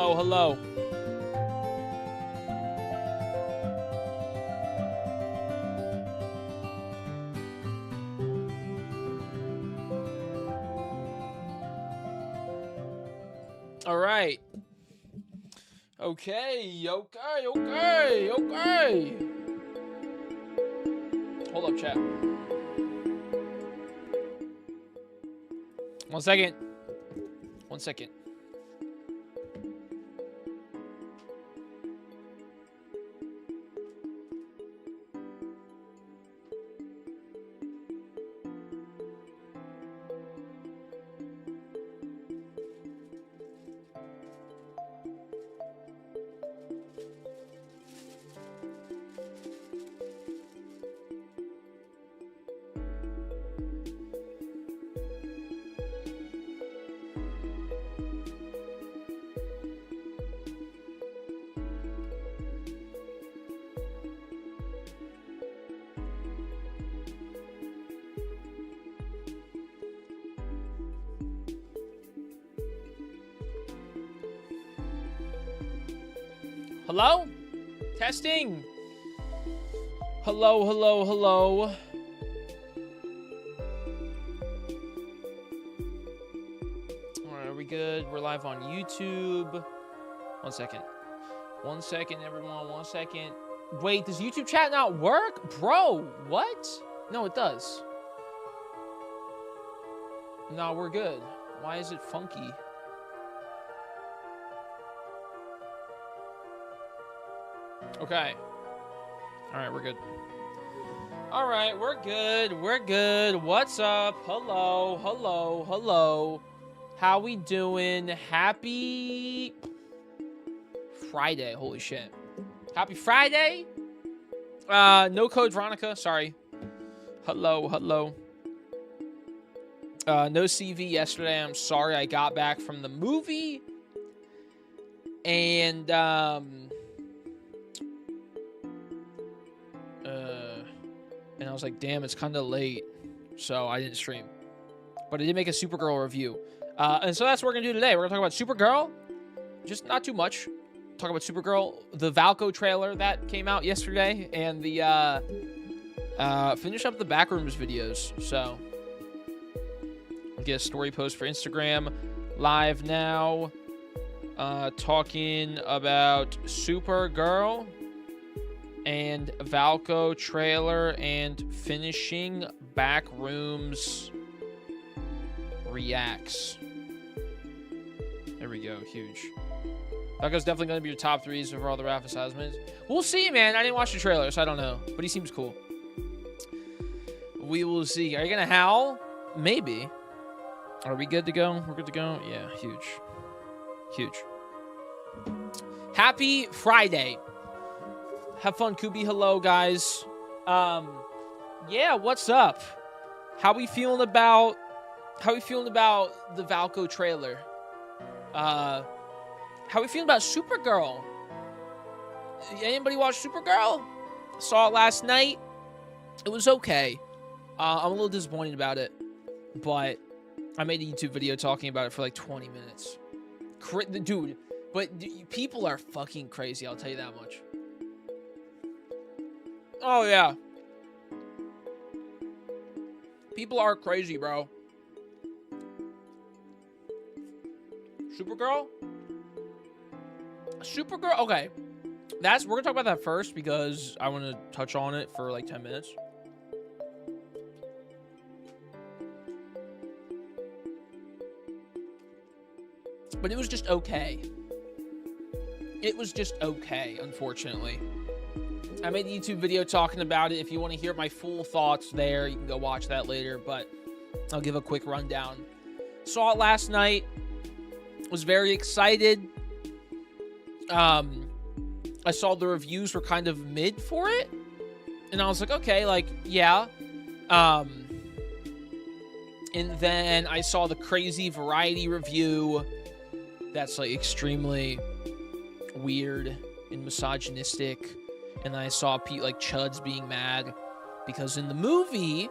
Hello, hello. All right. Okay. Hold up, chat. 1 second. 1 second. Hello? Testing. Hello. All right, are we good? We're live on YouTube. 1 second. 1 second, everyone. 1 second. Wait, does YouTube chat not work? Bro, what? No, it does. No, we're good. Why is it funky? Okay. All right, we're good. All right, we're good. What's up? Hello. How we doing? Happy Friday. Holy shit. Happy Friday. No code Veronica. Sorry. Hello. No CV yesterday. I'm sorry. I got back from the movie. And, and I was like, damn, it's kind of late, so I didn't stream. But I did make a Supergirl review. And so that's what we're going to do today. We're going to talk about Supergirl. Just not too much. Talk about Supergirl, the Valko trailer that came out yesterday, and the, finish up the Backrooms videos. So, get a story post for Instagram. Live now. Talking about Supergirl and Valko trailer and finishing Backrooms reacts. There we go. Huge. Valko's definitely going to be your top threes for all the Rafa Sazmans. We'll see, man. I didn't watch the trailer, so I don't know. But he seems cool. We will see. Are you going to howl? Maybe. Are we good to go? We're good to go? Yeah, huge. Happy Friday. Have fun, Kubi. Hello, guys. Yeah, what's up? How we feeling about the Valko trailer? How we feeling about Supergirl? Anybody watch Supergirl? Saw it last night. It was okay. I'm a little disappointed about it, but I made a YouTube video talking about it for like 20 minutes. Dude, but people are fucking crazy, I'll tell you that much. Oh, yeah. People are crazy, bro. Supergirl? Okay. We're gonna talk about that first because I want to touch on it for like 10 minutes. But it was just okay. Unfortunately. I made a YouTube video talking about it. If you want to hear my full thoughts there, you can go watch that later, but I'll give a quick rundown. Saw it last night. Was very excited. I saw the reviews were kind of mid for it. And I was like, okay, like, yeah. And then I saw the crazy Variety review that's like extremely weird and misogynistic. And then I saw Pete like Chuds being mad because in the movie,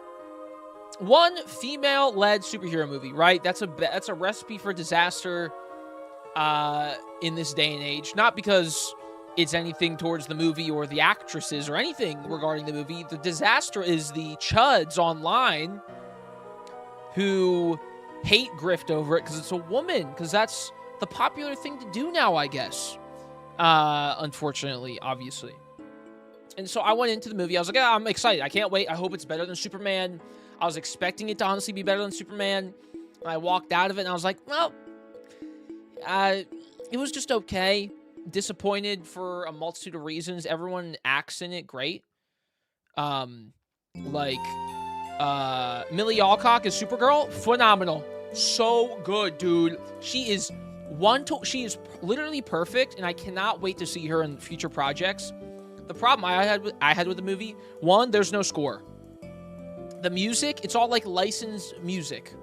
one female-led superhero movie, right? That's a recipe for disaster. in this day and age. Not because it's anything towards the movie or the actresses or anything regarding the movie. The disaster is the chuds online who hate grift over it because it's a woman, because that's the popular thing to do now, I guess. Unfortunately, obviously. And so I went into the movie. I was like, I'm excited. I can't wait. I hope it's better than Superman. I was expecting it to honestly be better than Superman. And I walked out of it and I was like, well, it was just okay. Disappointed for a multitude of reasons. Everyone acts in it great. Millie Alcock as Supergirl, phenomenal. So good, dude. She is literally perfect, and I cannot wait to see her in future projects. The problem I had with the movie, one, there's no score. The music, it's all like licensed music.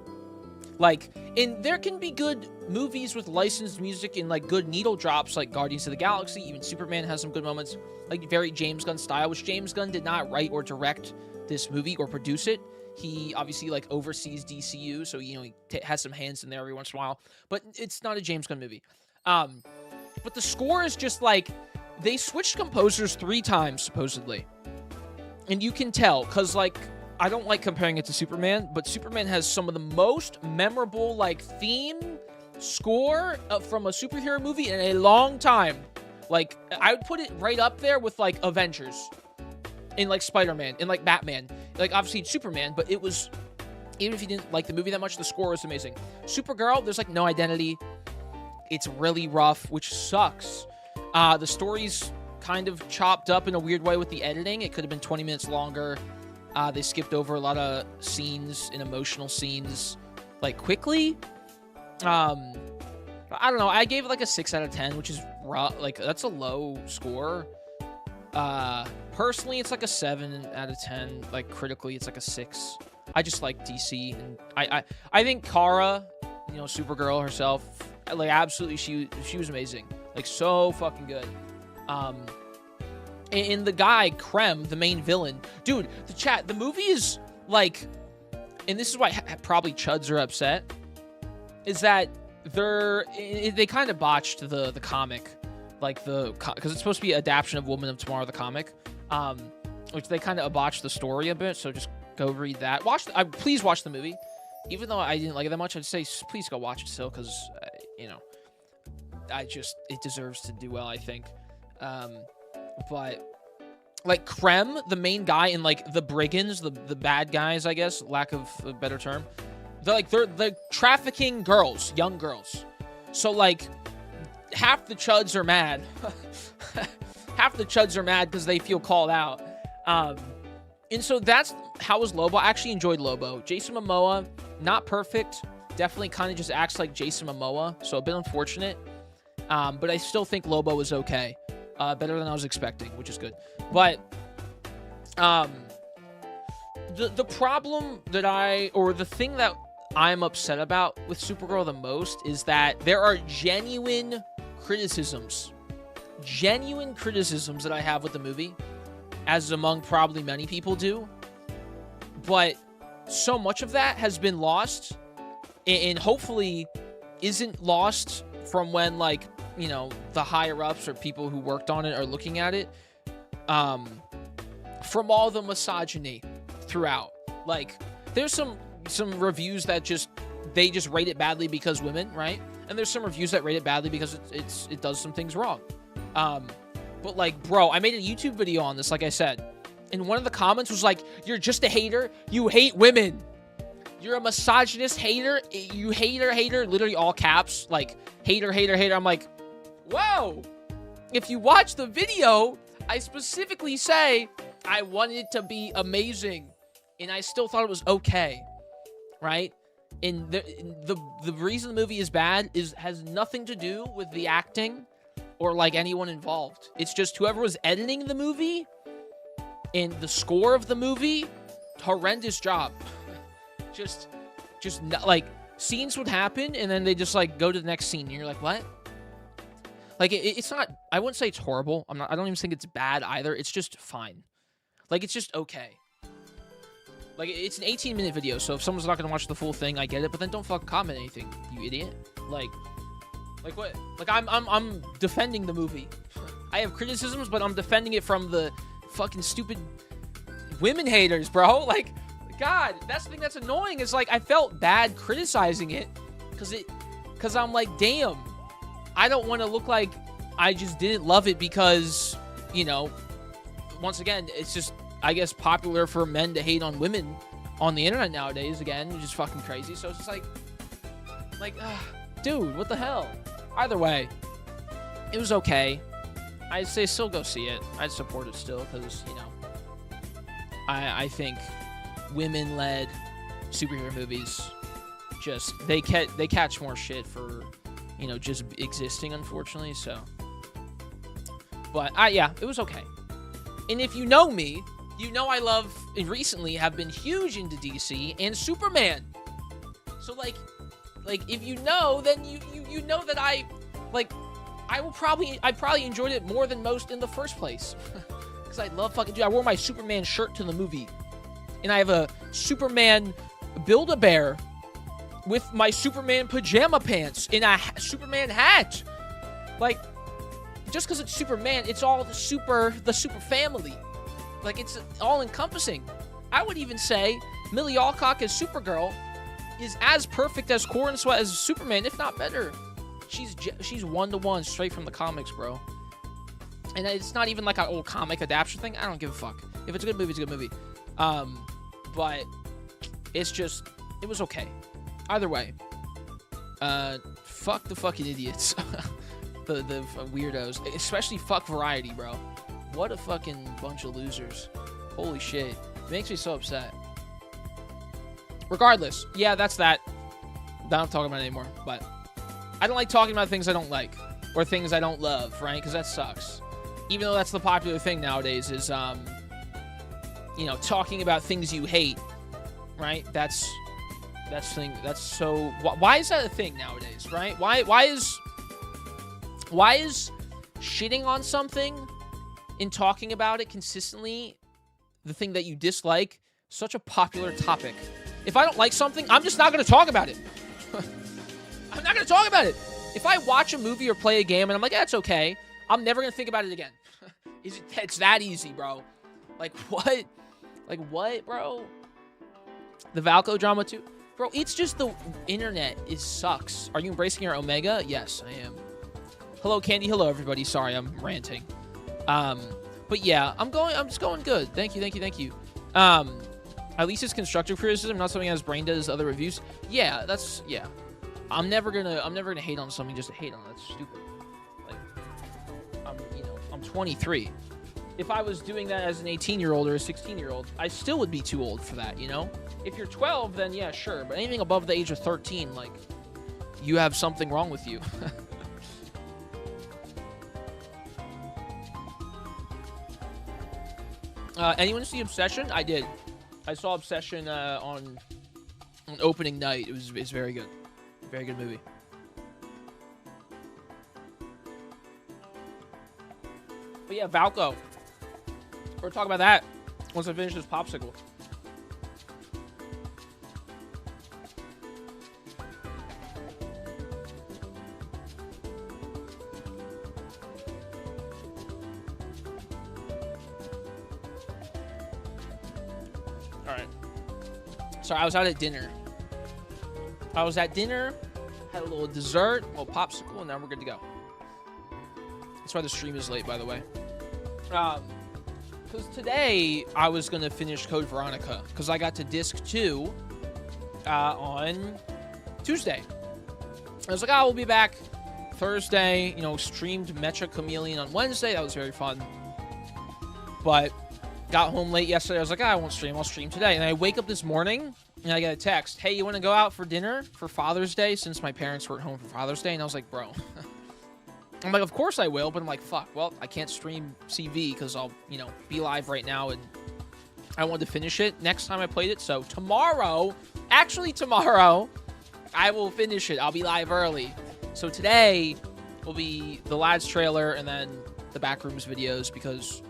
Like, and there can be good movies with licensed music and like good needle drops, like Guardians of the Galaxy. Even Superman has some good moments, like very James Gunn style, which James Gunn did not write or direct this movie or produce it. He obviously like oversees DCU, so he has some hands in there every once in a while. But it's not a James Gunn movie. But the score is just like, they switched composers 3 times supposedly, and you can tell because like, I don't like comparing it to Superman, but Superman has some of the most memorable like theme score from a superhero movie in a long time. Like, I would put it right up there with like Avengers, and like Spider-Man, and like Batman. Like, obviously it's Superman, but it was, even if you didn't like the movie that much, the score was amazing. Supergirl, there's like no identity. It's really rough, which sucks. The story's kind of chopped up in a weird way with the editing. It could have been 20 minutes longer. They skipped over a lot of scenes and emotional scenes, like, quickly. I don't know. I gave it like a 6 out of 10, which is rough. Like, that's a low score. Personally, it's like a 7 out of 10. Like, critically, it's like a 6. I just like DC, and I think Kara, Supergirl herself, like, absolutely, she was amazing. Like, so fucking good. And the guy, Krem, the main villain. Dude, the movie is, like, and this is why probably chuds are upset, is that they kind of botched the comic. Like, because it's supposed to be an adaptation of Woman of Tomorrow, the comic. Which they kind of botched the story a bit, so just go read that. Please watch the movie. Even though I didn't like it that much, I'd say please go watch it still, because, it deserves to do well, I think. But, like, Krem, the main guy, and, like, the brigands, the bad guys, I guess, lack of a better term, they're trafficking girls, young girls. So, like, half the chuds are mad. Half the chuds are mad because they feel called out. And so that's how was Lobo. I actually enjoyed Lobo. Jason Momoa, not perfect. Definitely kind of just acts like Jason Momoa, so a bit unfortunate. But I still think Lobo was okay. Better than I was expecting, which is good. But the problem the thing that I'm upset about with Supergirl the most is that there are genuine criticisms that I have with the movie, as among probably many people do. But so much of that has been lost, and hopefully isn't lost from when, like, the higher-ups or people who worked on it are looking at it, from all the misogyny throughout. Like, there's some reviews that they just rate it badly because women, right? And there's some reviews that rate it badly because it does some things wrong. But, like, bro, I made a YouTube video on this, like I said, and one of the comments was like, "You're just a hater. You hate women. You're a misogynist hater. You hater, literally all caps, like, hater. I'm like, whoa. If you watch the video, I specifically say I wanted it to be amazing, and I still thought it was okay, right? And the reason the movie is bad has nothing to do with the acting or, like, anyone involved. It's just whoever was editing the movie and the score of the movie, horrendous job. just not, like, scenes would happen, and then they just, like, go to the next scene, and you're like, what? Like, it's not, I wouldn't say it's horrible. I don't even think it's bad either. It's just fine. Like, it's just okay. Like, it's an 18-minute video, so if someone's not going to watch the full thing, I get it, but then don't fucking comment anything, you idiot. Like, Like what? Like I'm defending the movie. I have criticisms, but I'm defending it from the fucking stupid women haters, bro. Like, God, that's the thing that's annoying. Is like I felt bad criticizing it because I'm like, damn, I don't want to look like I just didn't love it because, you know, once again, it's just, I guess, popular for men to hate on women on the internet nowadays, again, which is fucking crazy. So it's just like, dude, what the hell? Either way, it was okay. I'd say still go see it. I'd support it still because, you know, I think women-led superhero movies just, they catch more shit for, you know, just existing, unfortunately, so. But, yeah, it was okay. And if you know me, you know I love, and recently have been huge into DC and Superman. So, like, if you know, then you know that I probably enjoyed it more than most in the first place. Because I love fucking, dude, I wore my Superman shirt to the movie. And I have a Superman Build-A-Bear with my Superman pajama pants and a Superman hat. Like, just because it's Superman, it's all the super family. Like, it's all-encompassing. I would even say Millie Alcock as Supergirl is as perfect as Corin Sweat as Superman, if not better. She's one-to-one straight from the comics, bro. And it's not even like an old comic adaptation thing. I don't give a fuck. If it's a good movie, it's a good movie. But it's just, it was okay. Either way, fuck the fucking idiots. the weirdos. Especially fuck Variety, bro. What a fucking bunch of losers. Holy shit. It makes me so upset. Regardless, yeah, that's that. I'm not talking about it anymore, but I don't like talking about things I don't like or things I don't love, right? Because that sucks. Even though that's the popular thing nowadays is, you know, talking about things you hate, right? That's so. Why is that a thing nowadays, right? Why is shitting on something and talking about it consistently the thing that you dislike such a popular topic? If I don't like something, I'm just not going to talk about it. I'm not going to talk about it. If I watch a movie or play a game and I'm like, yeah, it's okay, I'm never going to think about it again. It's that easy, bro. Like, what? Like, what, bro? The Valko drama, too? Bro, it's just the internet. It sucks. Are you embracing your Omega? Yes, I am. Hello, Candy. Hello, everybody. Sorry, I'm ranting. But yeah, I'm just going good. Thank you. At least it's constructive criticism, not something as brain dead as other reviews. Yeah, yeah. I'm never gonna hate on something just to hate on it. That's stupid. Like, I'm 23. If I was doing that as an 18-year-old or a 16-year-old, I still would be too old for that, you know? If you're 12, then yeah, sure. But anything above the age of 13, like, you have something wrong with you. Anyone see Obsession? I did. I saw Obsession on opening night. It's very good. Very good movie. But yeah, Valko. We're talking about that once I finish this popsicle. All right. Sorry, I was out at dinner. Had a little dessert, a little popsicle, and now we're good to go. That's why the stream is late, by the way. Because today I was going to finish Code Veronica, because I got to Disc 2 on Tuesday. I was like, we'll be back Thursday. You know, streamed Mecha Chameleon on Wednesday. That was very fun. But got home late yesterday. I was like, I won't stream. I'll stream today. And I wake up this morning, and I get a text. Hey, you want to go out for dinner for Father's Day, since my parents were at home for Father's Day? And I was like, bro. I'm like, of course I will, but I'm like, fuck, well, I can't stream CV because I'll, you know, be live right now, and I wanted to finish it next time I played it. So tomorrow, I will finish it. I'll be live early. So today will be the Lads trailer and then the Backrooms videos, because,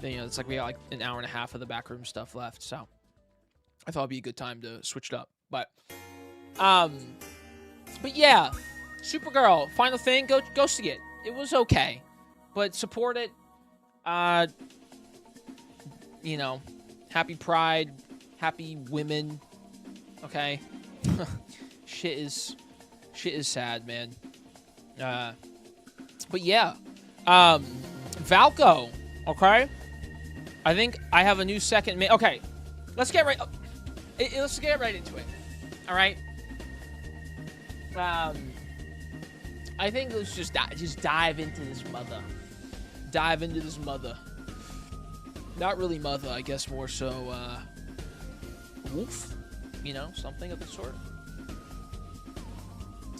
you know, it's like we got like an hour and a half of the Backrooms stuff left. So I thought it'd be a good time to switch it up. But yeah. Supergirl, final thing, go see it. It was okay, but support it. You know, happy Pride, happy women. Okay, shit is sad, man. But yeah, Valko. Okay, I think I have a new second. Okay, let's get right. Let's get right into it. All right. I think let's just dive into this mother. Dive into this mother. Not really mother, I guess more so, wolf? You know, something of the sort.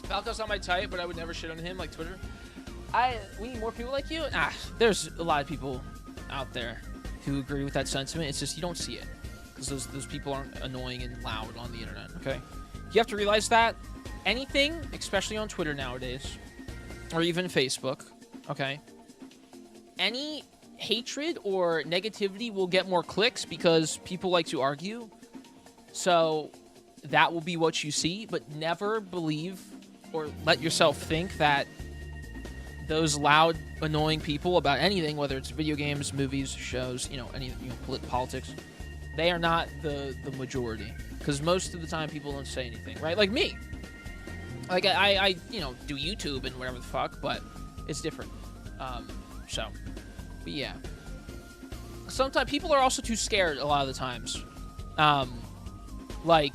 Valko's not my type, but I would never shit on him like Twitter. We need more people like you? There's a lot of people out there who agree with that sentiment. It's just you don't see it. Because those people aren't annoying and loud on the internet, okay? You have to realize that anything, especially on Twitter nowadays, or even Facebook, okay? Any hatred or negativity will get more clicks because people like to argue. So that will be what you see, but never believe or let yourself think that those loud, annoying people about anything, whether it's video games, movies, shows, you know, politics, they are not the majority. Because most of the time people don't say anything, right? Like me. Like, I you know, do YouTube and whatever the fuck, but it's different. But yeah. Sometimes people are also too scared a lot of the times. Like,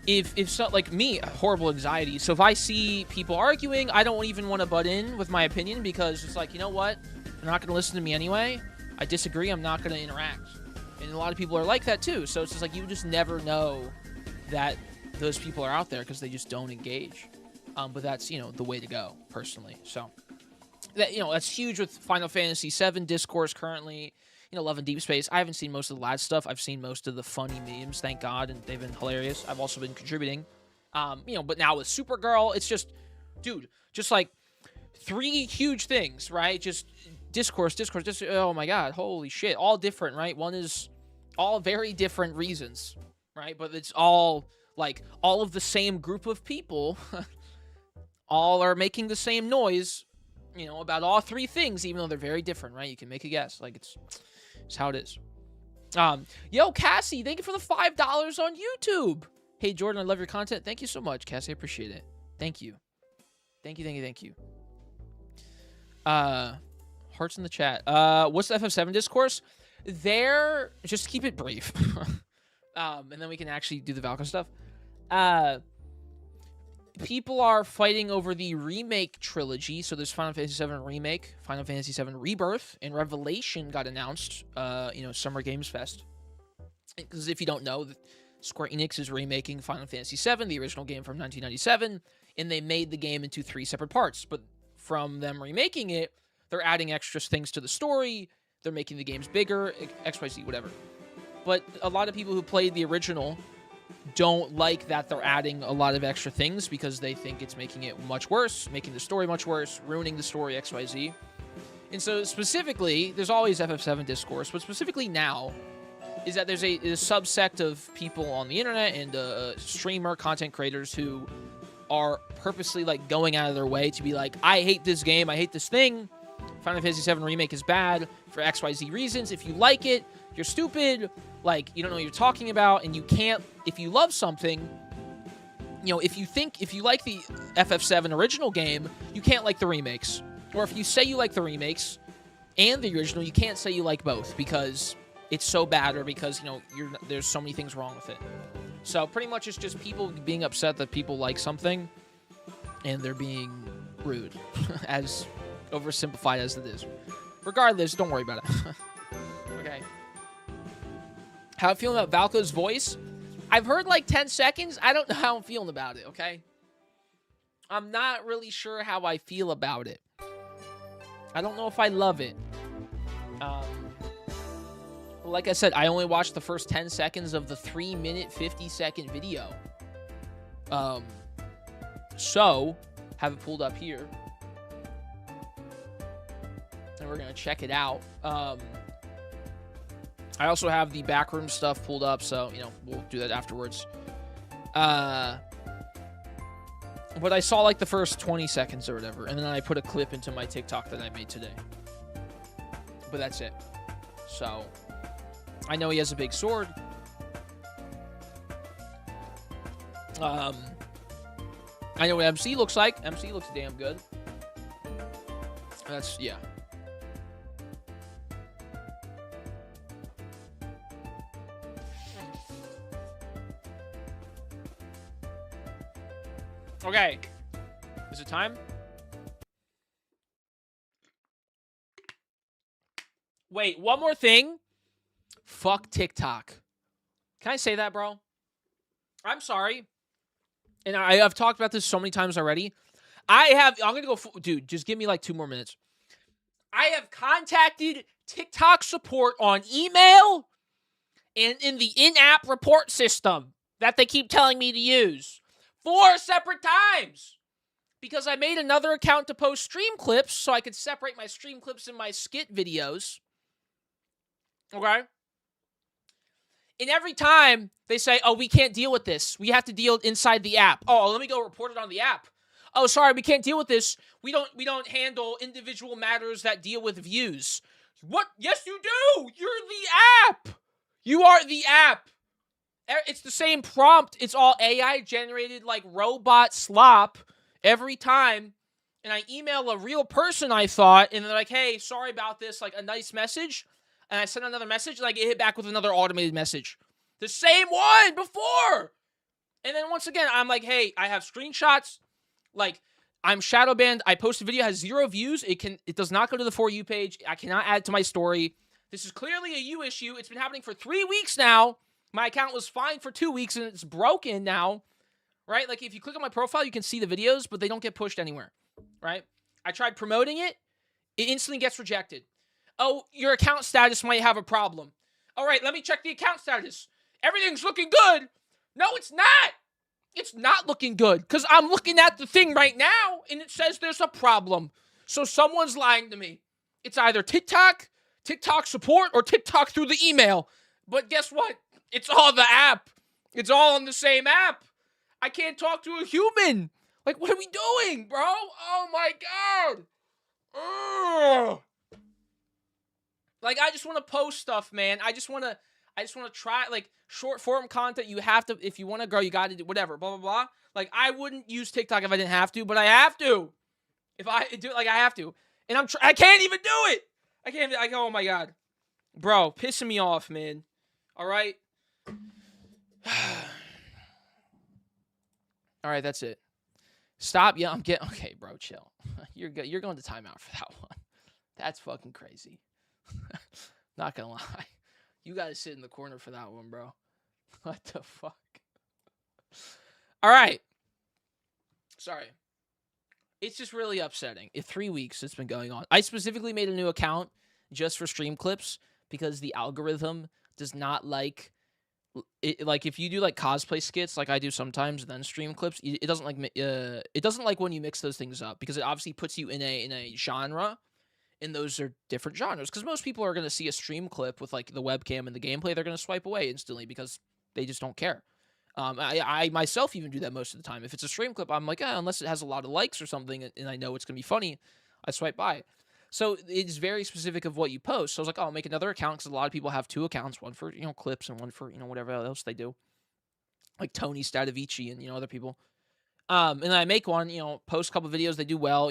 if so, like me, horrible anxiety. So if I see people arguing, I don't even want to butt in with my opinion because it's like, you know what? They're not going to listen to me anyway. I disagree. I'm not going to interact. And a lot of people are like that too. So it's just like you just never know that those people are out there because they just don't engage. But that's, you know, the way to go, personally. So, that, you know, that's huge with Final Fantasy VII discourse currently. You know, Love and Deep Space. I haven't seen most of the lad stuff. I've seen most of the funny memes, thank God, and they've been hilarious. I've also been contributing. You know, but now with Supergirl, it's just, dude, just like 3 huge things, right? Just discourse, oh my God, holy shit. All different, right? One is all very different reasons, right? But it's all, like, all of the same group of people all are making the same noise, you know, about all 3 things, even though they're very different, right? You can make a guess. Like, it's how it is. Yo, Cassie, thank you for the $5 on YouTube. Hey, Jordan, I love your content. Thank you so much, Cassie. I appreciate it. Thank you. Thank you. Hearts in the chat. What's the FF7 discourse? There, just keep it brief. And then we can actually do the Valko stuff. People are fighting over the remake trilogy. So there's Final Fantasy VII Remake, Final Fantasy VII Rebirth, and Revelation got announced, you know, Summer Games Fest. Because if you don't know, Square Enix is remaking Final Fantasy VII, the original game from 1997, and they made the game into 3 separate parts. But from them remaking it, they're adding extra things to the story, they're making the games bigger, XYZ, whatever. But a lot of people who played the original don't like that they're adding a lot of extra things because they think it's making it much worse, making the story much worse, ruining the story, XYZ. And so specifically, there's always FF7 discourse, but specifically now, is that there's a subsect of people on the internet and streamer content creators who are purposely, like, going out of their way to be like, I hate this game, I hate this thing, Final Fantasy VII Remake is bad for XYZ reasons. If you like it, you're stupid, like, you don't know what you're talking about, and you can't, if you love something, you know, if you like the FF7 original game, you can't like the remakes. Or if you say you like the remakes and the original, you can't say you like both because it's so bad or because, you know, there's so many things wrong with it. So pretty much it's just people being upset that people like something and they're being rude, as oversimplified as it is. Regardless, don't worry about it. Okay. How I'm feeling about Valko's voice? I've heard like 10 seconds. I don't know how I'm feeling about it, okay? I'm not really sure how I feel about it. I don't know if I love it. Like I said, I only watched the first 10 seconds of the 3-minute, 50-second video. So, have it pulled up here. And we're going to check it out. I also have the Backrooms stuff pulled up, so, you know, we'll do that afterwards. But I saw like the first 20 seconds or whatever, and then I put a clip into my TikTok that I made today. But that's it. So, I know he has a big sword. I know what MC looks like. MC looks damn good. That's, yeah. Okay. Is it time? Wait, one more thing. Fuck TikTok. Can I say that, bro? I'm sorry. And I've talked about this so many times already. I'm going to go, dude, just give me like 2 more minutes. I have contacted TikTok support on email and in the in-app report system that they keep telling me to use 4 separate times because I made another account to post stream clips so I could separate my stream clips and my skit videos. Okay? And every time they say, oh, we can't deal with this. We have to deal inside the app. Oh, let me go report it on the app. Oh, sorry, we can't deal with this. We don't handle individual matters that deal with views. What? Yes, you do. You're the app. You are the app. It's the same prompt. It's all AI generated like robot slop every time. And I email a real person, I thought, and they're like, hey, sorry about this, like a nice message. And I send another message, and I get hit back with another automated message. The same one before. And then once again, I'm like, hey, I have screenshots. Like, I'm shadow banned. I post a video, has 0 views. It does not go to the For You page. I cannot add to my story. This is clearly a you issue. It's been happening for 3 weeks now. My account was fine for 2 weeks, and it's broken now. Right? Like, if you click on my profile, you can see the videos, but they don't get pushed anywhere. Right? I tried promoting it. It instantly gets rejected. Oh, your account status might have a problem. All right, let me check the account status. Everything's looking good. No, it's not. It's not looking good because I'm looking at the thing right now and it says there's a problem. So someone's lying to me. It's either TikTok support, or TikTok through the email. But guess what? It's all the app. It's all on the same app. I can't talk to a human. Like, what are we doing, bro? Oh, my God. Ugh. Like, I just want to post stuff, man. I just want to try, like, short form content. You have to, if you want to grow, you got to do whatever, blah, blah, blah. Like, I wouldn't use TikTok if I didn't have to, but I have to. If I do it, like, I have to. And I can't even do it. Oh my God. Bro, pissing me off, man. All right. All right, that's it. Stop. Yeah, okay, bro, chill. You're going to timeout for that one. That's fucking crazy. Not gonna lie. You gotta sit in the corner for that one, bro. What the fuck? All right. Sorry. It's just really upsetting. 3 weeks it's been going on. I specifically made a new account just for stream clips because the algorithm does not like it. Like, if you do like cosplay skits like I do sometimes and then stream clips, it doesn't like when you mix those things up because it obviously puts you in a genre. And those are different genres. Because most people are going to see a stream clip with, like, the webcam and the gameplay. They're going to swipe away instantly because they just don't care. I myself even do that most of the time. If it's a stream clip, I'm like, unless it has a lot of likes or something and I know it's going to be funny, I swipe by. So it's very specific of what you post. So I was like, I'll make another account because a lot of people have 2 accounts. One for, clips and one for, whatever else they do. Like Tony Stadavici and, other people. And then I make one, post a couple videos. They do well,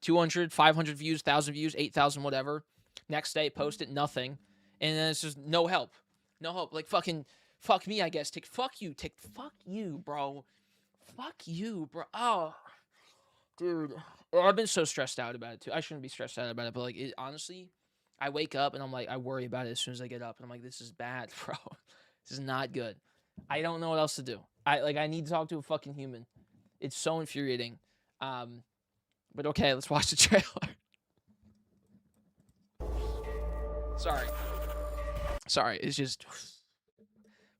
200, 500 views, 1,000 views, 8,000, whatever. Next day, post it, nothing. And then it's just no help. No help. Like, fuck me, I guess. Fuck you, bro. Fuck you, bro. Oh, dude. I've been so stressed out about it, too. I shouldn't be stressed out about it, but, like, honestly, I wake up and I'm like, I worry about it as soon as I get up. And I'm like, this is bad, bro. This is not good. I don't know what else to do. I need to talk to a fucking human. It's so infuriating. But okay, let's watch the trailer. Sorry, it's just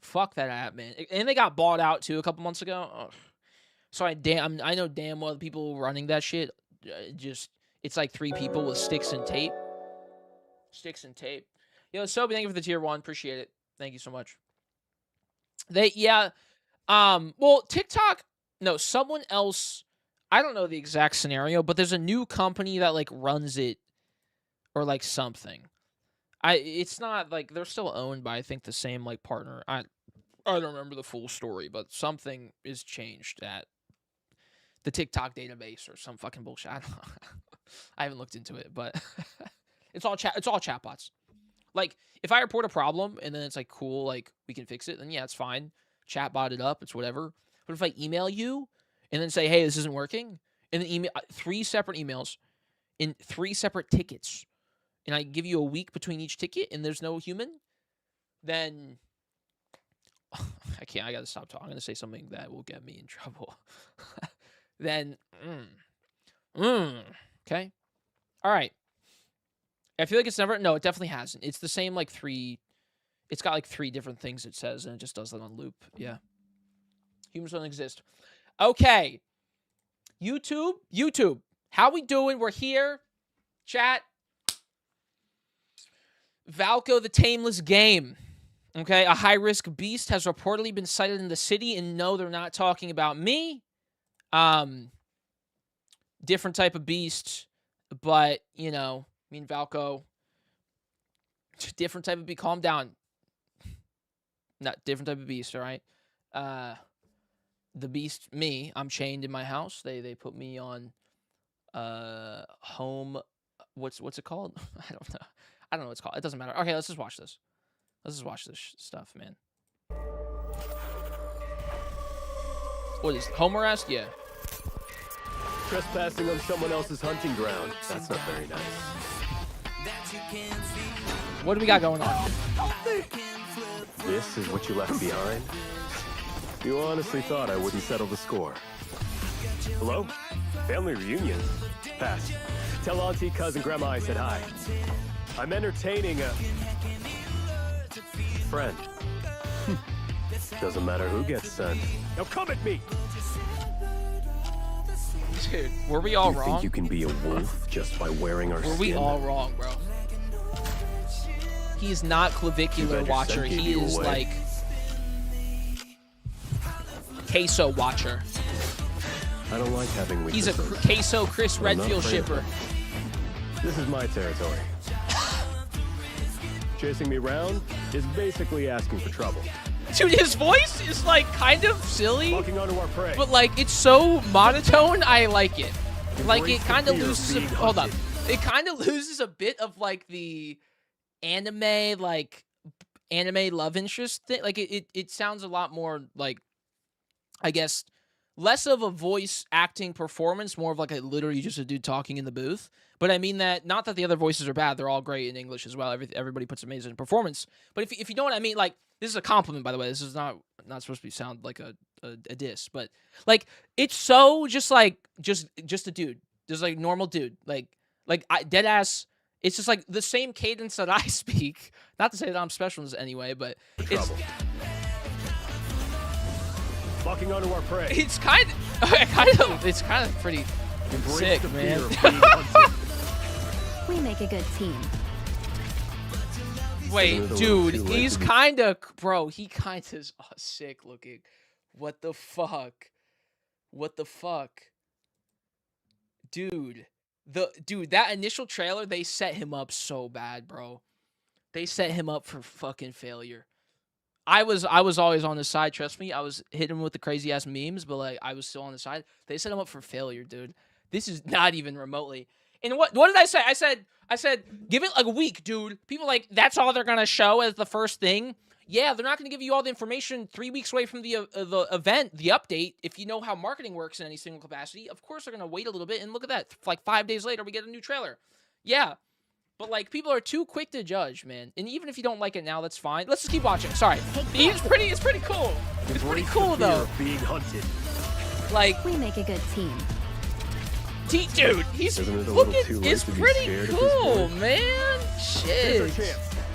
fuck that app, man. And they got bought out too a couple months ago. Ugh. So I know damn well the people running that shit. It's like 3 people with sticks and tape. Yo, Sobe, thank you for the tier 1. Appreciate it. Thank you so much. Well, TikTok. No, someone else. I don't know the exact scenario, but there's a new company that like runs it or like something. It's not like they're still owned by I think the same like partner. I don't remember the full story, but something is changed at the TikTok database or some fucking bullshit. I don't know. I haven't looked into it, but it's all chatbots. Like if I report a problem and then it's like cool, like we can fix it, then yeah, it's fine. Chatbot it up, it's whatever. But if I email you and then say, hey, this isn't working, and then email 3 separate emails in 3 separate tickets, and I give you a week between each ticket and there's no human, then I can't. I gotta stop talking. I'm gonna say something that will get me in trouble. Then, okay. All right. I feel like it's never. No, it definitely hasn't. It's the same like 3. It's got like 3 different things it says, and it just does that on loop. Yeah. Humans don't exist. Okay. YouTube. How we doing? We're here. Chat. Valko the Tameless Game. Okay, a high-risk beast has reportedly been sighted in the city, and no, they're not talking about me. Different type of beast, but, you know, me and Valko, different type of beast. Calm down. Not different type of beast, all right? The beast, me, I'm chained in my house. They put me on home. What's it called? I don't know. I don't know what it's called. It doesn't matter. Okay, let's just watch this. Let's just watch this stuff, man. What is it, home arrest? Yeah. Trespassing on someone else's hunting ground. That's not very nice. What do we got going on? This is what you left behind? You honestly thought I wouldn't settle the score. Hello? Family reunion? Pass. Tell Auntie, Cousin, Grandma I said hi. I'm entertaining a friend. Doesn't matter who gets sent. Now come at me! Dude, were we all you wrong? Think you can be a wolf just by wearing our skin? Were we all wrong, bro? He's not clavicular watcher. He is like queso watcher. I don't like having weaknesses. He's a queso Chris Redfield shipper. This is my territory. Chasing me around is basically asking for trouble. Dude, his voice is like kind of silly, Walking onto our prey. but like it's so monotone. I like it. Like it kind of loses. Hold up. It kind of loses a bit of like the anime love interest thing. Like it sounds a lot more like, I guess, less of a voice acting performance, more of like a literally just a dude talking in the booth. But I mean that, not that the other voices are bad. They're all great in English as well. Everybody puts amazing performance. But if you know what I mean, like, this is a compliment, by the way. This is not supposed to sound like a diss. But, like, it's so just a dude. Just, like, normal dude. Like dead ass. It's just, like, the same cadence that I speak. Not to say that I'm special in this anyway, but it's... Walking onto our prey. It's kind of pretty sick, man. We make a good team. Wait, dude, he's kind of, bro, he kind of is sick looking. What the fuck? Dude, that initial trailer, they set him up so bad, bro. They set him up for fucking failure. I was always on his side, trust me. I was hitting him with the crazy ass memes, but like I was still on the side. They set him up for failure, dude. This is not even remotely. And what did I say? I said give it like a week, dude. People like that's all they're gonna show as the first thing. Yeah, they're not gonna give you all the information 3 weeks away from the event, the update. If you know how marketing works in any single capacity, of course they're gonna wait a little bit. And look at that, like 5 days later, we get a new trailer. Yeah. But, like, people are too quick to judge, man. And even if you don't like it now, that's fine. Let's just keep watching. Sorry. It's pretty cool. It's pretty cool, though. Being hunted. Like, we make a good team. Dude, he's looking, it's pretty cool, man. Shit.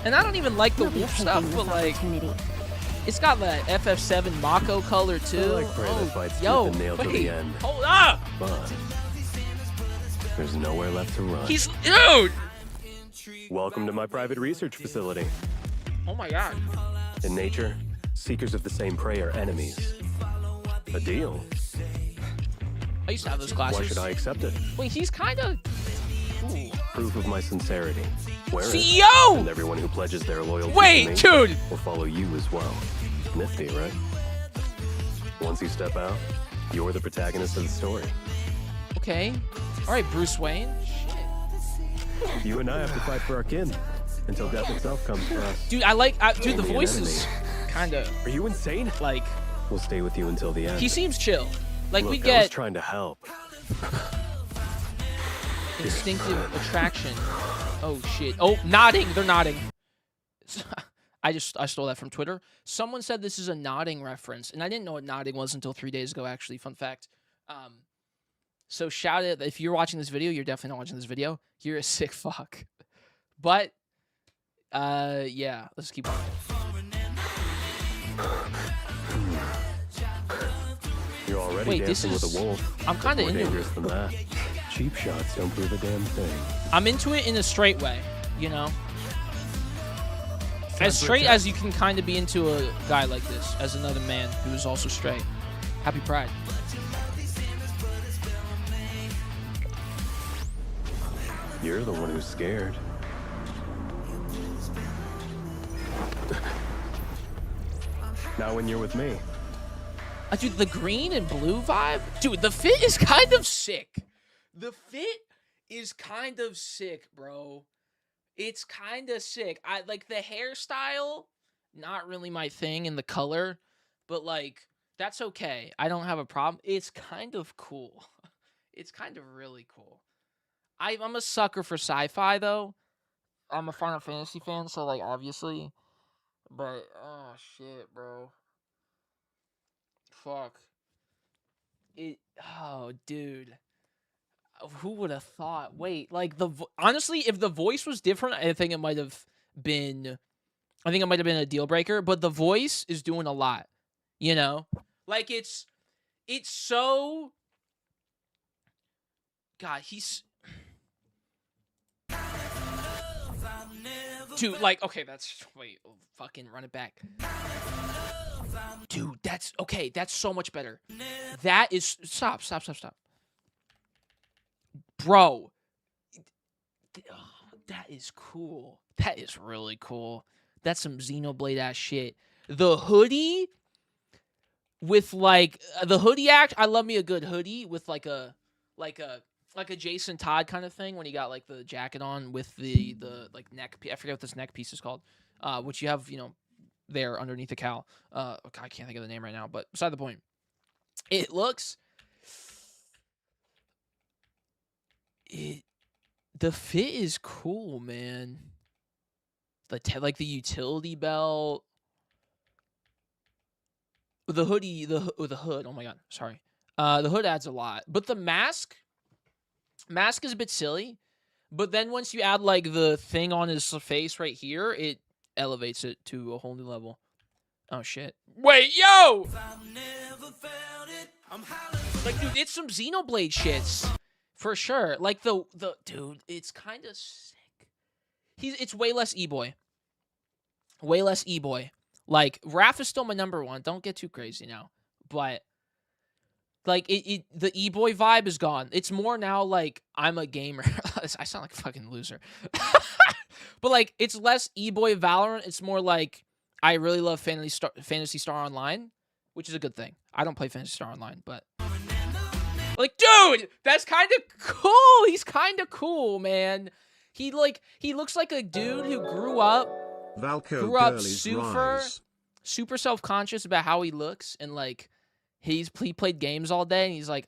And I don't even like the wolf stuff, but, like, it's got the FF7 Mako color, too. Yo, wait, hold up. But there's nowhere left to run. Dude. Welcome to my private research facility. Oh my god. In nature, seekers of the same prey are enemies. A deal. I used to have those glasses. Why should I accept it? Wait, he's kind of... Proof of my sincerity. Wear it, CEO! and everyone who pledges their loyalty Wait, to me dude! will follow you as well. Nifty, right? Once you step out, you're the protagonist of the story. Okay. All right, Bruce Wayne. Shit. You and I have to fight for our kin until death itself comes for us. Dude, dude, the voice is kind of... Are you insane? Like... We'll stay with you until the end. He seems chill. Like, Look, we I was get trying to help. instinctive attraction. Oh, shit. Oh, nodding. They're nodding. I stole that from Twitter. Someone said this is a nodding reference, and I didn't know what nodding was until 3 days ago, actually. Fun fact. So shout it. If you're watching this video, you're definitely not watching this video. You're a sick fuck. But, yeah. Let's keep on. You're already dancing with a wolf. I'm kind of into dangerous than that. Cheap shots don't prove a damn thing. I'm into it in a straight way, you know? As straight as you can kind of be into a guy like this, as another man who is also straight. Happy Pride. You're the one who's scared. Now when you're with me. Dude, the green and blue vibe? Dude, the fit is kind of sick. The fit is kind of sick, bro. It's kind of sick. I like the hairstyle, not really my thing, and the color, but like that's okay. I don't have a problem. It's kind of cool. It's kind of really cool. I'm a sucker for sci-fi though. I'm a Final Fantasy fan, so like obviously, but oh shit, bro. Fuck. Oh, dude. Who would have thought? Wait, like honestly, if the voice was different, I think it might have been a deal breaker, but the voice is doing a lot. You know? Like it's so God, he's Dude, like okay, fucking run it back. Dude, that's okay. That's so much better. That is stop. Bro, that is cool. That is really cool. That's some Xenoblade ass shit. The hoodie with like the hoodie act. I love me a good hoodie with like a Jason Todd kind of thing when you got like the jacket on with the like neck. I forget what this neck piece is called. Which you have there underneath the cowl. I can't think of the name right now, but beside the point. It looks the fit is cool, man. Like the utility belt, the hoodie, the hood. Oh my god, sorry. The hood adds a lot, but the mask is a bit silly. But then once you add like the thing on his face right here, it elevates it to a whole new level. Oh shit! Wait, yo! Like, dude, it's some Xenoblade shits for sure. Like the dude, it's kind of sick. It's way less e-boy. Way less e-boy. Like Raph is still my number one. Don't get too crazy now, but like the e-boy vibe is gone. It's more now like I'm a gamer. I sound like a fucking loser. But like it's less e-boy Valorant. It's more like I really love Phantasy Star Online, which is a good thing. I don't play Phantasy Star Online, but like, dude, that's kind of cool. He's kind of cool, man. He looks like a dude who grew up super self-conscious about how he looks, and like he played games all day, and he's like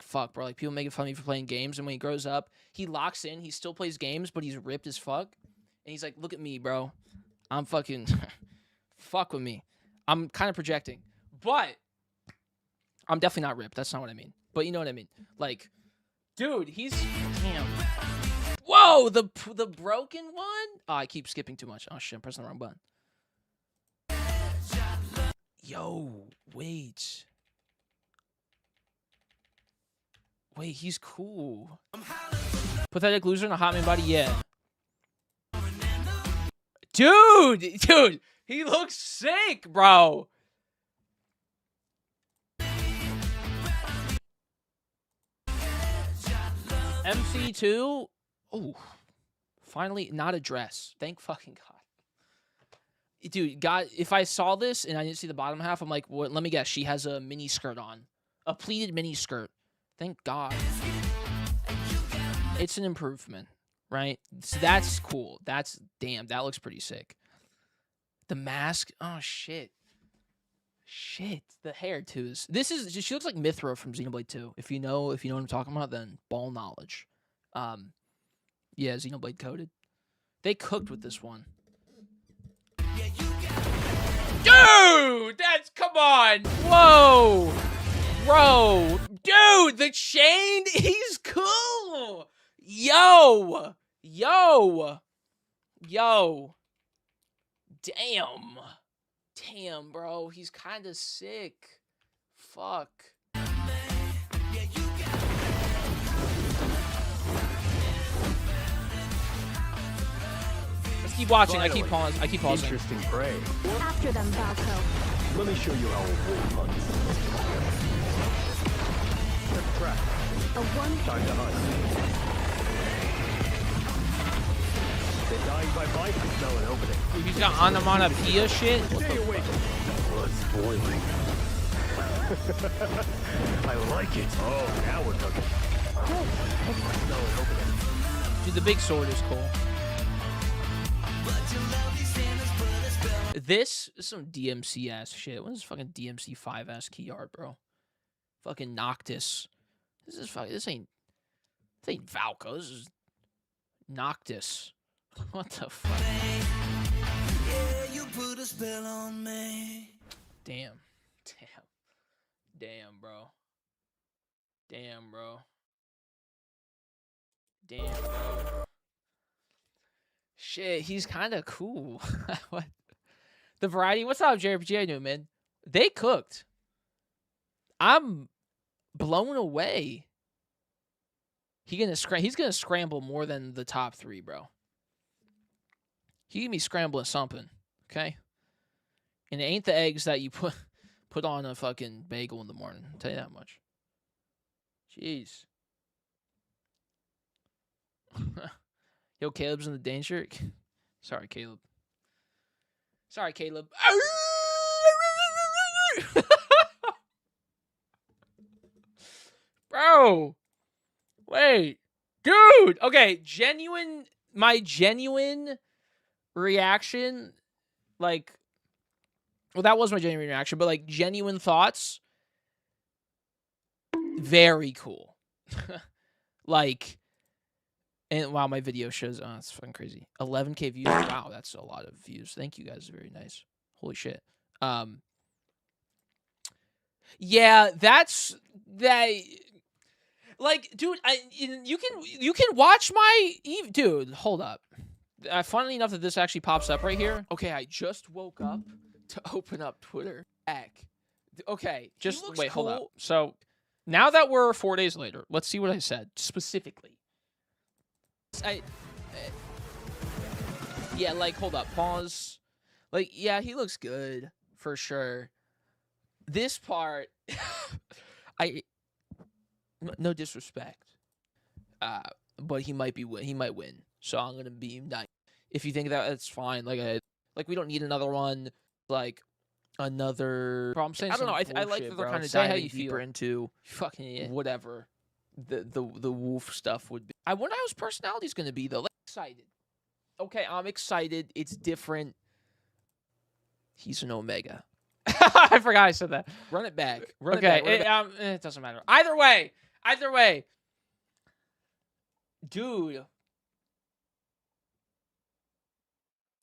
fuck, bro. Like people making fun of me for playing games, and when he grows up, he locks in. He still plays games, but he's ripped as fuck, and he's like, look at me, bro. I'm fucking fuck with me. I'm kind of projecting, but I'm definitely not ripped. That's not what I mean. But you know what I mean. Like, dude, he's damn. Whoa, the broken one? Oh, I keep skipping too much. Oh shit, I'm pressing the wrong button. Yo, wait. Wait, he's cool. Pathetic loser and a hot man body, yeah. Dude, he looks sick, bro. MC2. Oh, finally not a dress. Thank fucking God. Dude, God, if I saw this and I didn't see the bottom half, I'm like, what? Let me guess. She has a mini skirt on. A pleated mini skirt. Thank God. It's an improvement, right? So that's cool. Damn, that looks pretty sick. The mask. Oh, shit. Shit. The hair, too. She looks like Mithra from Xenoblade 2. If you know what I'm talking about, then ball knowledge. Yeah, Xenoblade coded. They cooked with this one. Dude, come on. Whoa. Bro. Dude, the chain, he's cool. Yo. Damn, bro. He's kind of sick. Fuck. Keep watching. Finally, I keep pausing. Interesting prey. After them, Valko. Let me show you how a wolf hunts. Set the trap. A one. Time to hunt. They're dying by bite. I smell an opening. Dude, he's got onomatopoeia shit. Stay awake. Blood's boiling. I like it. Oh, now we're cooking. I smell an opening. Dude, the big sword is cool. This is some DMC ass shit. What is fucking DMC 5 ass key art, bro? Fucking Noctis. This ain't Valko. This is Noctis. What the fuck? Yeah, you put a spell on me. Damn, bro. Damn, bro. Shit, he's kind of cool. What? The variety. What's up, JRPG? I knew, man. They cooked. I'm blown away. He's gonna scramble more than the top 3, bro. He can be scrambling something, okay? And it ain't the eggs that you put on a fucking bagel in the morning. I'll tell you that much. Jeez. Yo, Caleb's in the danger. Sorry, Caleb. Bro. Wait. Dude. Okay, my genuine reaction, like, well, that was my genuine reaction, but like genuine thoughts, very cool. Like, and wow, my video shows, oh, that's fucking crazy. 11K views. Wow, that's a lot of views. Thank you guys. Very nice. Holy shit. Yeah, that's that. Like, dude, you can watch my dude. Hold up. Funnily enough, that this actually pops up right here. Okay, I just woke up to open up Twitter. Okay, just wait. Hold up. So now that we're 4 days later, let's see what I said specifically. Yeah, like, hold up, pause. Like, yeah, he looks good for sure. This part, no disrespect, but he might win. So I'm gonna be nice. If you think that, that's fine. Like we don't need another one. Like another. Bro, I'm saying I don't know. I like that they're kind of diving deeper into fucking whatever the wolf stuff would be. I wonder how his personality's gonna be though. Like, excited. Okay, I'm excited. It's different. He's an Omega. I forgot I said that. Run it back. It doesn't matter. Either way. Dude.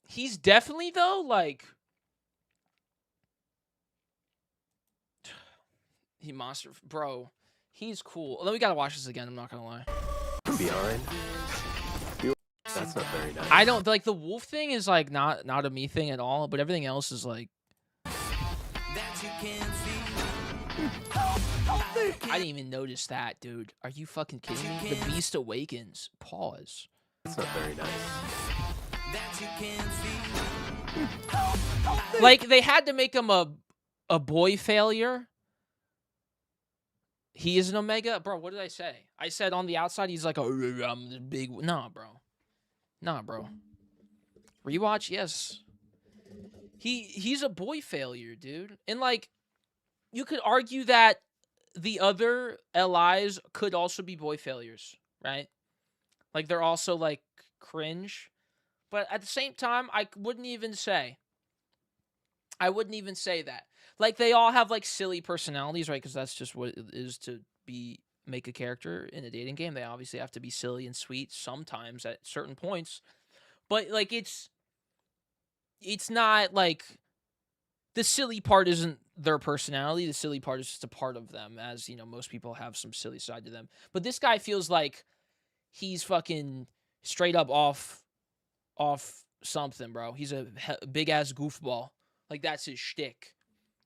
He's definitely, though, like... Bro, he's cool. Although we gotta watch this again, I'm not gonna lie. From behind. That's not very nice. I don't... Like, the wolf thing is, like, not a me thing at all, but everything else is, like... I didn't even notice that, dude. Are you fucking kidding me? The Beast Awakens. Pause. That's not very nice. Like, they had to make him a boy failure. He is an Omega? Bro, what did I say? I said on the outside he's like, oh, I'm the big. Nah, bro. Nah, bro. Rewatch, yes. He's a boy failure, dude. And like, you could argue that the other LIs could also be boy failures, right? Like they're also like cringe. But at the same time, I wouldn't even say that. Like they all have like silly personalities, right? Because that's just what it is to make a character in a dating game. They obviously have to be silly and sweet sometimes at certain points. But like it's not like the silly part isn't their personality. The silly part is just a part of them, as you know, most people have some silly side to them. But this guy feels like he's fucking straight up off something, bro. He's a big ass goofball. Like that's his shtick.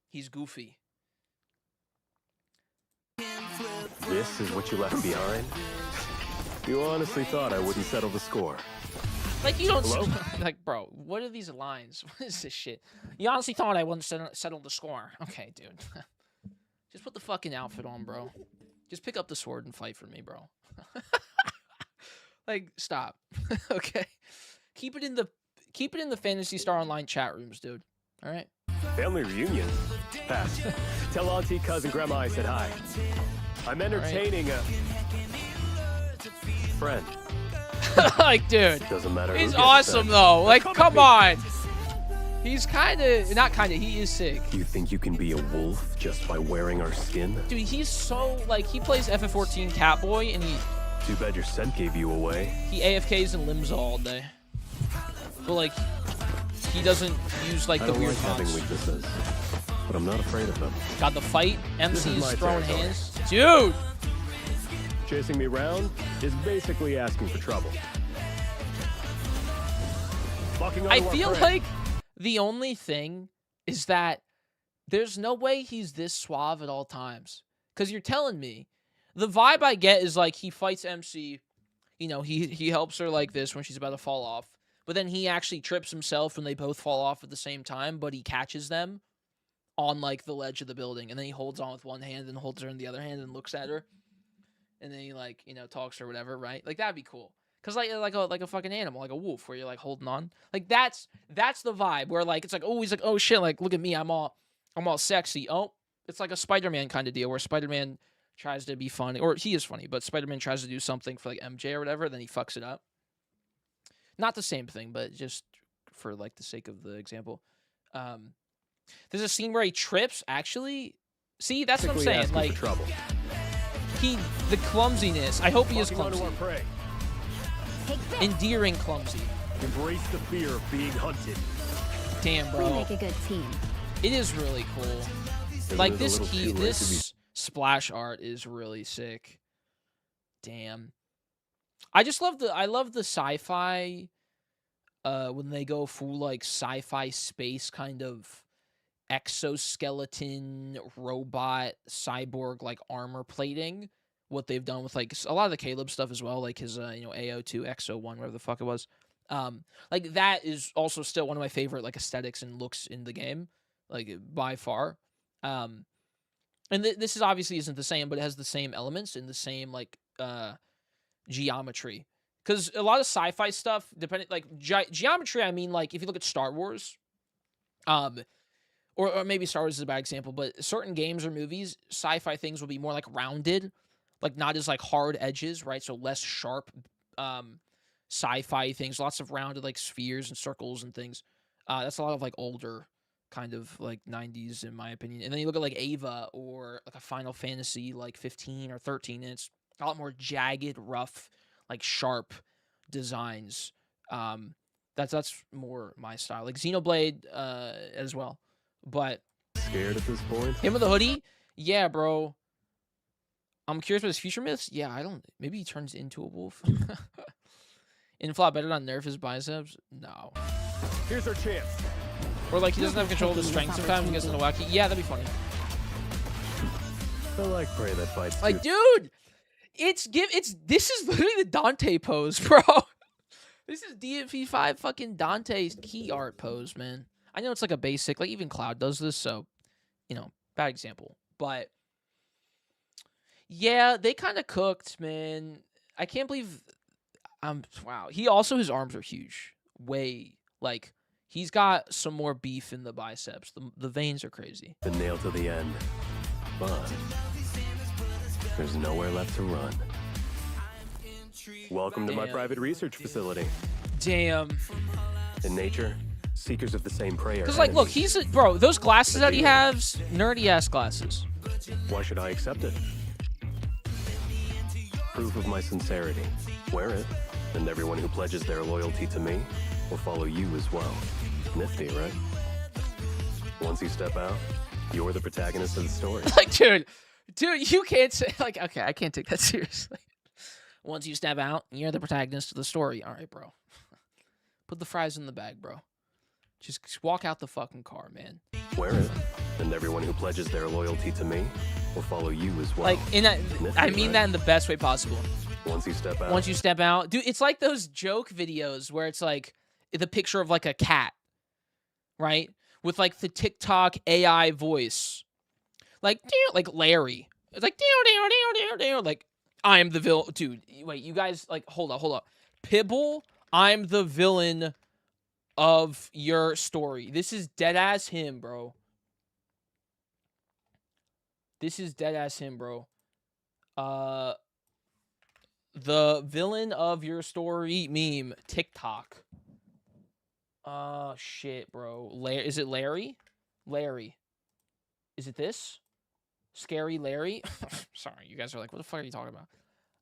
He's goofy. This is what you left behind? You honestly thought I wouldn't settle the score. Like, you don't... Hello? Like, bro, what are these lines? What is this shit? You honestly thought I wouldn't settle the score. Okay, dude. Just put the fucking outfit on, bro. Just pick up the sword and fight for me, bro. Like, stop. Okay? Keep it in the Phantasy Star Online chat rooms, dude. All right? Family reunion? Pass. Tell Auntie, cousin, Grandma I said hi. I'm entertaining a friend. Like, dude. Doesn't matter. He's awesome, though. Like, come on. He's kind of... Not kind of. He is sick. You think you can be a wolf just by wearing our skin? Dude, he's so... Like, he plays FF14 Catboy, and he... Too bad your scent gave you away. He AFKs and limbs all day. But, like, he doesn't use, like, the weird having haunts. weaknesses, but I'm not afraid of them. Got the fight. MC's my throwing territory. hands. Dude! Chasing me around is basically asking for trouble. Locking I onto our feel prey. like the only thing is that there's no way he's this suave at all times. Because you're telling me, the vibe I get is like he fights MC, you know, he helps her like this when she's about to fall off. But then he actually trips himself when they both fall off at the same time, but he catches them on like the ledge of the building. And then he holds on with one hand and holds her in the other hand and looks at her. And then he like, you know, talks to her or whatever, right? Like that'd be cool. Cause like a fucking animal, like a wolf, where you're like holding on. Like that's the vibe where like it's like, oh, he's like, oh shit, like look at me, I'm all sexy. Oh, it's like a Spider-Man kind of deal where Spider-Man tries to be funny, or he is funny, but Spider-Man tries to do something for like MJ or whatever, then he fucks it up. Not the same thing, but just for like the sake of the example. There's a scene where he trips. Actually, see, that's what I'm Basically saying. asking Like for trouble. the clumsiness. I hope he is Locking onto clumsy. our prey. Take this. Endearing clumsy. Embrace the fear of being hunted. Damn, We bro. make a good team. It is really cool. Isn't Like it a this little key, too late to be- this splash art is really sick. Damn. I love the sci-fi when they go full like sci-fi space kind of exoskeleton robot cyborg like armor plating. What they've done with like a lot of the Caleb stuff as well, like his AO2 XO1 whatever the fuck it was. Like that is also still one of my favorite like aesthetics and looks in the game, like by far. And this is obviously isn't the same, but it has the same elements and the same like geometry. Because a lot of sci-fi stuff, depending like geometry, I mean like if you look at Star Wars, or maybe Star Wars is a bad example, but certain games or movies, sci-fi things will be more like rounded, like not as like hard edges, right? So less sharp sci-fi things, lots of rounded like spheres and circles and things. That's a lot of like older kind of like 90s in my opinion. And then you look at like Ava or like a Final Fantasy like 15 or 13, and it's a lot more jagged, rough, like sharp designs. That's more my style. Like Xenoblade as well. But Scared at this point? him with the hoodie, yeah, bro. I'm curious about his future myths. Yeah, I don't. Maybe he turns into a wolf. Inflop better not nerf his biceps. No. Here's our chance. Or like he doesn't have control of his strength sometimes and gets into wacky. Yeah, that'd be funny. I like prey that fights Like, too. dude, this is literally the Dante pose, bro. This is DMP5 fucking Dante's key art pose, man. I know it's like a basic, like even Cloud does this, so bad example. But Yeah, they kind of cooked, man. I can't believe. Wow. He also, his arms are huge. Way, like, he's got some more beef in the biceps. The veins are crazy. Been nailed to the end, but there's nowhere left to run. Welcome to my Damn. private research facility. Damn. In nature, seekers of the same prey are Because, like, look, enemies. bro, those glasses that he has, nerdy-ass glasses. Why should I accept it? Proof of my sincerity. Wear it, and everyone who pledges their loyalty to me will follow you as well. Nifty, right? Once you step out, you're the protagonist of the story. Like, dude, you can't say, like, okay, I can't take that seriously. Once you step out, you're the protagonist of the story. All right, bro. Put the fries in the bag, bro. Just walk out the fucking car, man. Wear it, and everyone who pledges their loyalty to me will follow you as well. Like, in that, Nifty, I mean right? that in the best way possible. Once you step out, Once you step out, dude, it's like those joke videos where it's like the picture of like a cat, right? With like the TikTok AI voice, like Larry. It's like like I am the villain, dude. Wait, you guys, like, hold up. Pibble, I'm the villain of your story. This is dead ass him, bro. This is dead ass him, bro. The villain of your story meme, TikTok. Shit, bro. Is it Larry? Larry. Is it this? Scary Larry? Sorry, you guys are like, what the fuck are you talking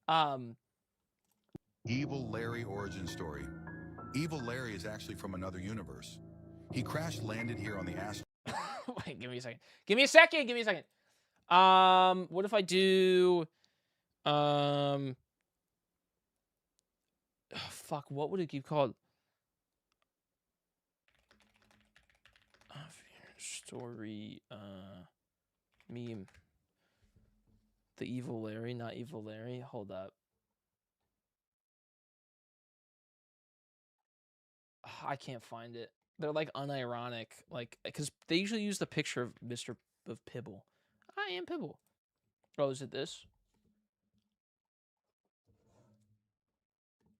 about? Evil Larry origin story. Evil Larry is actually from another universe. He crash landed here on the asteroid. Wait, give me a second. What if I do, fuck, what would it be called? Story, meme. The Evil Larry, not Evil Larry. Hold up. I can't find it. They're like unironic, like, because they usually use the picture of of Pibble. I am Pibble. Oh, is it this?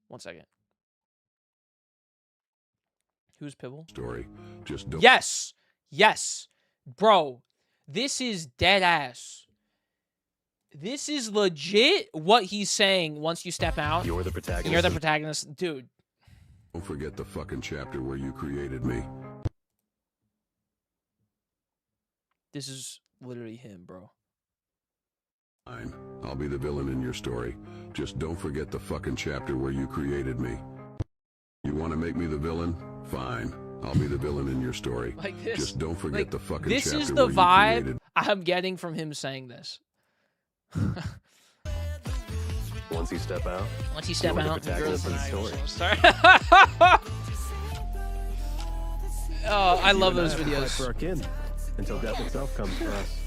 One second. Who's Pibble? Story. Just don't. Yes, bro. This is dead ass. This is legit what he's saying. Once you step out, you're the protagonist. you're the protagonist, dude. Don't forget the fucking chapter where you created me. This is literally him, bro. Fine. I'll be the villain in your story. Just don't forget the fucking chapter where you created me. You want to make me the villain? Fine. I'll be the villain in your story. Like this. Just don't forget Like, the fucking this chapter is the where you vibe created. I'm getting from him saying this. Once you step out, Once you step you're the out, you're the protagonist of the protagonist. story. Sorry. Oh, I love You and those I have to fight videos. for our kin until death itself comes for us.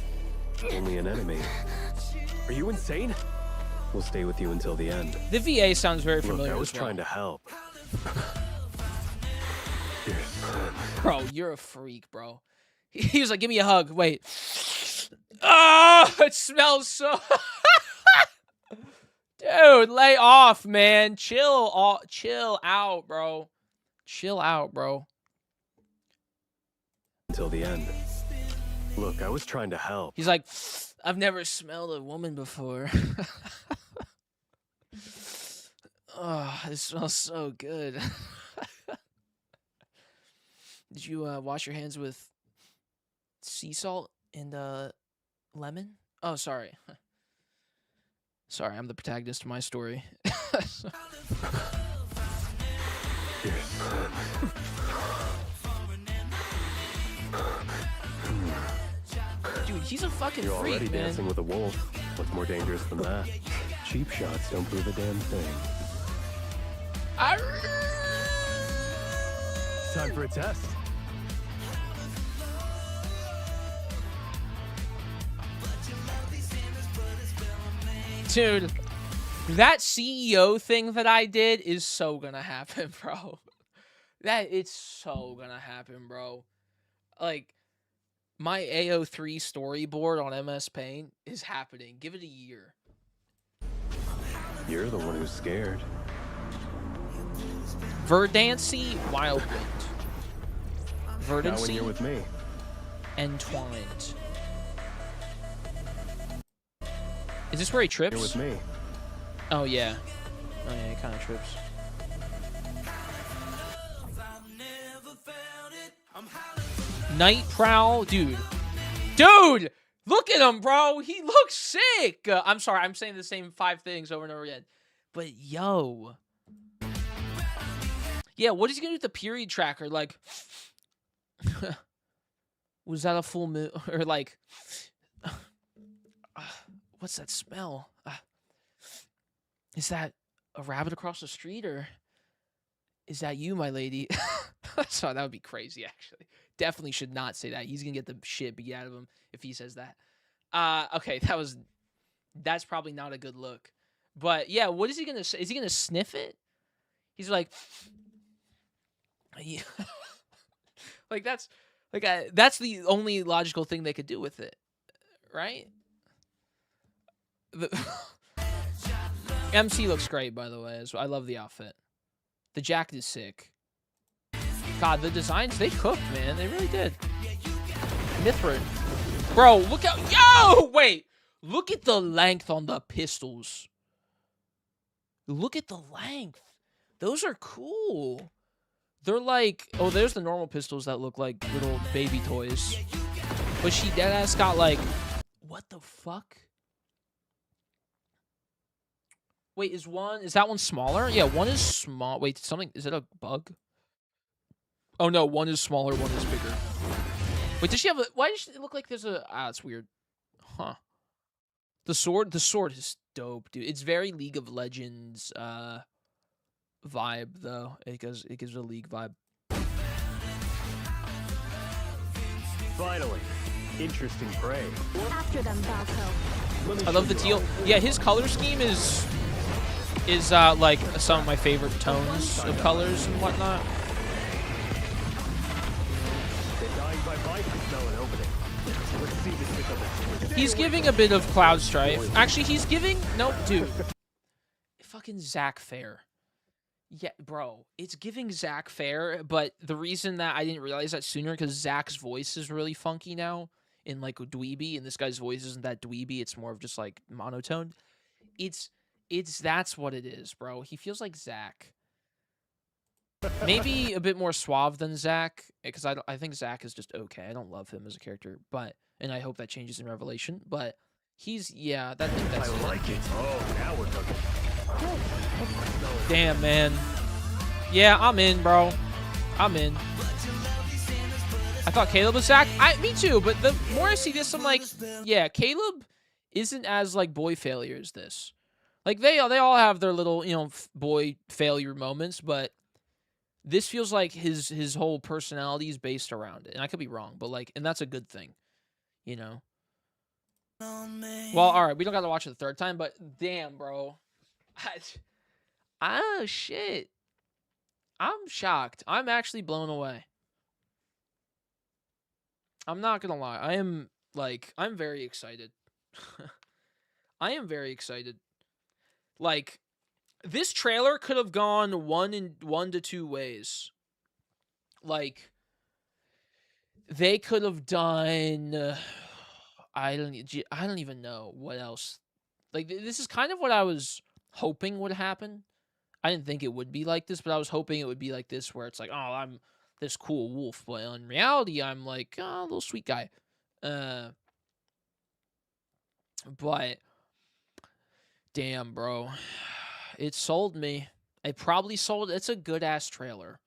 Only an enemy. Are you insane? We'll stay with you until the end. The VA sounds very Look, familiar I was as well. trying to help. Your son. Bro, you're a freak, bro. He was like, give me a hug. Wait. Oh, it smells so... Dude, lay off, man. Chill out, bro. Chill out, bro. Until the end. Look, I was trying to help. He's like, I've never smelled a woman before. Oh, it smells so good. Did you wash your hands with sea salt and lemon? Oh, sorry. Sorry, I'm the protagonist of my story. Your son. Dude, he's a fucking You're freak, already man. dancing with a wolf. What's more dangerous than that? Cheap shots don't prove a damn thing. Time for a test. Dude, that CEO thing that I did is so gonna happen, bro. It's so gonna happen, bro. Like, my AO3 storyboard on MS Paint is happening. Give it a year. You're the one who's scared. Verdancy Wildwind. Not when Verdancy you're with me. Entwined. Is this where he trips? You're with me. Oh, yeah. Oh, yeah, he kind of trips. Night Prowl. Dude. Dude! Look at him, bro! He looks sick! I'm sorry, I'm saying the same 5 things over and over again. But, yo. Yeah, what is he gonna do with the period tracker? Like, was that a full moon? Or, like, what's that smell? Is that a rabbit across the street, or is that you, my lady? So that would be crazy, actually. Definitely should not say that. He's gonna get the shit beat out of him if he says that. Okay, that's probably not a good look. But yeah, what is he gonna say? Is he gonna sniff it? He's like, yeah. that's the only logical thing they could do with it, right? The MC looks great, by the way. I love the outfit. The jacket is sick. God, the designs, they cooked, man. They really did. Mithrin. Bro, look out. Yo! Wait. Look at the length on the pistols. Look at the length. Those are cool. They're like... Oh, there's the normal pistols that look like little baby toys. But she deadass got like... What the fuck? Wait, is that one smaller? Yeah, one is small. Wait, is it a bug? Oh no, one is smaller, one is bigger. Wait, does she have a... Why does it look like there's a... it's weird. Huh. The sword is dope, dude. It's very League of Legends vibe, though. It gives a League vibe. Finally. Interesting prey. After them, Valko. I love the teal. Yeah, his color scheme is like some of my favorite tones of colors and whatnot. He's giving a bit of Cloud Strife. Actually, he's giving... No, dude. Fucking Zach Fair. Yeah, bro. It's giving Zach Fair, but the reason that I didn't realize that sooner, because Zach's voice is really funky now in, like, dweeby, and this guy's voice isn't that dweeby. It's more of just, like, monotone. That's what it is, bro. He feels like Zach. Maybe a bit more suave than Zach, because I think Zach is just okay. I don't love him as a character, and I hope that changes in Revelation. But that's I like it. Oh, now we're cooking. Damn, man. Yeah, I'm in, bro. I'm in. I thought Caleb was Zach. Me too. But the more I see this, I'm like, yeah, Caleb isn't as like boy failure as this. Like they all have their little boy failure moments, but this feels like his whole personality is based around it. And I could be wrong, but and that's a good thing, Well, all right, we don't got to watch it the third time, but damn, bro. Shit. I'm shocked. I'm actually blown away. I'm not gonna lie. I'm very excited. I am very excited. This trailer could have gone one to two ways. They could have done... I don't even know what else. This is kind of what I was hoping would happen. I didn't think it would be like this, but I was hoping it would be like this, where it's like, oh, I'm this cool wolf, but in reality, I'm like, oh, a little sweet guy. But damn, bro, it sold me. It probably sold. It's a good ass trailer.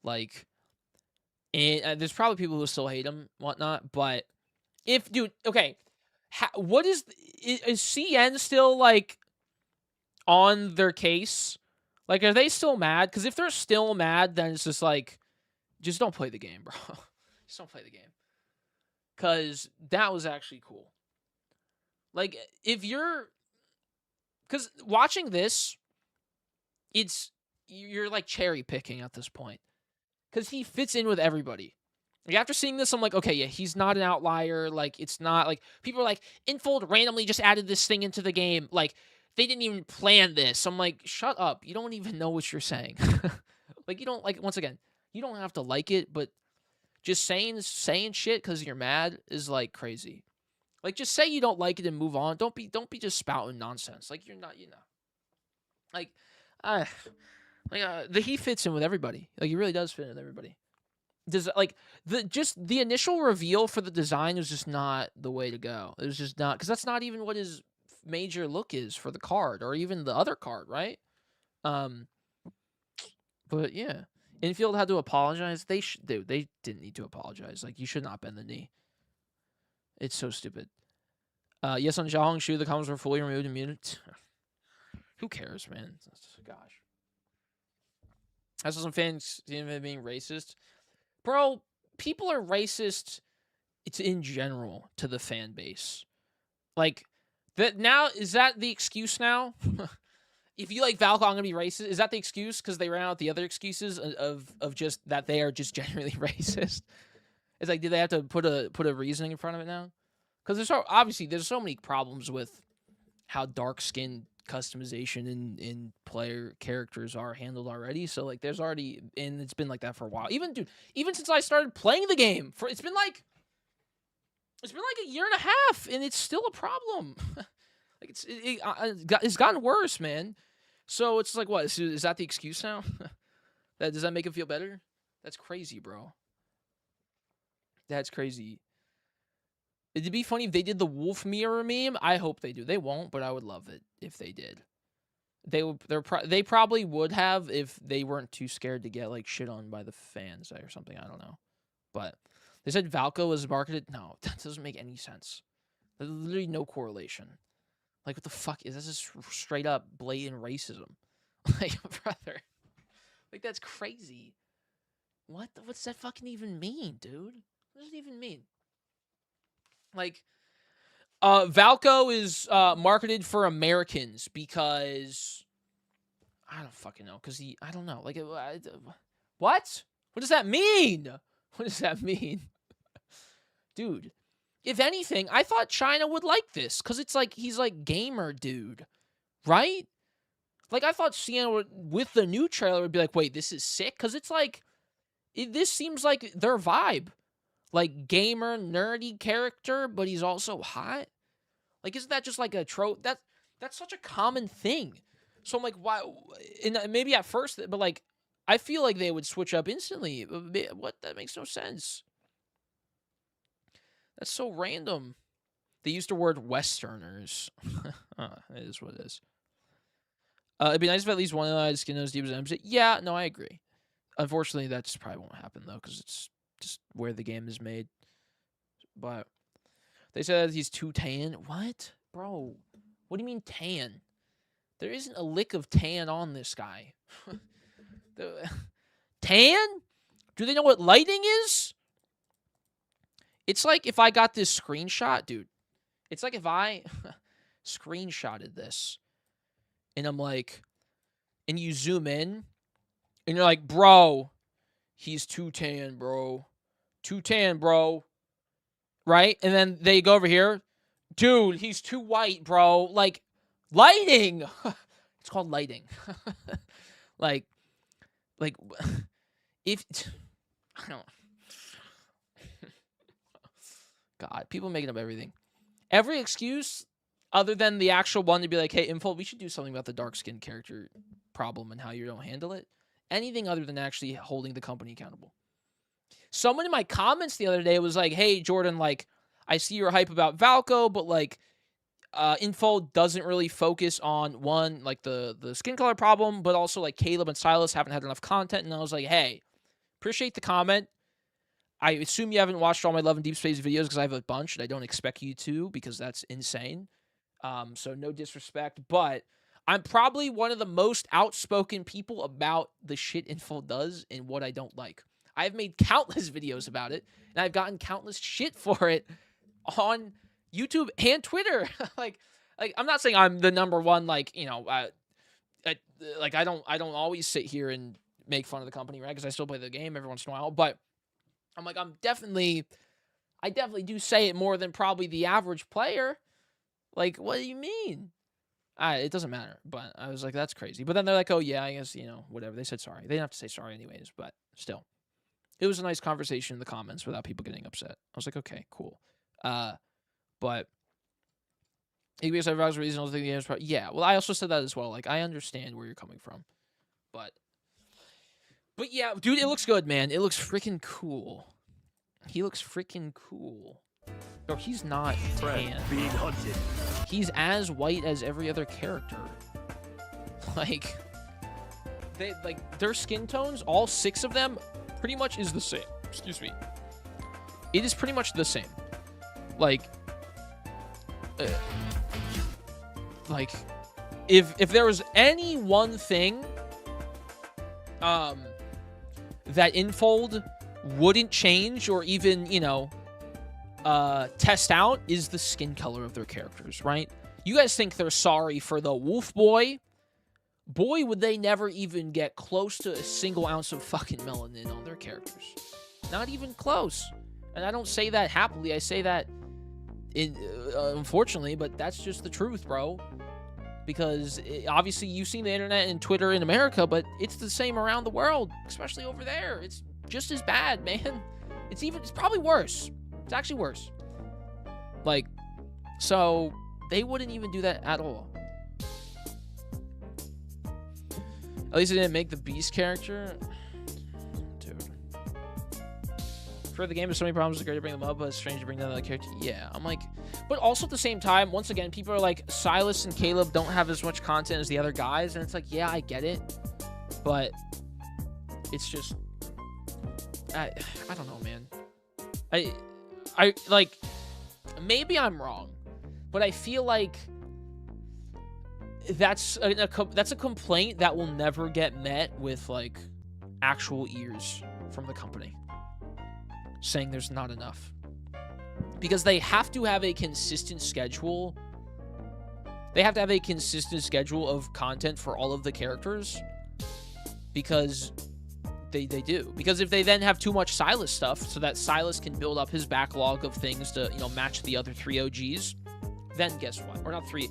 And there's probably people who still hate him, whatnot. But dude, okay, what is CN still on their case? Are they still mad? Because if they're still mad, then it's just just don't play the game, bro. Just don't play the game. Because that was actually cool. If you're... Because watching this, you're cherry picking at this point. Because he fits in with everybody. After seeing this, I'm like, okay, yeah, he's not an outlier. It's not people are Infold randomly just added this thing into the game. they didn't even plan this. I'm like, shut up. You don't even know what you're saying. Like, you don't, like, once again, you don't have to like it, but just saying shit because you're mad is, like, crazy. Like, just say you don't like it and move on. Don't be just spouting nonsense. Like, you're not, Like, he fits in with everybody. Like, he really does fit in with everybody. The initial reveal for the design was just not the way to go. It was just not, because that's not even what his major look is for the card, or even the other card, right? But yeah, Infield had to apologize. They didn't need to apologize. Like, you should not bend the knee. It's so stupid. Yes, on Xiaohongshu, Shu, the comments were fully removed and muted. Who cares, man? Gosh. I saw some fans being racist. Bro, people are racist. It's in general to the fan base. Like, that now, is that the excuse now? If you like Valko, I'm gonna be racist. Is that the excuse? Because they ran out the other excuses of just that they are just generally racist. It's like, do they have to put a reasoning in front of it now? Because there's so many problems with how dark skin customization in player characters are handled already. So like, there's already, and it's been like that for a while. Even since I started playing the game, it's been like a year and a half, and it's still a problem. Like, it's gotten worse, man. So it's like, what is that the excuse now? Does that make it feel better? That's crazy, bro. That's crazy. It'd be funny if they did the wolf mirror meme. I hope they do. They won't, but I would love it if they did. They probably would have if they weren't too scared to get like shit on by the fans or something. I don't know. But they said Valko was marketed. No, that doesn't make any sense. There's literally no correlation. Like, what the fuck is this? Just straight up blatant racism. Like, brother. Like, that's crazy. What's that fucking even mean, dude? What does it even mean? Like, Valko is marketed for Americans because I don't fucking know. Because I don't know. Like, what? What does that mean? What does that mean? Dude, if anything, I thought China would like this because it's like he's like gamer dude, right? Like, I thought Sienna with the new trailer would be like, wait, this is sick, because it's like this seems like their vibe. Like, gamer, nerdy character, but he's also hot. Like, isn't that just like a trope? That's such a common thing. So I'm like, why? And maybe at first, but like, I feel like they would switch up instantly. What? That makes no sense. That's so random. They used the word Westerners. It is what it is. It'd be nice if at least one of the skin knows deep as MC. Yeah, no, I agree. Unfortunately, that just probably won't happen, though, because it's just where the game is made. But they said he's too tan. What? Bro, what do you mean tan? There isn't a lick of tan on this guy. Tan? Do they know what lighting is? It's like if I got this screenshot, dude. It's like if I screenshotted this, and I'm like, and you zoom in, and you're like, bro, he's too tan, bro. Too tan, bro. Right? And then they go over here, dude, he's too white, bro. Like, lighting. It's called lighting. like, if, I don't. God, people making up everything. Every excuse other than the actual one to be like, hey, Info, we should do something about the dark-skinned character problem and how you don't handle it. Anything other than actually holding the company accountable. Someone in my comments the other day was like, hey, Jordan, like, I see your hype about Valko, but, like, Info doesn't really focus on, one, like, the skin color problem, but also, like, Caleb and Silas haven't had enough content. And I was like, hey, appreciate the comment. I assume you haven't watched all my Love and Deep Space videos because I have a bunch, and I don't expect you to because that's insane. So no disrespect, but I'm probably one of the most outspoken people about the shit Info does and what I don't like. I've made countless videos about it, and I've gotten countless shit for it on YouTube and Twitter. like I'm not saying I'm the number one, like, you know, like I don't always sit here and make fun of the company, right? Because I still play the game every once in a while, but I'm like, I definitely do say it more than probably the average player. Like, what do you mean? It doesn't matter. But I was like, that's crazy. But then they're like, oh, yeah, I guess, whatever. They said sorry. They didn't have to say sorry anyways, but still. It was a nice conversation in the comments without people getting upset. I was like, okay, cool. But ABS advice reasonable thing the game's probably, yeah, well, I also said that as well. Like, I understand where you're coming from. But yeah, dude, it looks good, man. It looks freaking cool. He looks freaking cool. Bro, he's not tan. Being hunted. He's as white as every other character. Like, their skin tones, all 6 of them, pretty much is the same. Excuse me. It is pretty much the same. Like, if there was any one thing, that Infold wouldn't change or even, test out is the skin color of their characters, right? You guys think they're sorry for the Wolf Boy? Boy, would they never even get close to a single ounce of fucking melanin on their characters. Not even close. And I don't say that happily. I say that, unfortunately, but that's just the truth, bro. Because obviously you've seen the internet and Twitter in America, but it's the same around the world, especially over there. It's just as bad, man. It's probably worse. It's actually worse. Like, so they wouldn't even do that at all. At least they didn't make the Beast character. Dude. For the game, there's so many problems. It's great to bring them up, but it's strange to bring down another character. Yeah, I'm like... But also at the same time, once again, people are like, Silas and Caleb don't have as much content as the other guys. And it's like, yeah, I get it. But it's just... I don't know, man. I like... Maybe I'm wrong. But I feel like... That's a complaint that will never get met with, like, actual ears from the company. Saying there's not enough. Because they have to have a consistent schedule. They have to have a consistent schedule of content for all of the characters. Because they do. Because if they then have too much Silas stuff, so that Silas can build up his backlog of things to, match the other 3 OGs, then guess what? Or not 3...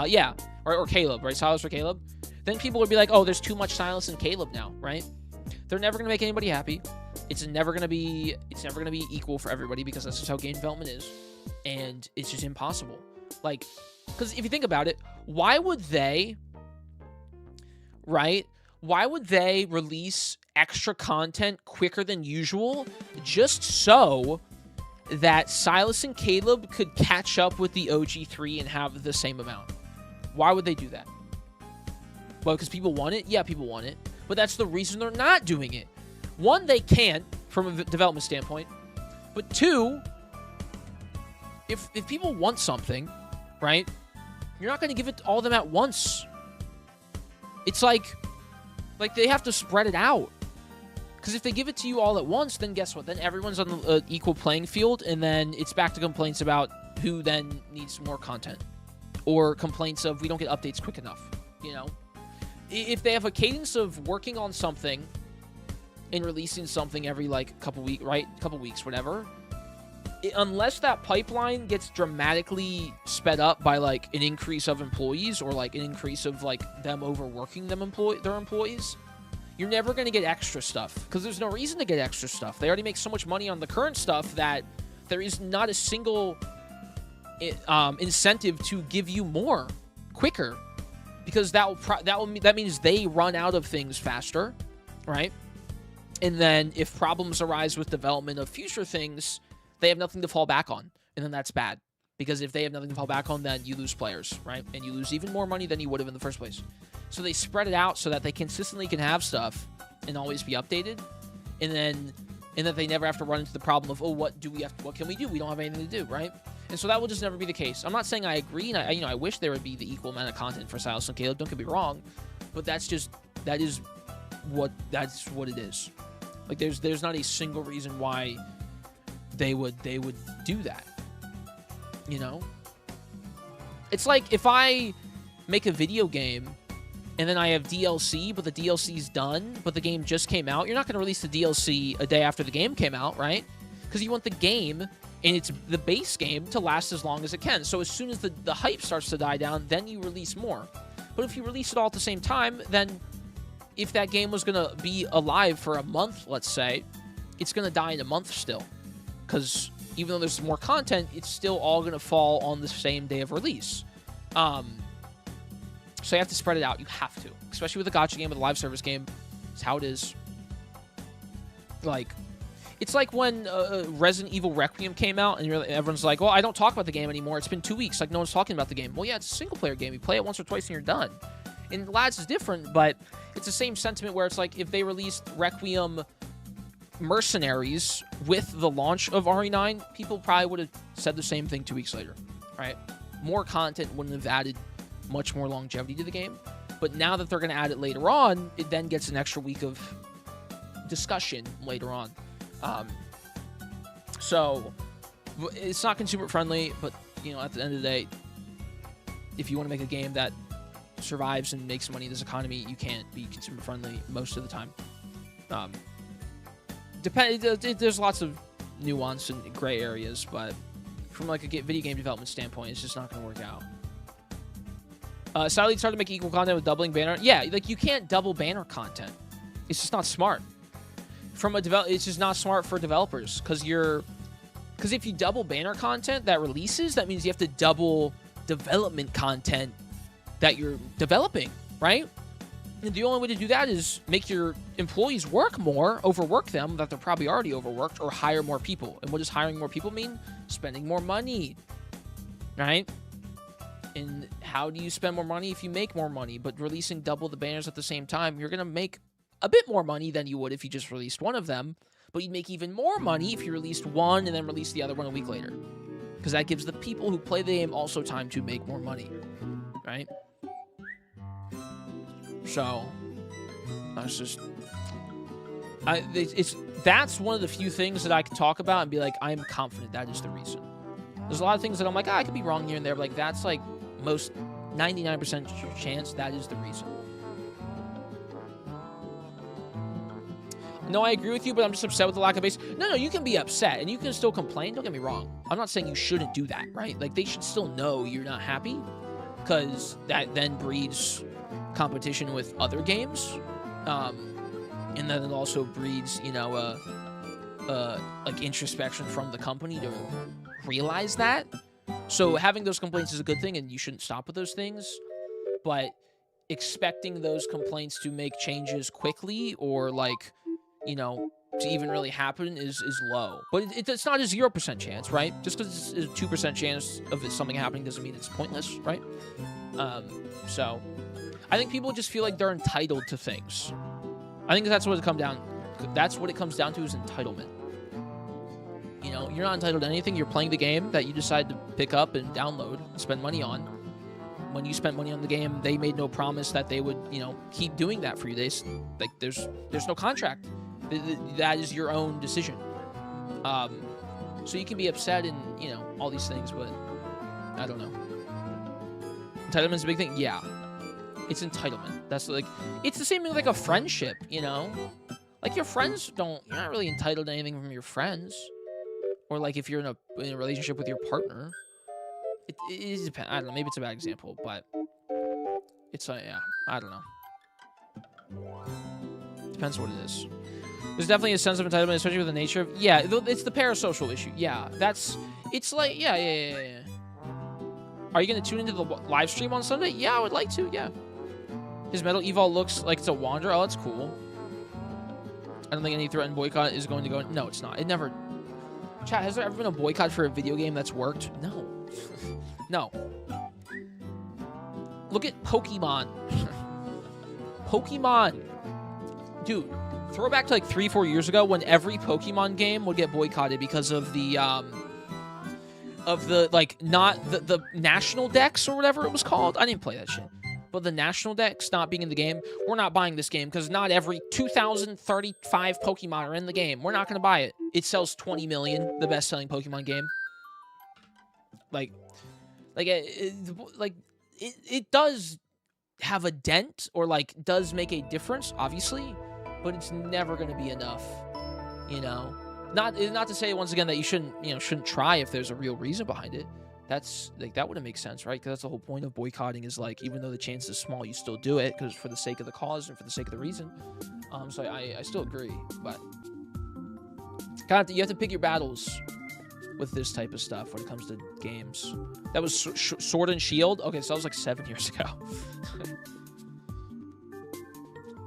yeah, or Caleb, right? Silas or Caleb. Then people would be like, oh, there's too much Silas and Caleb now, right? They're never going to make anybody happy. It's never going to be equal for everybody because that's just how game development is. And it's just impossible. Like, because if you think about it, why would they, right? Why would they release extra content quicker than usual just so that Silas and Caleb could catch up with the OG3 and have the same amount? Why would they do that? Well, because people want it? Yeah, people want it. But that's the reason they're not doing it. One, they can't from a development standpoint. But 2, if people want something, right, you're not going to give it to all of them at once. It's like they have to spread it out. Because if they give it to you all at once, then guess what? Then everyone's on the equal playing field, and then it's back to complaints about who then needs more content. Or complaints of we don't get updates quick enough, If they have a cadence of working on something and releasing something every, couple weeks, whatever, unless that pipeline gets dramatically sped up by, an increase of employees or, an increase of, them overworking their employees, you're never going to get extra stuff because there's no reason to get extra stuff. They already make so much money on the current stuff that there is not a single incentive to give you more quicker because that means they run out of things faster, right? And then if problems arise with development of future things, they have nothing to fall back on, and then that's bad because if they have nothing to fall back on, then you lose players, right? And you lose even more money than you would have in the first place. So they spread it out so that they consistently can have stuff and always be updated, and that they never have to run into the problem of, oh, what can we do? We don't have anything to do, right? And so that will just never be the case. I'm not saying I agree, and I wish there would be the equal amount of content for Silas and Caleb. Don't get me wrong, but that is what it is. Like there's not a single reason why they would do that. It's like if I make a video game and then I have DLC, but the DLC's done, but the game just came out, you're not going to release the DLC a day after the game came out, right? Because you want the game and it's the base game to last as long as it can. So as soon as the hype starts to die down, then you release more. But if you release it all at the same time, then if that game was going to be alive for a month, let's say, it's going to die in a month still. Because even though there's more content, it's still all going to fall on the same day of release. So you have to spread it out. You have to. Especially with a gacha game, with a live service game. It's how it is. Like, it's like when Resident Evil Requiem came out, and everyone's like, well, I don't talk about the game anymore. It's been 2 weeks. Like, no one's talking about the game. Well, yeah, it's a single-player game. You play it once or twice, and you're done. And Lads is different, but it's the same sentiment where it's like, if they released Requiem Mercenaries with the launch of RE9, people probably would have said the same thing 2 weeks later, right? More content wouldn't have added much more longevity to the game. But now that they're going to add it later on, it then gets an extra week of discussion later on. So it's not consumer friendly, but at the end of the day, if you want to make a game that survives and makes money in this economy, you can't be consumer friendly most of the time. There's lots of nuance and gray areas, but from like a video game development standpoint, it's just not going to work out. Sadly, it's hard to make equal content with doubling banner. Yeah, like you can't double banner content. It's just not smart. It's just not smart for developers because if you double banner content that releases, that means you have to double development content that you're developing, right? And the only way to do that is make your employees work more, overwork them that they're probably already overworked, or hire more people. And what does hiring more people mean? Spending more money, right? And how do you spend more money if you make more money? But releasing double the banners at the same time, you're going to make a bit more money than you would if you just released one of them. But you'd make even more money if you released one and then released the other one a week later. Because that gives the people who play the game also time to make more money, right? So, that's just... that's one of the few things that I can talk about and be like, I'm confident that is the reason. There's a lot of things that I'm like, I could be wrong here and there, but like, that's like most 99% chance that is the reason. No, I agree with you, but I'm just upset with the lack of base. No, you can be upset, and you can still complain. Don't get me wrong. I'm not saying you shouldn't do that, right? Like, they should still know you're not happy, because that then breeds competition with other games. And then it also breeds, like, introspection from the company to realize that. So having those complaints is a good thing, and you shouldn't stop with those things. But expecting those complaints to make changes quickly or, like... to even really happen is low. But it's not a 0% chance, right? Just because it's a 2% chance of something happening doesn't mean it's pointless, right? So, I think people just feel like they're entitled to things. I think that's what it comes down. That's what it comes down to is entitlement. You're not entitled to anything. You're playing the game that you decide to pick up and download and spend money on. When you spent money on the game, they made no promise that they would, keep doing that for you. There's no contract. That is your own decision. So you can be upset and, all these things, but I don't know. Entitlement's a big thing? Yeah. It's entitlement. That's like, it's the same thing with like a friendship, Like your friends you're not really entitled to anything from your friends. Or like if you're in a relationship with your partner. It depends. I don't know. Maybe it's a bad example, but it's yeah. I don't know. Depends what it is. There's definitely a sense of entitlement, especially with the nature of... Yeah, it's the parasocial issue. Yeah, it's like... Yeah. Are you going to tune into the live stream on Sunday? Yeah, I would like to, yeah. His Metal Evol looks like it's a Wanderer. Oh, that's cool. I don't think any threatened boycott is going to go... No, it's not. It never... Chat, has there ever been a boycott for a video game that's worked? No. No. Look at Pokemon. Pokemon. Dude, throwback to like 3-4 years ago when every Pokemon game would get boycotted because of the like not the national decks or whatever it was called. I didn't play that shit. But the national decks not being in the game, we're not buying this game because not every 2,035 Pokemon are in the game. We're not going to buy it. It sells 20 million, the best-selling Pokemon game. It does have a dent or like does make a difference, obviously, but it's never going to be enough, Not to say once again that you shouldn't try if there's a real reason behind it. That's like, that wouldn't make sense, right? Because that's the whole point of boycotting, is like, even though the chance is small, you still do it because for the sake of the cause and for the sake of the reason. So I still agree, but you have to pick your battles with this type of stuff when it comes to games. That was Sword and Shield. Okay, so that was like 7 years ago.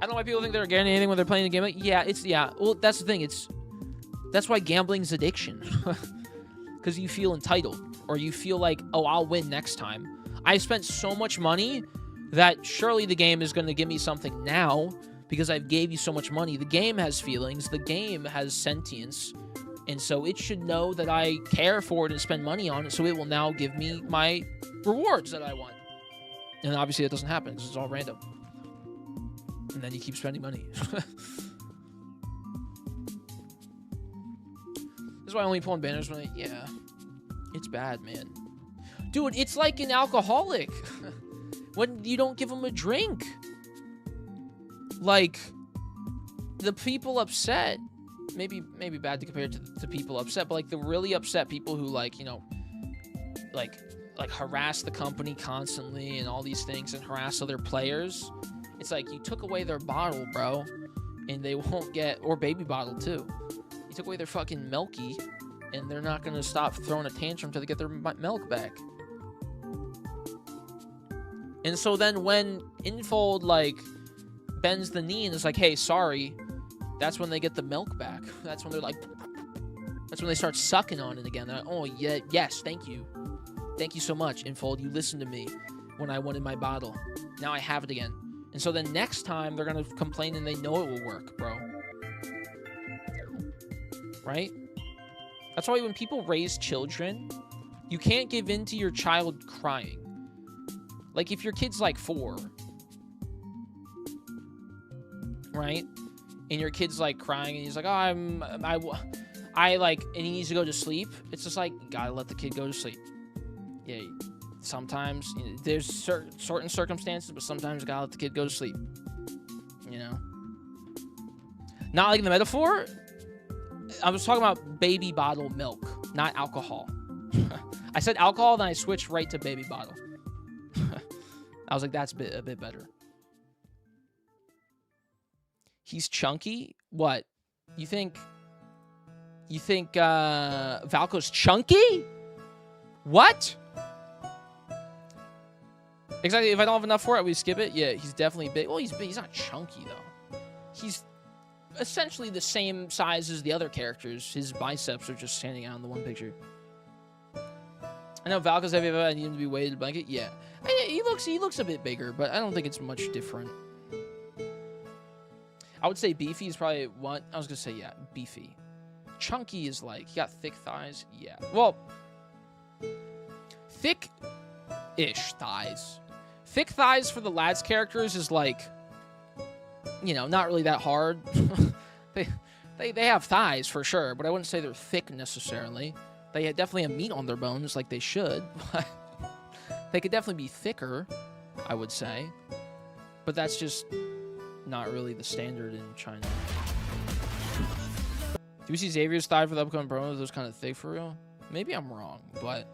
I don't know why people think they're getting anything when they're playing the game. Yeah. Well, that's the thing. That's why gambling's addiction. Because you feel entitled, or you feel like, oh, I'll win next time. I spent so much money that surely the game is going to give me something now because I've gave you so much money. The game has feelings. The game has sentience. And so it should know that I care for it and spend money on it, so it will now give me my rewards that I want. And obviously that doesn't happen because it's all random. And then you keep spending money. This is why I only pull on banners when it's bad, man. Dude, it's like an alcoholic. When you don't give them a drink. Like, the people upset, maybe bad to compare it to people upset, but like the really upset people who like harass the company constantly and all these things and harass other players. It's like you took away their bottle, bro, and they won't get, or baby bottle too. You took away their fucking milky, and they're not gonna stop throwing a tantrum till they get their milk back. And so then when Infold like bends the knee and is like, hey, sorry, that's when they get the milk back. That's when they're like, that's when they start sucking on it again. They're like, oh yeah, yes, thank you so much, Infold. You listened to me when I wanted my bottle. Now I have it again. And so then next time they're gonna complain and they know it will work, bro. Right? That's why when people raise children, you can't give in to your child crying. Like if your kid's like 4, right? And your kid's like crying and he's like, oh, I like, and he needs to go to sleep. It's just like, you gotta let the kid go to sleep. Yeah, sometimes there's certain circumstances, but sometimes you gotta let the kid go to sleep. You know? Not like in the metaphor. I was talking about baby bottle milk, not alcohol. I said alcohol, then I switched right to baby bottle. I was like, that's a bit better. He's chunky? What? You think Valko's chunky? What? Exactly. If I don't have enough for it, we skip it. Yeah, he's definitely big. Well, he's not chunky though. He's essentially the same size as the other characters. His biceps are just standing out in the one picture. I know Valko's heavy, but I need him to be weighted blanket. Yeah, he looks a bit bigger, but I don't think it's much different. I would say beefy is probably what I was gonna say. Yeah, beefy. Chunky is like, he got thick thighs. Yeah, well, thick-ish thighs. Thick thighs for the lads characters is like, you know, not really that hard. they have thighs for sure, but I wouldn't say they're thick necessarily. They definitely have meat on their bones like they should, but they could definitely be thicker, I would say. But that's just not really the standard in China. Do we see Xavier's thigh for the upcoming promo? Those kind of thick for real? Maybe I'm wrong, but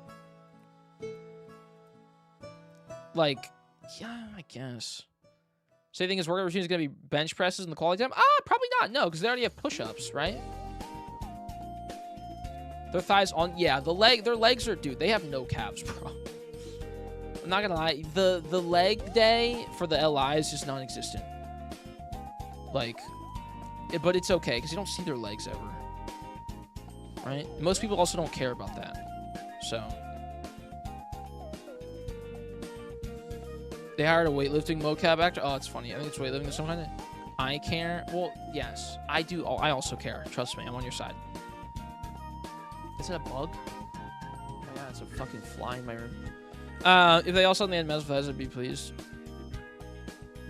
like, yeah, I guess. So you think his workout routine is gonna be bench presses in the quality time? Probably not. No, because they already have push-ups, right? Their thighs on, yeah. Their legs are, dude. They have no calves, bro. I'm not gonna lie. The leg day for the LI is just non-existent. Like, but it's okay because you don't see their legs ever, right? Most people also don't care about that, so. They hired a weightlifting mocap actor. Oh, it's funny. I think it's weightlifting of some kind of. I care. Well, yes, I do. I also care. Trust me, I'm on your side. Is it a bug? Oh my god, it's a fucking fly in my room. If they also had metal thighs, I'd be pleased.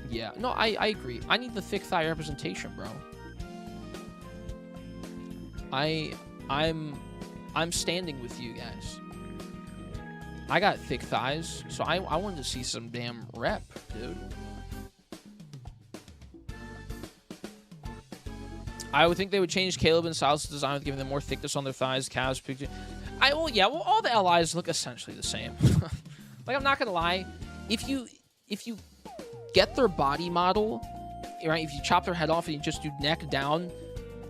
Yeah. No, I agree. I need the thick thigh representation, bro. I'm standing with you guys. I got thick thighs, so I wanted to see some damn rep, dude. I would think they would change Caleb and Silas' design with giving them more thickness on their thighs, calves, picture. Yeah, well, all the allies look essentially the same. Like, I'm not gonna lie, if you get their body model, right? If you chop their head off and you just do neck down,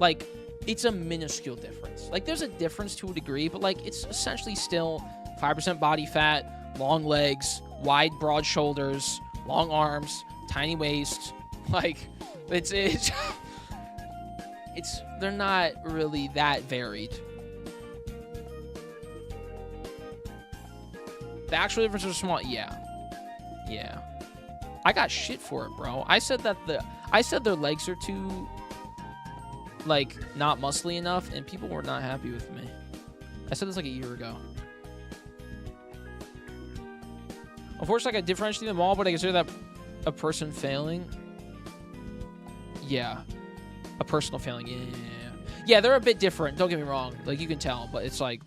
like, it's a minuscule difference. Like, there's a difference to a degree, but like, it's essentially still 5% body fat, long legs, wide, broad shoulders, long arms, tiny waist. Like, it's they're not really that varied. The actual differences are small. Yeah. I got shit for it, bro. I said their legs are too, like, not muscly enough, and people were not happy with me. I said this like a year ago. Unfortunately, I got differentiating them all, but I consider that a person failing. Yeah. A personal failing. Yeah, they're a bit different. Don't get me wrong. Like, you can tell, but it's like,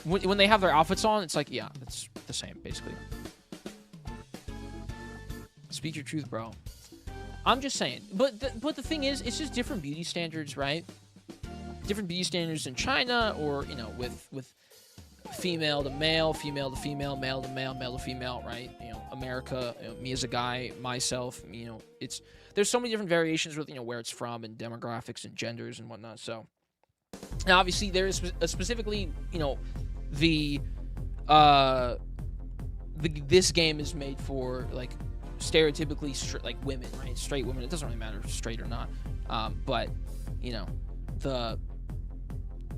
when they have their outfits on, it's like, yeah, it's the same, basically. Speak your truth, bro. I'm just saying. But the thing is, it's just different beauty standards, right? Different beauty standards in China, or, you know, with female to male, female to female, male to male, male to female, right? You know, America, you know, me as a guy, myself, you know, there's so many different variations with, you know, where it's from and demographics and genders and whatnot. So, now obviously there is specifically, you know, this game is made for, like, stereotypically like women, right? Straight women. It doesn't really matter if straight or not. But, you know, the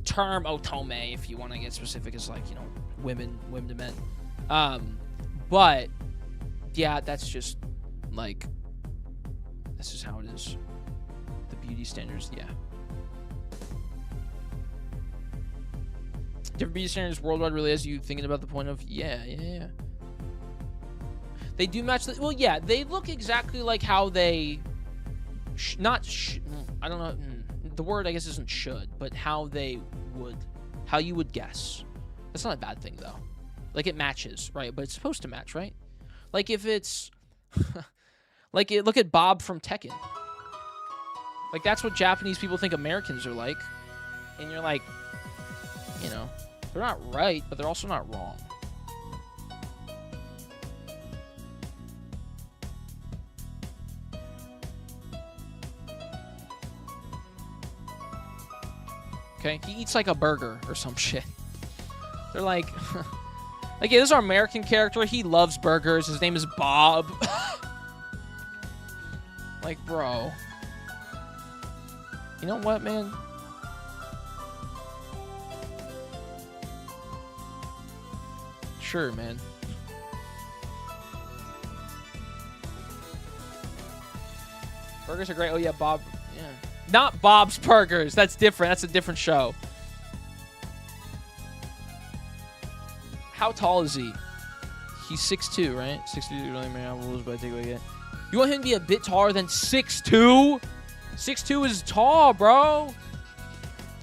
term otome, if you want to get specific, is like, you know, women to men. But yeah, that's just like, that's just how it is. The beauty standards, yeah. Different beauty standards worldwide really has you thinking about the point of, yeah. They do match the, well, yeah, they look exactly like how they, I don't know, the word I guess isn't should, but how you would guess. That's not a bad thing though. Like, it matches, right? But it's supposed to match, right? Like, if it's, like, look at Bob from Tekken. Like, that's what Japanese people think Americans are like. And you're like, you know, they're not right, but they're also not wrong. Okay, he eats like a burger or some shit. They're like, like, yeah, this is our American character. He loves burgers. His name is Bob. Like, bro. You know what, man? Sure, man. Burgers are great. Oh, yeah, Bob. Yeah. Not Bob's Burgers. That's different. That's a different show. How tall is he? He's 6'2", right? 6'2", really man rules, but I think we get. You want him to be a bit taller than 6'2"? 6'2" is tall, bro.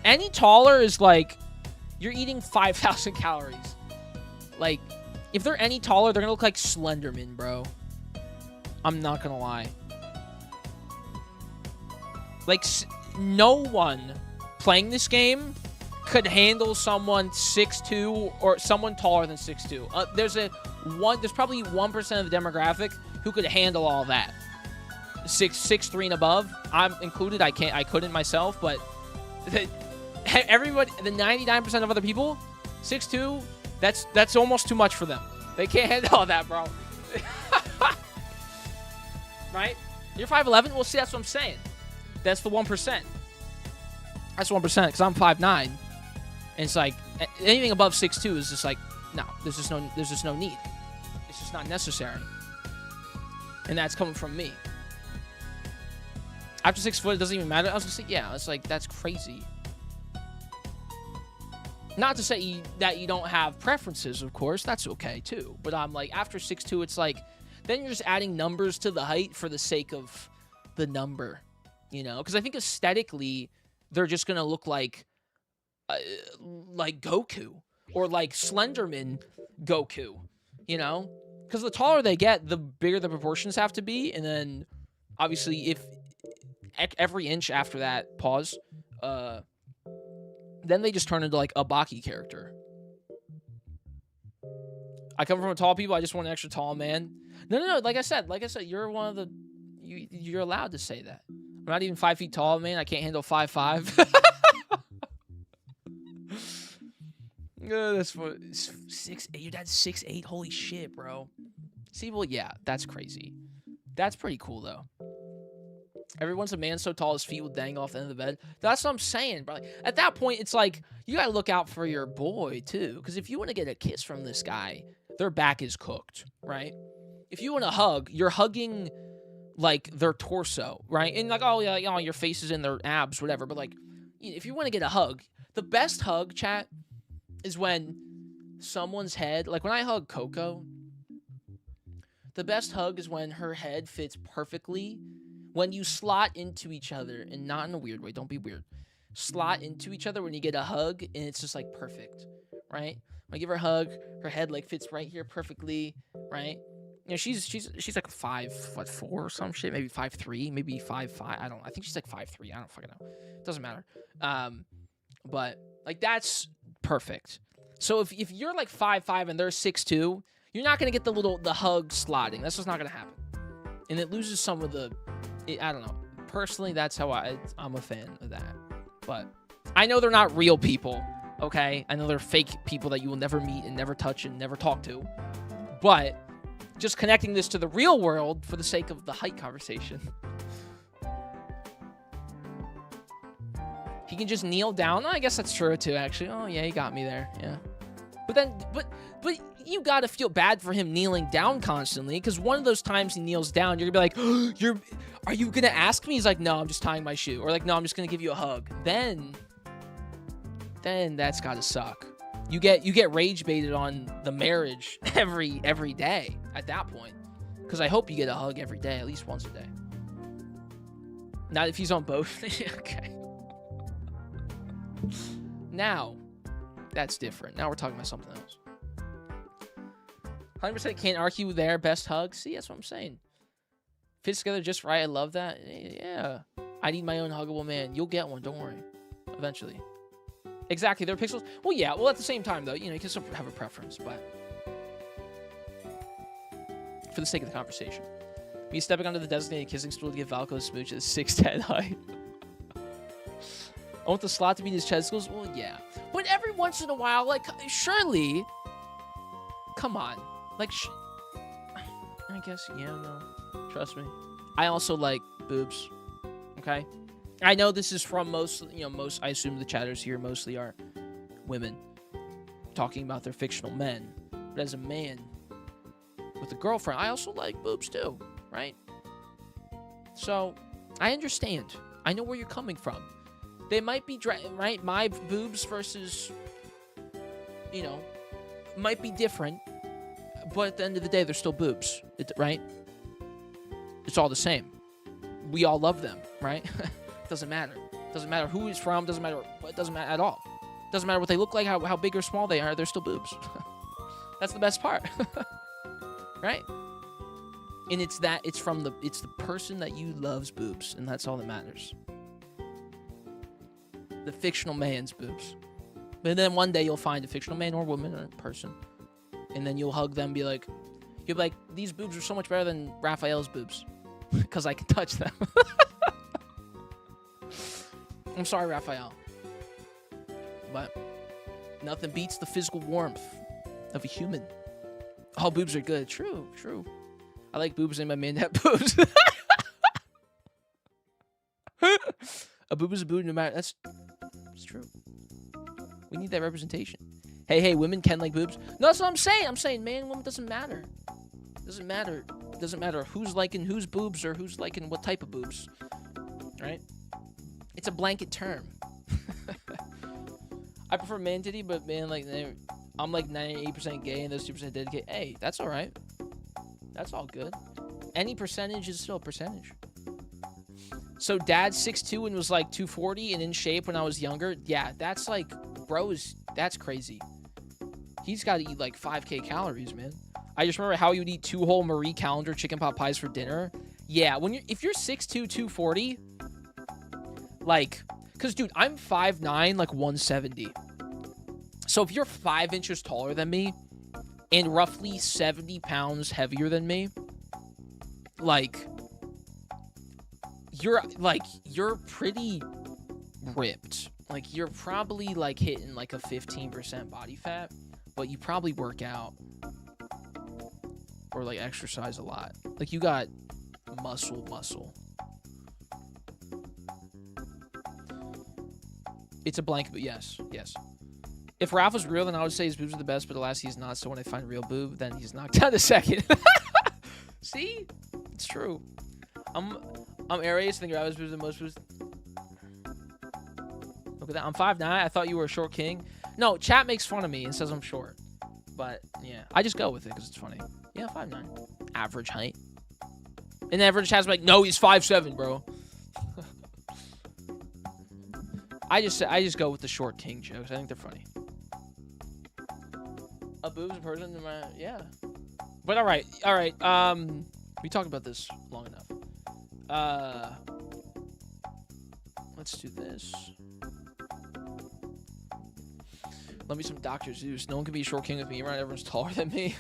Any taller is like, you're eating 5,000 calories. Like, if they're any taller, they're gonna look like Slenderman, bro. I'm not gonna lie. Like, no one playing this game could handle someone 6'2" or someone taller than 6'2". There's probably 1% of the demographic who could handle all that. 6'3" and above, I'm included. I couldn't myself, but everybody, the 99% of other people, 6'2", that's almost too much for them. They can't handle all that, bro. Right? You're 5'11". Well, see, that's what I'm saying. That's the 1%. That's 1%, because I'm 5'9". And it's like, anything above 6'2" is just like, no, there's just no need. It's just not necessary. And that's coming from me. After 6 foot, it doesn't even matter. I was gonna say, yeah, it's like, that's crazy. Not to say that you don't have preferences, of course. That's okay, too. But I'm like, after 6'2", it's like, then you're just adding numbers to the height for the sake of the number. You know? Because I think aesthetically, they're just gonna look like Goku. Or like Slenderman Goku. You know? Because the taller they get, the bigger the proportions have to be. And then, obviously, if every inch after that, pause, then they just turn into like a Baki character. I come from a tall people. I just want an extra tall man. No. Like I said, you're one of the. You're allowed to say that. I'm not even 5 feet tall, man. I can't handle 5'5". That's what 6'8". Your dad's 6'8". Holy shit, bro. See, well, yeah, that's crazy. That's pretty cool though. Everyone's a man so tall his feet will dangle off the end of the bed. That's what I'm saying, bro. At that point, it's like you gotta look out for your boy too, because if you want to get a kiss from this guy, their back is cooked, right? If you want to hug, you're hugging like their torso, right? And like, oh yeah, you know, your face is in their abs, whatever. But like, if you want to get a hug, the best hug, chat, is when someone's head, like when I hug Coco, the best hug is when her head fits perfectly. When you slot into each other, and not in a weird way, don't be weird. Slot into each other when you get a hug, and it's just like perfect, right? When I give her a hug, her head like fits right here perfectly, right? You know, she's like 5'4" or some shit, maybe 5'3", maybe 5'5". I think she's like 5'3". I don't fucking know. It doesn't matter. But like that's perfect. So if you're like 5'5" and they're 6'2", you're not gonna get the hug slotting. That's just not gonna happen, and it loses some of the. I don't know. Personally, that's how I'm a fan of that. But I know they're not real people, okay? I know they're fake people that you will never meet and never touch and never talk to. But just connecting this to the real world for the sake of the height conversation. He can just kneel down. I guess that's true too, actually. Oh yeah, he got me there. Yeah. But you gotta feel bad for him kneeling down constantly, because one of those times he kneels down, you're gonna be like, oh, are you gonna ask me? He's like, no, I'm just tying my shoe. Or like, no, I'm just gonna give you a hug. Then that's gotta suck. You get rage baited on the marriage every day at that point. Because I hope you get a hug every day, at least once a day. Not if he's on both. Okay. Now, that's different. Now we're talking about something else. 100% can't argue there. Best hug. See, that's what I'm saying. Fits together just right. I love that. Yeah. I need my own huggable man. You'll get one. Don't worry. Eventually. Exactly. They're pixels. Well, yeah. Well, at the same time, though, you know, you can still have a preference, but for the sake of the conversation. Me stepping onto the designated kissing stool to give Valko a smooch at 6'10" height. I want the slot to be his chesticles. Well, yeah. But every once in a while, like, surely, come on. Like, I guess, yeah, no. Trust me. I also like boobs. Okay? I know this is from most, I assume the chatters here mostly are women talking about their fictional men. But as a man with a girlfriend, I also like boobs too, right? So, I understand. I know where you're coming from. They might be, right? My boobs versus, might be different. But at the end of the day, they're still boobs, right? It's all the same. We all love them, right? Doesn't matter. Doesn't matter who he's from. Doesn't matter. It doesn't matter at all. Doesn't matter what they look like, how big or small they are. They're still boobs. That's the best part, right? And it's the person that you loves boobs, and that's all that matters. The fictional man's boobs. But then one day you'll find a fictional man or woman or person, and then you'll hug them, you'll be like, these boobs are so much better than Raphael's boobs, because I can touch them. I'm sorry, Raphael, but nothing beats the physical warmth of a human. All boobs are good. True. I like boobs and my man have boobs. A boob is a boob no matter. That's true. We need that representation. Hey, women can like boobs. No, that's what I'm saying. I'm saying man, woman doesn't matter. Doesn't matter. Doesn't matter who's liking whose boobs or who's liking what type of boobs. Right? It's a blanket term. I prefer man titty, but man, like, I'm like 98% gay and those 2% dedicated. Hey, that's all right. That's all good. Any percentage is still a percentage. So dad's 6'2" and was like 240 and in shape when I was younger. Yeah, that's like, that's crazy. He's got to eat like 5K calories, man. I just remember how he would eat 2 whole Marie Callender chicken pot pies for dinner. Yeah, if you're 6'2", 240, Like, because, dude, I'm 5'9", like 170. So if you're 5 inches taller than me and roughly 70 pounds heavier than me, like, you're pretty ripped. Like, you're probably, like, hitting, like, a 15% body fat, but you probably work out or, like, exercise a lot. Like, you got muscle. It's a blanket, but yes. If Ralph was real, then I would say his boobs are the best, but alas, he's not. So when I find a real boob, then he's knocked down to second. See? It's true. I'm Aries. I think Ralph's boobs are the most boobs. Look at that. I'm 5'9". I thought you were a short king. No, chat makes fun of me and says I'm short. But, yeah. I just go with it because it's funny. Yeah, 5'9". Average height. And average has like, no, he's 5'7", bro. I just go with the short king jokes. I think they're funny. A boob's a person, yeah. But all right. We talked about this long enough. Let's do this. Let me some Dr. Zeus. No one can be a short king with me. Right? Everyone's taller than me.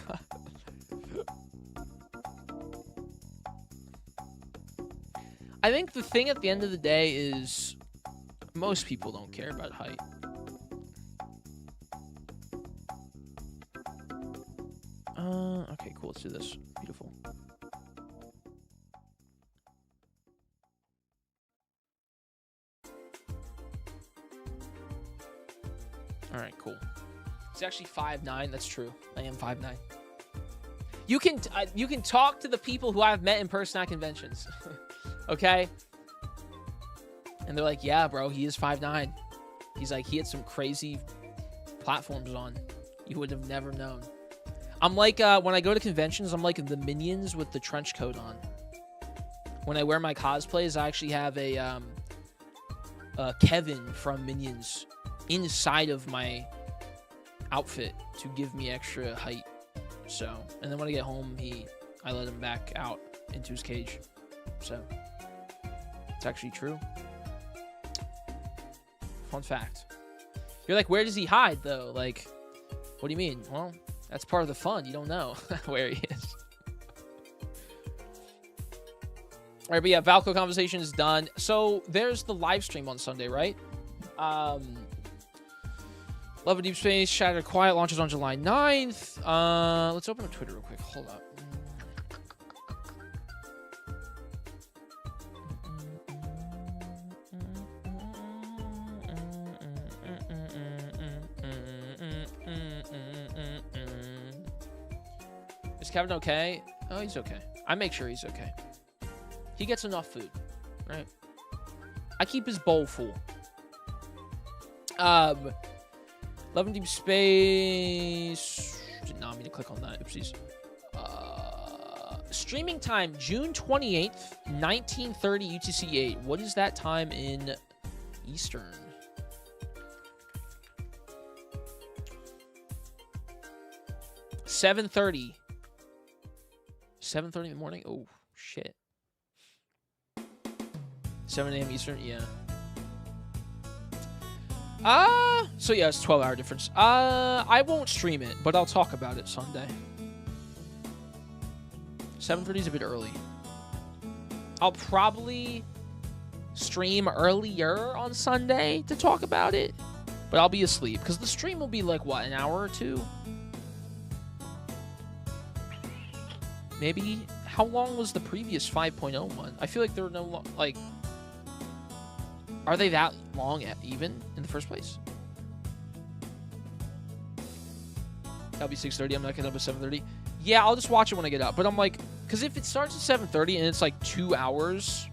I think the thing at the end of the day is most people don't care about height. Okay, cool. Let's do this. Beautiful. All right, cool. He's actually 5'9". That's true. I am 5'9". You can talk to the people who I've met in person at conventions. Okay? And they're like, yeah, bro, he is 5'9". He's like, he had some crazy platforms on. You would have never known. I'm like, when I go to conventions, I'm like the Minions with the trench coat on. When I wear my cosplays, I actually have a Kevin from Minions inside of my outfit to give me extra height. So, and then when I get home, I let him back out into his cage. So, it's actually true. Fun fact. You're like, where does he hide, though? Like, what do you mean? Well, that's part of the fun. You don't know where he is. All right, but yeah, Valko conversation is done. So, there's the live stream on Sunday, right? Love of Deep Space, Shattered Quiet launches on July 9th. Let's open up Twitter real quick. Hold up. Is Kevin okay? Oh, he's okay. I make sure he's okay. He gets enough food, right? I keep his bowl full. Love and Deep Space. Did not mean to click on that. Oopsies. Streaming time, June 28th, 1930 UTC 8. What is that time in Eastern? $7:30. 7:30 in the morning? Oh, shit. 7 a.m. Eastern? Yeah. So yeah, it's a 12-hour difference. I won't stream it, but I'll talk about it Sunday. 7:30 is a bit early. I'll probably stream earlier on Sunday to talk about it, but I'll be asleep because the stream will be like, what, an hour or two? Maybe. How long was the previous 5.0 one? I feel like there were no, like, are they that long even in the first place? That'll be 6:30. I'm not getting up at 7:30. Yeah, I'll just watch it when I get up. But I'm like, because if it starts at 7:30 and it's like 2 hours,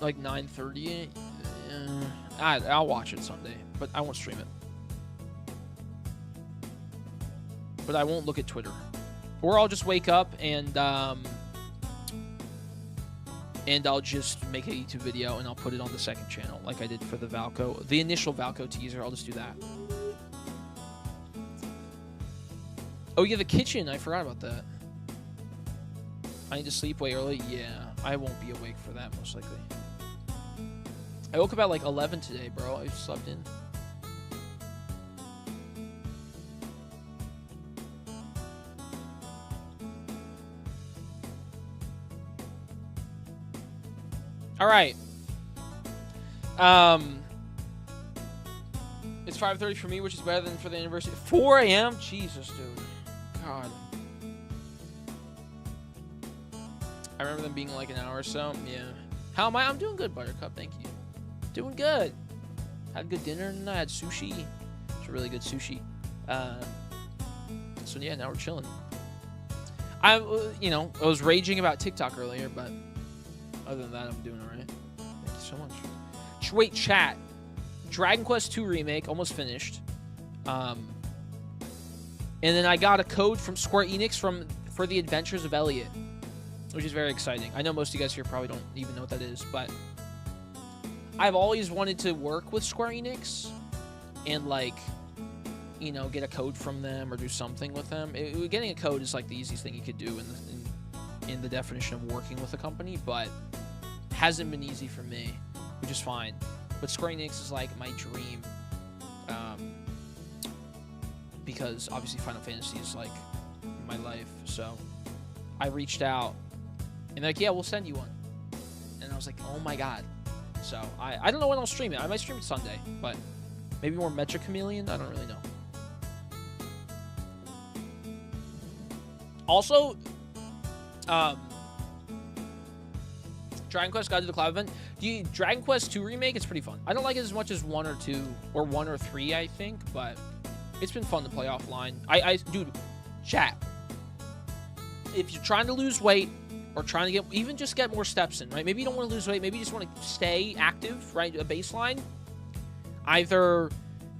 like 9:30, I'll watch it Sunday, but I won't stream it. But I won't look at Twitter, or I'll just wake up and I'll just make a YouTube video and I'll put it on the second channel, like I did for the Valko, the initial Valko teaser. I'll just do that. Oh yeah, the kitchen. I forgot about that. I need to sleep way early. Yeah, I won't be awake for that, most likely. I woke up at like 11 today, bro. I slept in. All right. It's 5:30 for me, which is better than for the anniversary. 4 a.m. Jesus, dude. God. I remember them being like an hour or so. Yeah. How am I? I'm doing good, Buttercup. Thank you. Doing good. Had good dinner and I had sushi. It's really good sushi. So yeah, now we're chilling. I was raging about TikTok earlier, but other than that, I'm doing all right. Thank you so much. Wait, chat. Dragon Quest II Remake, almost finished. And then I got a code from Square Enix for the Adventures of Elliot, which is very exciting. I know most of you guys here probably don't even know what that is, but I've always wanted to work with Square Enix and, like, get a code from them or do something with them. Getting a code is, like, the easiest thing you could do in the definition of working with a company, but hasn't been easy for me, which is fine. But Square Enix is, like, my dream, because obviously Final Fantasy is, like, my life. So I reached out, and they're like, yeah, we'll send you one. And I was like, oh my god. So I don't know when I'll stream it. I might stream it Sunday, but maybe more Mecha Chameleon. I don't really know. Also, Dragon Quest got to the cloud event. Dragon Quest 2 Remake, it's pretty fun. I don't like it as much as 1 or 2, or 1 or 3, I think, but it's been fun to play offline. Dude, chat. If you're trying to lose weight, or trying to get more steps in, right? Maybe you don't want to lose weight. Maybe you just want to stay active, right? A baseline. Either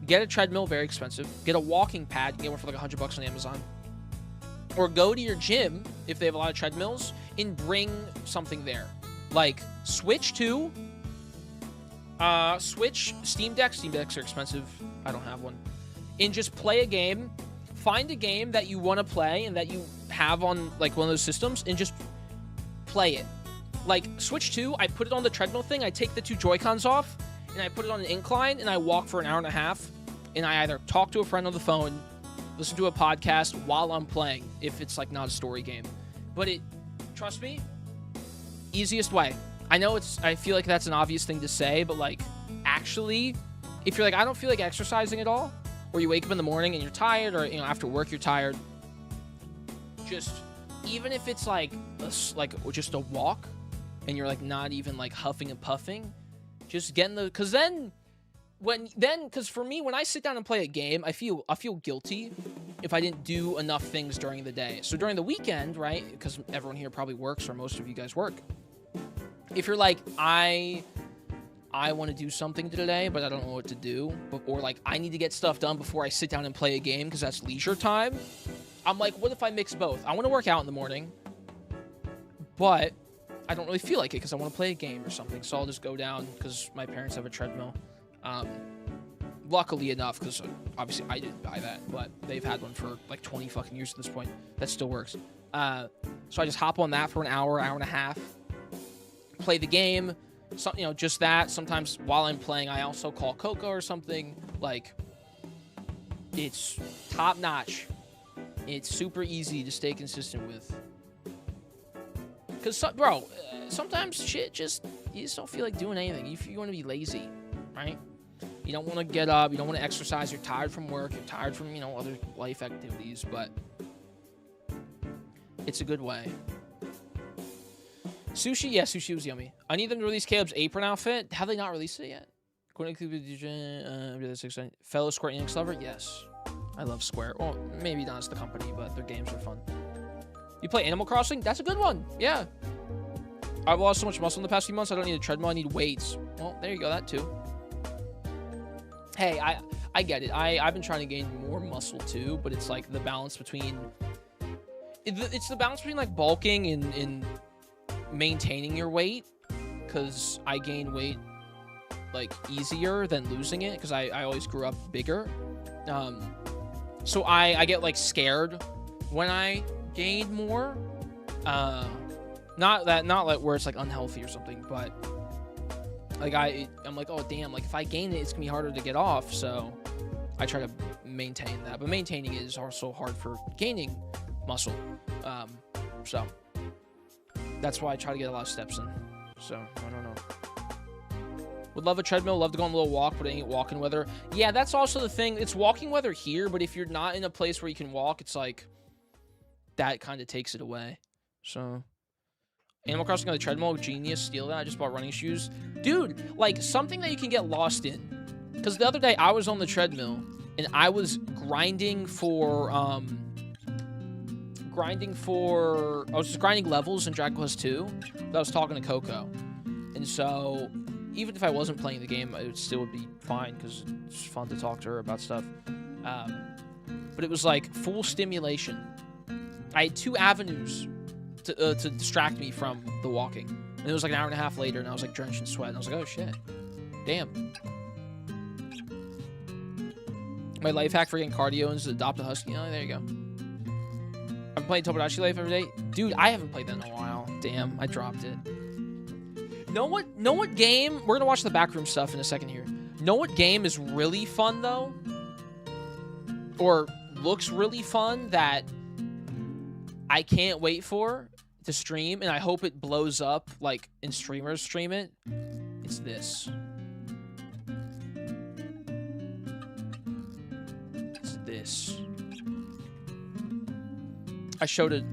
get a treadmill, very expensive. Get a walking pad. You can get one for like $100 on Amazon. Or go to your gym, if they have a lot of treadmills, and bring something there. Like, Switch 2. Switch, Steam Decks. Steam Decks are expensive. I don't have one. And just play a game. Find a game that you want to play and that you have on, like, one of those systems, and just play it. Like, Switch 2, I put it on the treadmill thing, I take the 2 Joy-Cons off, and I put it on an incline, and I walk for an hour and a half, and I either talk to a friend on the phone, listen to a podcast while I'm playing, if it's, like, not a story game. But trust me, easiest way. I know I feel like that's an obvious thing to say, but, like, actually, if you're like, I don't feel like exercising at all, or you wake up in the morning and you're tired, or, after work you're tired, just, even if it's like just a walk, and you're like not even like huffing and puffing, just getting because for me, when I sit down and play a game, I feel guilty if I didn't do enough things during the day. So during the weekend, right? Because everyone here probably works, or most of you guys work. If you're like, I want to do something today, but I don't know what to do, or like I need to get stuff done before I sit down and play a game because that's leisure time. I'm like, what if I mix both? I want to work out in the morning, but I don't really feel like it because I want to play a game or something. So I'll just go down because my parents have a treadmill. Luckily enough, because obviously I didn't buy that, but they've had one for like 20 fucking years at this point. That still works. So I just hop on that for an hour and a half, play the game. So, just that. Sometimes while I'm playing, I also call Coco or something. Like, it's top notch. It's super easy to stay consistent with. Because, bro, sometimes shit you just don't feel like doing anything. You want to be lazy, right? You don't want to get up. You don't want to exercise. You're tired from work. You're tired from, other life activities. But it's a good way. Sushi? Yeah, sushi was yummy. I need them to release Caleb's apron outfit. Have they not released it yet? Fellow Square Enix lover? Yes. I love Square. Well, maybe not as the company, but their games are fun. You play Animal Crossing? That's a good one. Yeah. I've lost so much muscle in the past few months. I don't need a treadmill. I need weights. Well, there you go. That too. Hey, I get it. I've been trying to gain more muscle too, but it's like the balance between... It's the balance between like bulking and maintaining your weight, because I gain weight like easier than losing it, because I always grew up bigger. So I get like scared when I gain more, Not like where it's like unhealthy or something, but like I'm like, oh damn, like if I gain it, it's gonna be harder to get off. So I try to maintain that, but maintaining it is also hard for gaining muscle. So that's why I try to get a lot of steps in. So I don't know. Would love a treadmill, love to go on a little walk, but it ain't walking weather. Yeah, that's also the thing. It's walking weather here, but if you're not in a place where you can walk, it's like that kind of takes it away. So Animal Crossing on the treadmill, genius, steal that. I just bought running shoes. Dude, like something that you can get lost in. Because the other day I was on the treadmill and I was grinding for I was just grinding levels in Dragon Quest 2. I was talking to Coco. And so even if I wasn't playing the game, it still would be fine because it's fun to talk to her about stuff. But it was like full stimulation. I had 2 avenues to distract me from the walking. And it was like an hour and a half later, and I was like drenched in sweat. And I was like, oh shit. Damn. My life hack for getting cardio is to adopt a husky. Oh, there you go. I'm playing Tomodachi Life every day. Dude, I haven't played that in a while. Damn, I dropped it. Know what game? We're gonna watch the Backrooms stuff in a second here. Know what game is really fun though? Or looks really fun that I can't wait for to stream, and I hope it blows up like and streamers stream it. It's this. It's this. I showed it.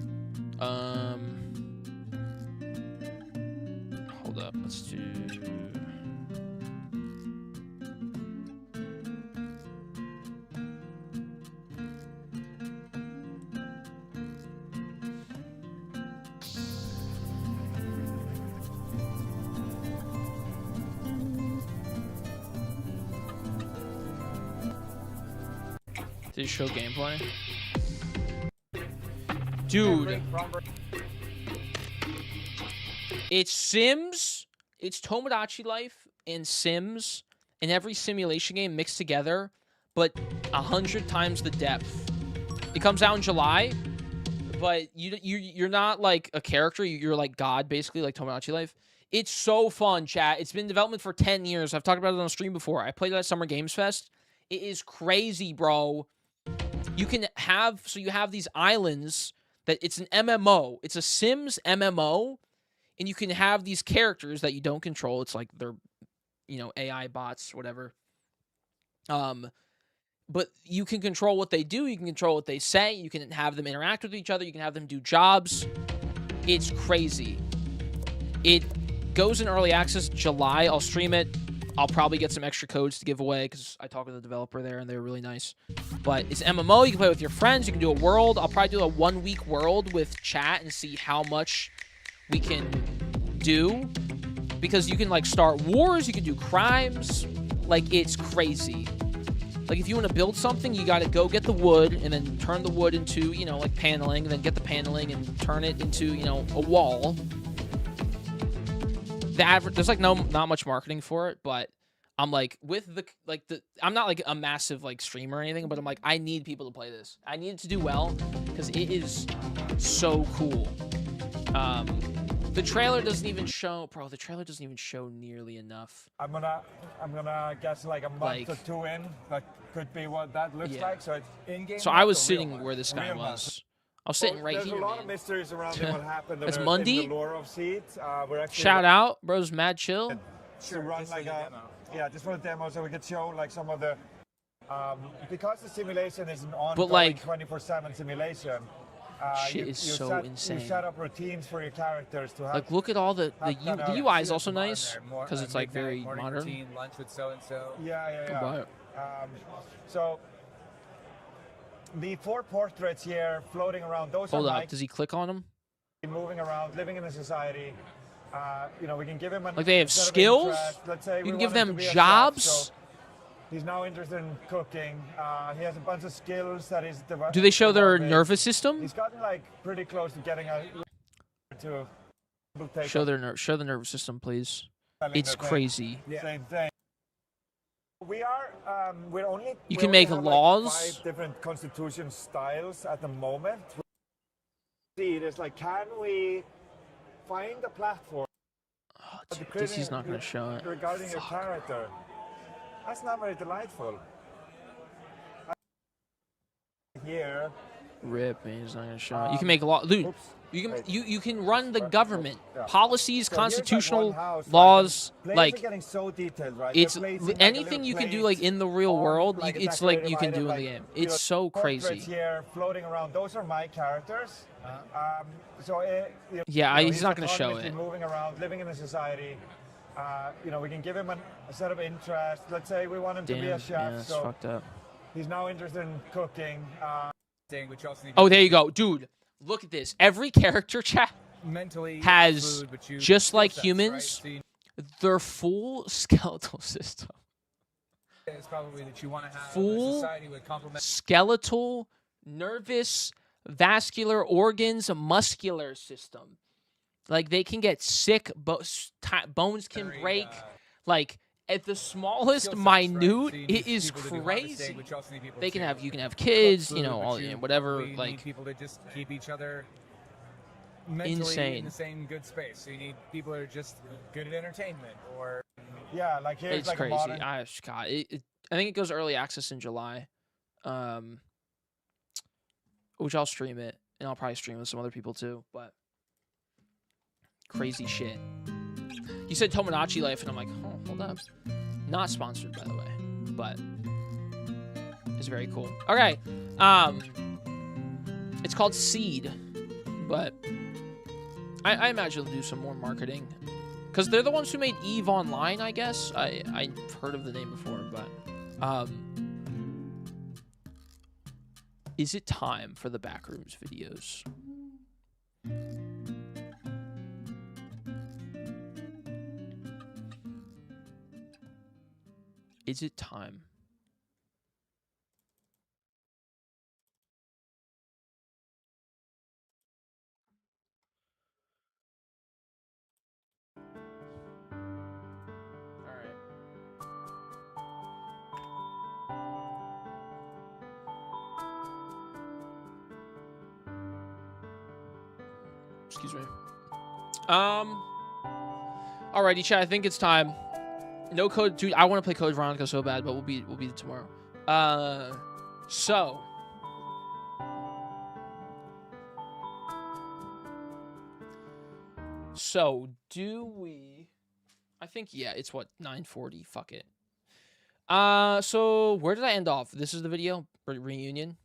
Hold up. Let's do. Did it show gameplay? Dude. It's Sims, it's Tomodachi Life, and Sims, and every simulation game mixed together, but 100 times the depth. It comes out in July, but you're not like a character, you're like God, basically, like Tomodachi Life. It's so fun, chat. It's been in development for 10 years. I've talked about it on stream before. I played it at Summer Games Fest. It is crazy, bro. You can have, so you have these islands that it's an MMO. It's a Sims MMO, and you can have these characters that you don't control. It's like they're, you know, AI bots, whatever. But you can control what they do. You can control what they say. You can have them interact with each other. You can have them do jobs. It's crazy. It goes in early access July. I'll stream it. I'll probably get some extra codes to give away because I talked with the developer there and they were really nice. But it's MMO. You can play with your friends. You can do a world. I'll probably do a 1-week world with chat and see how much we can do. Because you can, like, start wars. You can do crimes. Like, it's crazy. Like, if you want to build something, you got to go get the wood and then turn the wood into, you know, like, paneling. And then get the paneling and turn it into, you know, a wall. There's like not much marketing for it, but I'm like I'm not like a massive like streamer or anything, but I'm like I need people to play this. I need it to do well because it is so cool. The trailer doesn't even show, bro. The trailer doesn't even show nearly enough. I'm gonna guess like a month or 2 in. That could be what that looks like. So it's in-game. So I was sitting where this guy was. I was sitting right here. There's a lot of mysteries around what happened. That's Mundy. In the lore of Seeds. We're actually shout out, bro's mad chill. To run like a just for the demo, so we could show like some of the because the simulation is an ongoing like, 24/7 simulation. Shit is so insane. You set up routines for your characters to have. Like, look at all the UI is also nice because it's like very modern. Routine, lunch with so and so. Yeah. So. The 4 portraits here floating around, those Hold are up, does he click on them? Moving around, living in a society. You know, we can give him like they have skills? Let's say you can give them jobs? Chef, so he's now interested in cooking. He has a bunch of skills that he's developed. Do they show their nervous system? He's gotten like pretty close to getting to show the nervous system, please. It's crazy. Same thing. We're only. You can make laws. Like 5 different constitution styles at the moment. See, there's like, can we find a platform. Oh, dude, Disney's not going to show it. Regarding your character. That's not very delightful. Here. Rip, man, he's not going to show it. You can make a law. Dude, Oops. you can run the government. Yeah. Policies, So here's, like, constitutional one house, right? laws, Players like... are getting so detailed, right? It's They're placing, like, a anything little you can do plate like in the real on, world. like, a It's like you decorative can do item, in like, the game. you know, It's so portraits crazy. here floating around. Those are my characters. So Yeah, he's not going gonna show it. Moving around, living in a society. You know, we can give him a set of interests. Let's say we want him to be Damn, a chef. yeah, that's So fucked up. he's now interested in cooking. Oh, there you go, dude. Look at this. Every character chat has, food, but just like skill sets, humans, right? So their full skeletal system. it's probably that you want to have Full a society with complement. Skeletal, nervous, vascular organs, muscular system. Like, they can get sick, bones can break. Like, at the smallest, Skill sets, right? minute, So you need it is people to do crazy. harvesting, but you also need people They to can have, you can have cook kids, you food, know, but all, you whatever, probably like, need people to just keep each other mentally insane. in the same good space. So you need people that are just good at entertainment, or Yeah, like here's It's like crazy. a modern. I think it goes early access in July, which I'll stream it, and I'll probably stream with some other people too. But crazy shit. You said Tomodachi Life, and I'm like, oh, hold up. Not sponsored, by the way, but it's very cool. Okay, it's called Seed, but I imagine they'll do some more marketing. Because they're the ones who made EVE Online, I guess. I've heard of the name before, but... is it time for the Backrooms videos? Is it time? Excuse me. Alrighty, chat. I think it's time. No code, dude. I want to play Code Veronica so bad, but we'll be tomorrow. So do we? I think yeah. It's what 9:40. Fuck it. So where did I end off? This is the video reunion.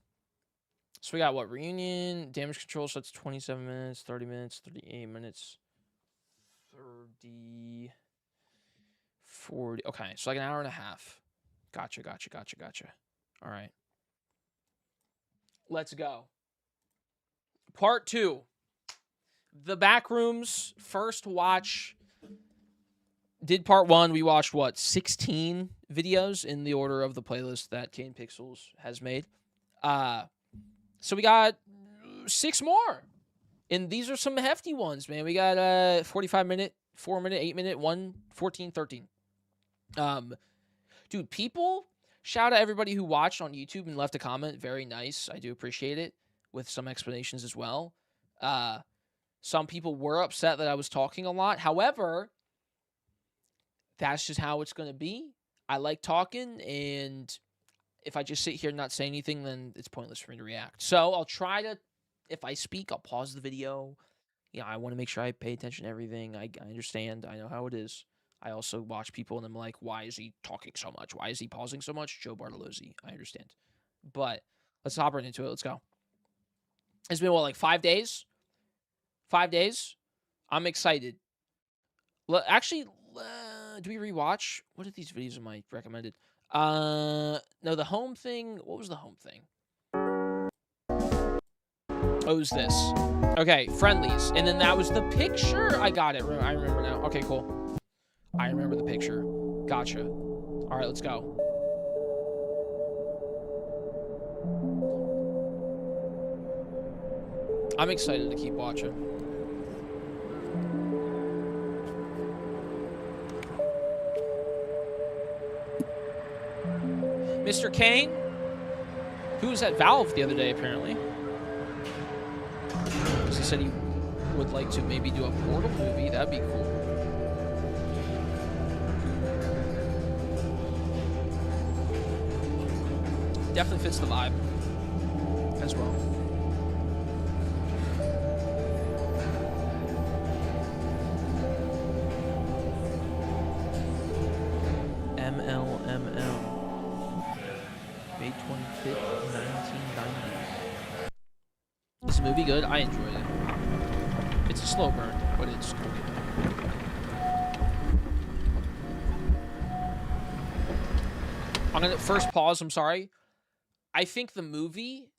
So we got what? Reunion, damage control, so that's 27 minutes, 30 minutes, 38 minutes, 30, 40. Okay, so like an hour and a half. Gotcha. All right. Let's go. Part 2. The Backrooms first watch. Did part 1. We watched, what, 16 videos in the order of the playlist that Kane Pixels has made. So we got 6 more. And these are some hefty ones, man. We got 45 minute, 4 minute, 8 minute, 1, 14, 13. Dude, people, shout out everybody who watched on YouTube and left a comment. Very nice. I do appreciate it. With some explanations as well. Some people were upset that I was talking a lot. However, that's just how it's going to be. I like talking, and if I just sit here and not say anything, then it's pointless for me to react. So I'll try to, if I speak, I'll pause the video. Yeah, I want to make sure I pay attention to everything. I understand. I know how it is. I also watch people, and I'm like, why is he talking so much? Why is he pausing so much? Joe Bartolozzi. I understand. But let's hop right into it. Let's go. It's been, what, like 5 days? 5 days? I'm excited. Actually, do we rewatch? What are these videos am I recommended? No, the home thing. What was the home thing? Oh, it was this. Okay, friendlies. And then that was the picture. I got it. I remember now. Okay, cool. I remember the picture. Gotcha. All right, let's go. I'm excited to keep watching. Mr. Kane, who was at Valve the other day, apparently. Because he said he would like to maybe do a Portal movie, that'd be cool. Definitely fits the vibe as well. MLML. May 25th, 1990. Is the movie good? I enjoyed it. It's a slow burn, but it's cool. I'm gonna first pause, I'm sorry. I think the movie,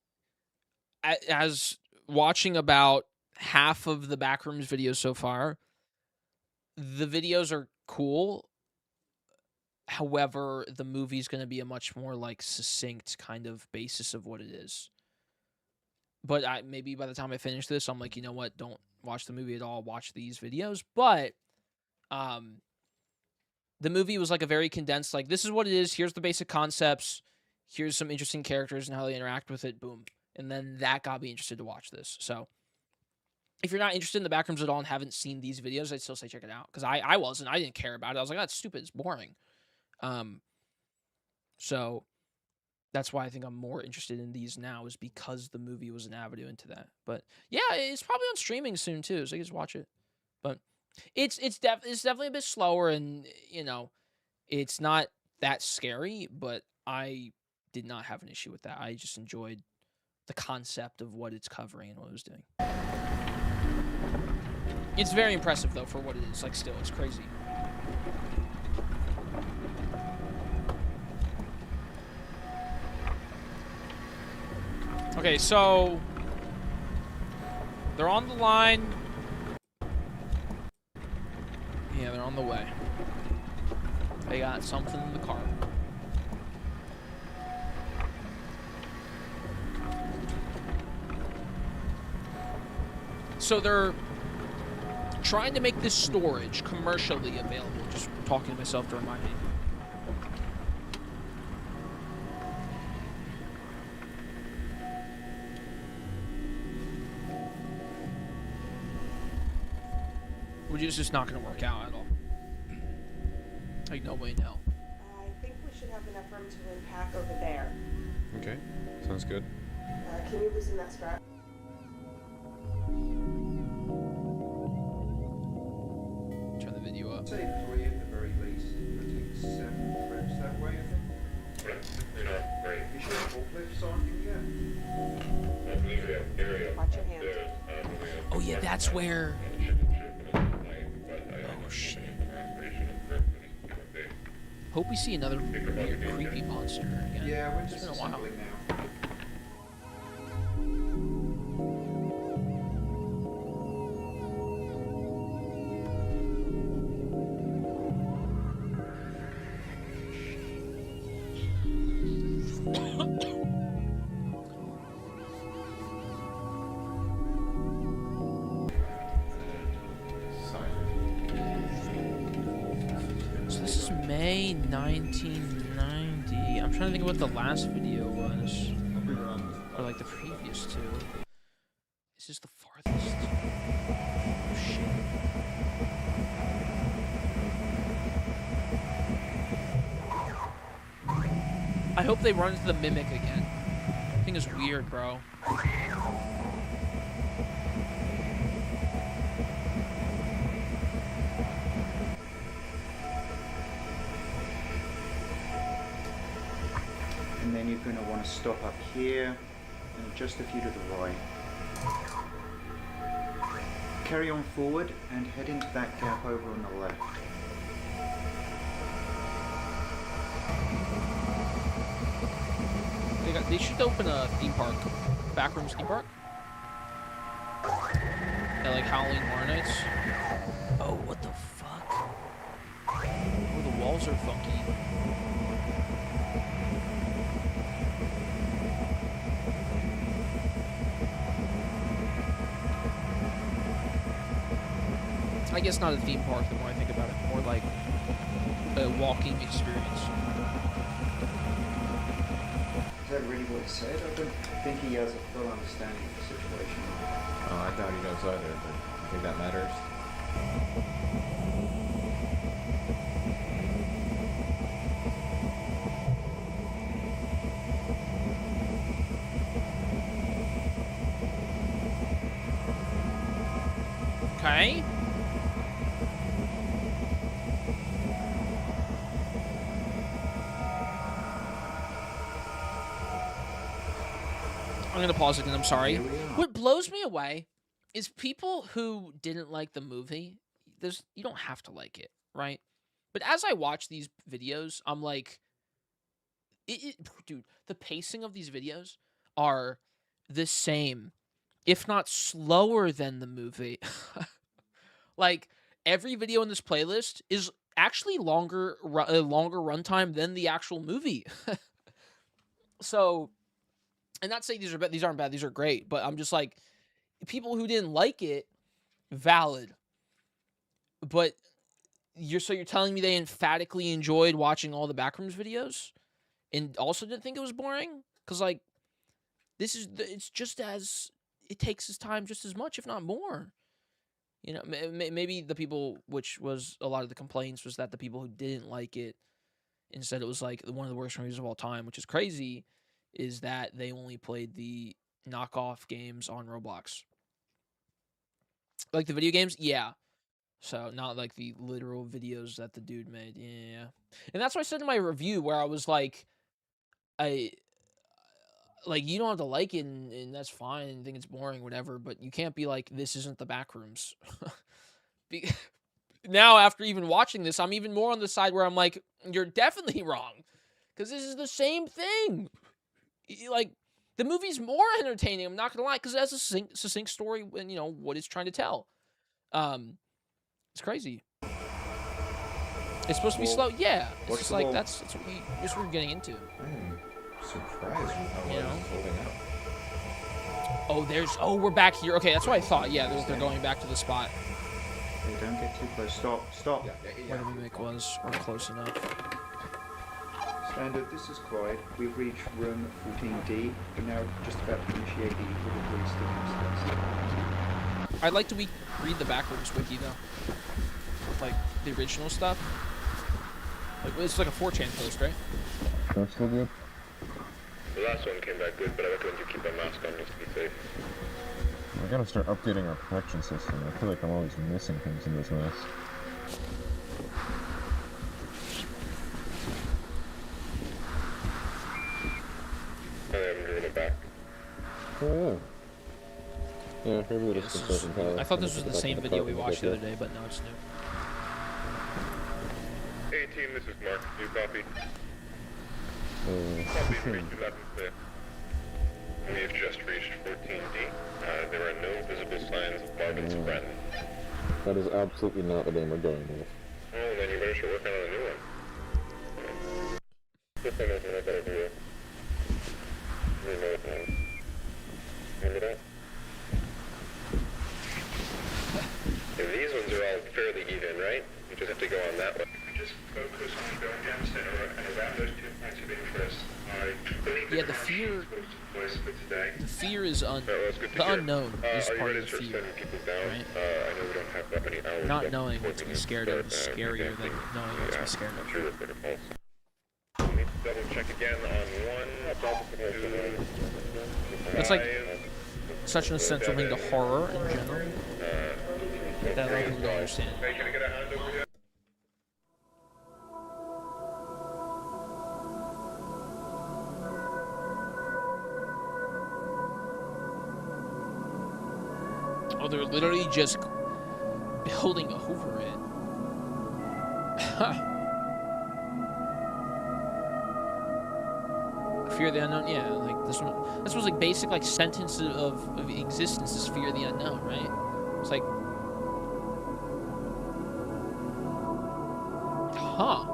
as watching about half of the Backrooms videos so far, the videos are cool. However, the movie's going to be a much more like succinct kind of basis of what it is. But maybe by the time I finish this, I'm like, you know what? Don't watch the movie at all. Watch these videos. But the movie was like a very condensed, like, this is what it is. Here's the basic concepts. Here's some interesting characters and how they interact with it. Boom. And then that got me interested to watch this. So if you're not interested in the Backrooms at all and haven't seen these videos, I'd still say check it out. Because I wasn't. I didn't care about it. I was like, that's stupid. It's boring. So that's why I think I'm more interested in these now, is because the movie was an avenue into that. But yeah, it's probably on streaming soon too, so you can just watch it. But it's definitely a bit slower, and you know, it's not that scary, but I did not have an issue with that. I just enjoyed the concept of what it's covering and what it was doing. It's very impressive though for what it is. Like, still, it's crazy. Okay, so they're on the line. Yeah, they're on the way. They got something in the car. So they're trying to make this storage commercially available. Just talking to myself to remind me. Which is just not going to work out at all. Like, no way in hell. I think we should have enough room to unpack over there. Okay, sounds good. Can you loosen that strap? Turn the video up. Say 3 at the very least. It'll take 7 trips that way, I think. You sure forklifts aren't in yet? Watch your hand. Oh yeah, that's where... Oh shit. Hope we see another weird, creepy monster again. Yeah, we're It's just been a while. assembling now. So this is May 1990. I'm trying to think of what the last video was. Or like the previous two. Is this the farthest? Oh shit. I hope they run into the Mimic again. That thing is weird, bro. And then you're going to want to stop up here and just a few to the right. Carry on forward and head into that gap over on the left. They should open a theme park. Backrooms theme park? Yeah, like Halloween Horror Nights. Oh, what the fuck? Oh, the walls are funky. I guess not a theme park the more I think about it. More like a walking experience. Is that really what he said? I don't think he has a full understanding of the situation. Oh, I doubt he does either, but I think that matters. Okay. I'm gonna pause again. I'm sorry. What blows me away is people who didn't like the movie. You don't have to like it, right? But as I watch these videos, I'm like, dude, the pacing of these videos are the same, if not slower than the movie. Like every video in this playlist is actually longer runtime than the actual movie. So, and not saying these aren't bad, these are great, but I'm just like, people who didn't like it, valid. But you're telling me they emphatically enjoyed watching all the Backrooms videos and also didn't think it was boring? Because like, it's just as, it takes his time just as much, if not more. You know, maybe the people, which was a lot of the complaints, was that the people who didn't like it, instead it was like one of the worst movies of all time, which is crazy, is that they only played the knockoff games on Roblox. Like the video games, yeah. So not like the literal videos that the dude made, yeah. And that's what I said in my review, where I was like, you don't have to like it, and that's fine, and think it's boring, whatever, but you can't be like, this isn't the Backrooms. Now, after even watching this, I'm even more on the side where I'm like, you're definitely wrong, because this is the same thing. Like, the movie's more entertaining, I'm not gonna lie, because it has a succinct story and, you know, what it's trying to tell. It's crazy. It's supposed to be slow, yeah. It's just like, that's what we're getting into. Surprised with how well it's holding out. Oh, we're back here. Okay, that's what I thought. Yeah, they're going back to the spot. Hey, don't get too close. Stop. Where the mimic was, or close enough. Standard, this is Clyde. We've reached room 14D. We're now just about to initiate the equilibrium stimulus test. I'd like to read the Backrooms wiki, though. Like, the original stuff. Like, it's like a 4chan post, right? That's still good. The last one came back good, but I recommend you keep a mask on just to be safe. We gotta start updating our protection system. I feel like I'm always missing things in this mess. I haven't driven it back. Oh yeah. Yeah, maybe we'll just consult some power. I thought this was the same video we watched the other day, but no, it's new. Hey team, this is Mark. New copy. Uh, We have just reached 14D. There are no visible signs of Marvin's friend. that is absolutely not the name we're going with. Oh, then you better start working on a new one. This one isn't a better view. You know what, man. Remember that? And these ones are all fairly even, right? You just have to go on that one. Just focus on going down center and around those 2 points of interest. Yeah, the fear is the unknown is part of the fear, right? I know we don't have that many hours. Not knowing what to be scared of is scarier than knowing what to be scared of. Double check again on 1. It's like such an essential thing to horror in general that a lot of people don't understand. Hey, can I get a hand over here? Oh, they're literally just building over it. Fear of the unknown, yeah. Like this was like basic like sentence of existence is fear of the unknown, right? It's like, huh.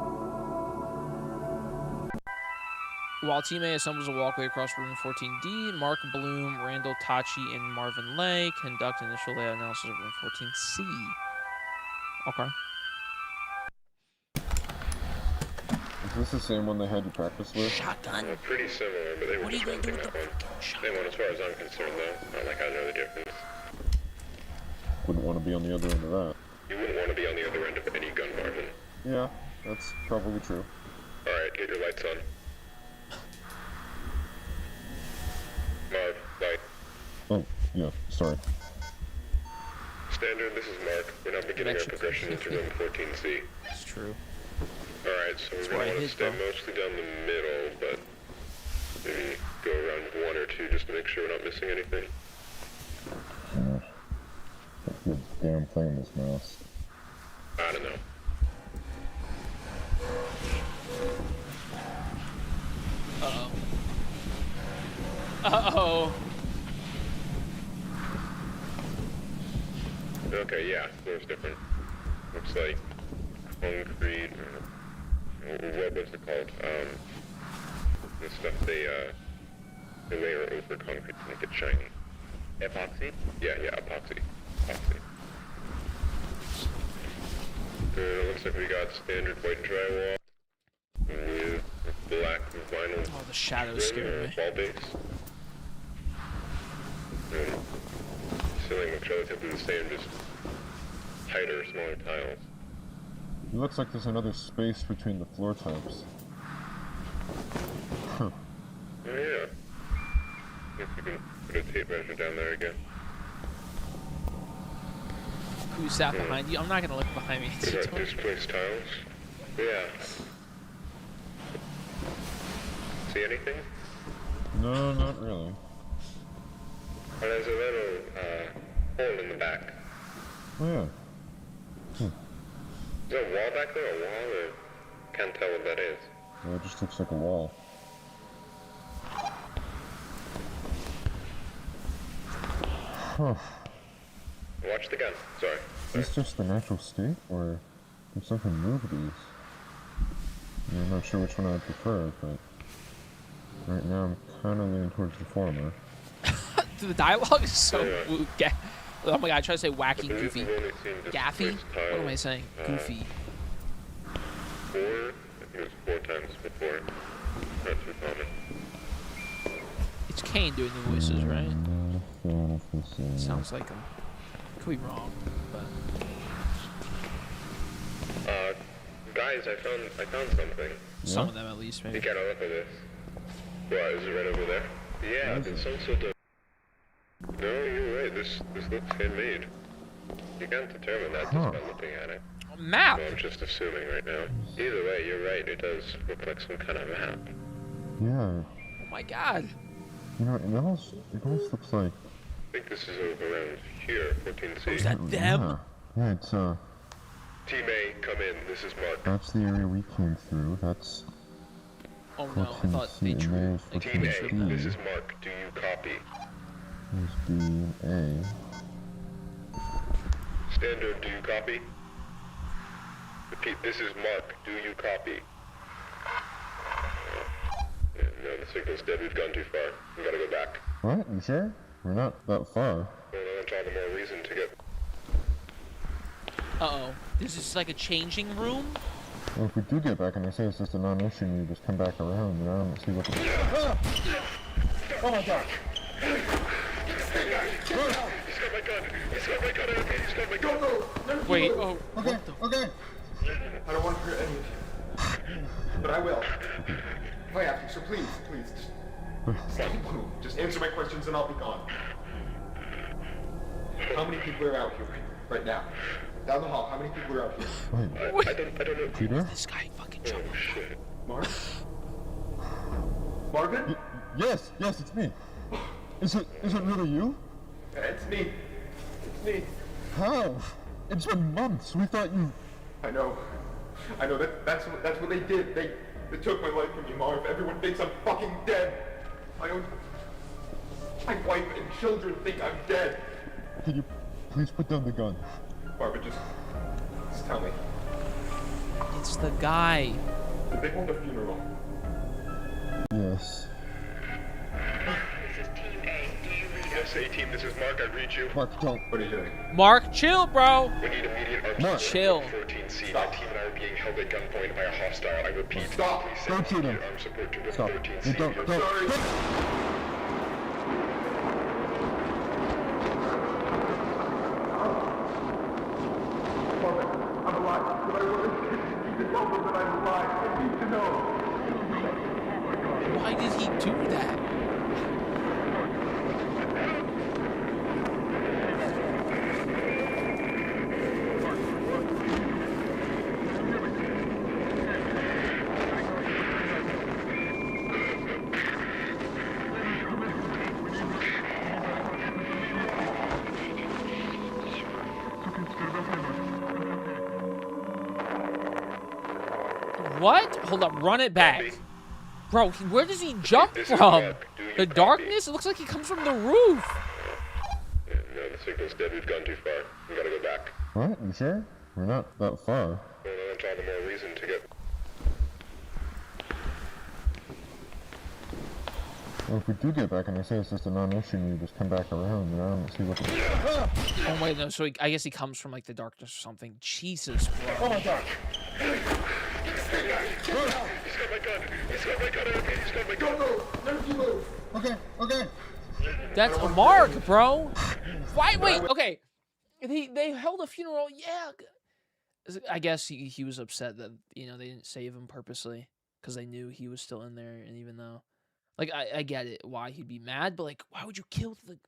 While Team A assembles a walkway across room 14D, Mark Bloom, Randall Tachi, and Marvin Lay conduct initial layout analysis of room 14C. Okay. Is this the same one they had you practice with? Shotgun. Pretty similar, but they were just renting that one. Same one as far as I'm concerned, though. Not like I know the difference. wouldn't want to be on the other end of that. You wouldn't want to be on the other end of any gun, Marvin. Yeah, that's probably true. Alright, get your lights on. Marv, light. Oh, yeah, sorry. Standard, this is Mark. We're now beginning our progression into room 14C. It's true. Alright, so we're going to want to stay mostly down the middle, but maybe go around one or two just to make sure we're not missing anything. That's the damn thing in this mouse. I don't know. Uh-oh. Uh-oh. Okay, yeah, floor's different. Looks like concrete, or what was it called? The stuff they layer over concrete to make it shiny. Epoxy? Yeah, epoxy. Looks like we got standard white drywall with black vinyl. Oh, the shadows scared me. Wall base. Ceiling looks relatively the same, just tighter, smaller tiles. It looks like there's another space between the floor types. Huh. Oh yeah. If we can put a tape measure down there again. Who's sat behind you? I'm not gonna look behind me. We got displaced tiles. Yeah. See anything? No, not really. Oh, there's a little hole in the back. Oh yeah. Is there a wall back there? A wall? Or can't tell what that is. Well, it just looks like a wall. Huh. Watch the gun. Sorry. Is this just the natural state, or did something move these? I mean, I'm not sure which one I prefer, but right now I'm kind of leaning towards the former. The dialogue is so oh my god, I try to say wacky, goofy. Gaffy? What am I saying? Goofy. 4? I think it was 4 times before. Not too common. It's Kane doing the voices, right? Sounds like him. Could be wrong, but. Guys, I found something. Some of them at least, maybe. You gotta look at this. What, is it right over there? Yeah, there's some sort of... No, you're right, this looks handmade. You can't determine that just by looking at it. A map? Well, I'm just assuming right now. Either way, you're right, it does look like some kind of map. Yeah. Oh my god. You know, it almost looks like... I think this is around here, 14C. Is that them? Yeah, it's Team A, come in, this is Mark. that's the area we came through, that's... Oh no, I thought they drew. Team A, this is Mark, do you copy? There's B and A. Standard, do you copy? Repeat, this is Mark, do you copy? No, the signal's dead, we've gone too far. We gotta go back. What? You sure? We're not that far. Well, that's all the more reason to get... Uh-oh. This is like a changing room? Well, if we do get back and they say it's just a non-issue and you just come back around, you know, and see what the... Oh my god! He's got my gun! He's got my gun! He's got my gun! Go! Wait, oh. Okay, okay! I don't want to hurt any of you. But I will. If I have to, so please, just answer my questions and I'll be gone. How many people are out here right now? Down the hall, how many people are out here? Wait, I don't know. Peter? This guy fucking jumped. Oh shit. Mark? Marvin? Yes, it's me. Is it really you? Yeah, it's me. It's me. How? It's been months. We thought you... I know. That's what they did. They took my life from me, Marv. Everyone thinks I'm fucking dead. My wife and children think I'm dead. Can you please put down the gun? Barbara, just tell me. It's the guy. Did they hold a funeral? Yes. This is Team A. Do you read us? Yes, A-Team, this is Mark. I read you. Mark, don't. What are you doing? Mark, chill, bro. We need immediate armed Mark. Chill. 14C. My team and I are being held at gunpoint by a hostile. I repeat. Stop. Please Don't send shoot him. immediate armed support to room Stop. 13C. Don't. Sorry. Why did he do that? What? Hold up, run it back. Bro, where does he jump from? The darkness? It looks like he comes from the roof. No, the signal's dead. We've gone too far. We gotta go back. What? You sure? We're not that far. Well, that's all the more reason to get... Well, if we do get back and they say it's just a non-issue and you just come back around, then I don't see what the... Oh, wait, no, so I guess he comes from, like, the darkness or something. Jesus, bro. Oh, my God. He's got my gun. He's got my gun. He's got my gun. Don't move. Okay, okay. That's a mark, bro. Why? Wait, okay. They held a funeral, yeah. I guess he was upset that, you know, they didn't save him purposely because they knew he was still in there, and even though... Like, I get it, why he'd be mad, but, like, why would you kill him?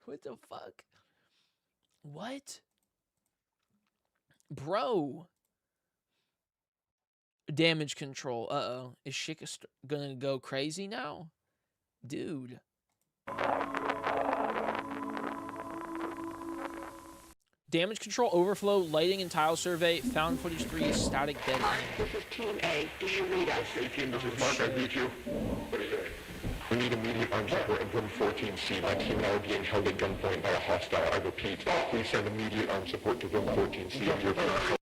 What the fuck? What? Bro. Damage control. Uh-oh. Is shit gonna go crazy now? Dude. Damage control, overflow, lighting, and tile survey. Found footage 3 is static dead end. This is Team A. Do you read us? Hey, team, this is Mark. I read you. What are you doing? We need immediate armed support in room 14C. My team and I are being held at gunpoint by a hostile. I repeat, please send immediate armed support to room 14C on your phone.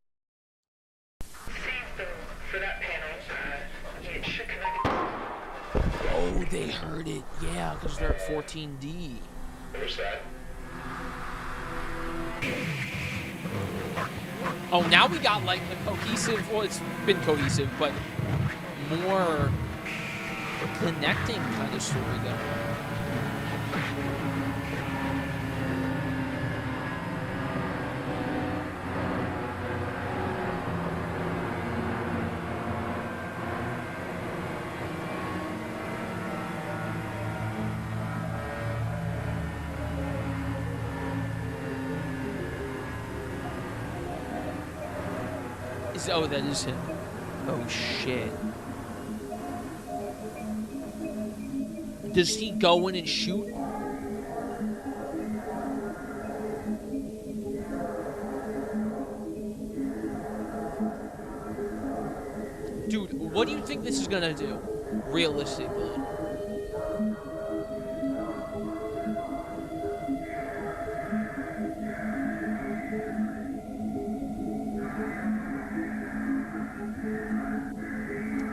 For that panel, it should connect. Oh, they heard it. Yeah, because they're at 14D. Where's that? Oh, now we got, like, the cohesive... Well, it's been cohesive, but more connecting kind of story going on. Oh, that is him. Oh, shit. Does he go in and shoot? Dude, what do you think this is gonna do? Realistically.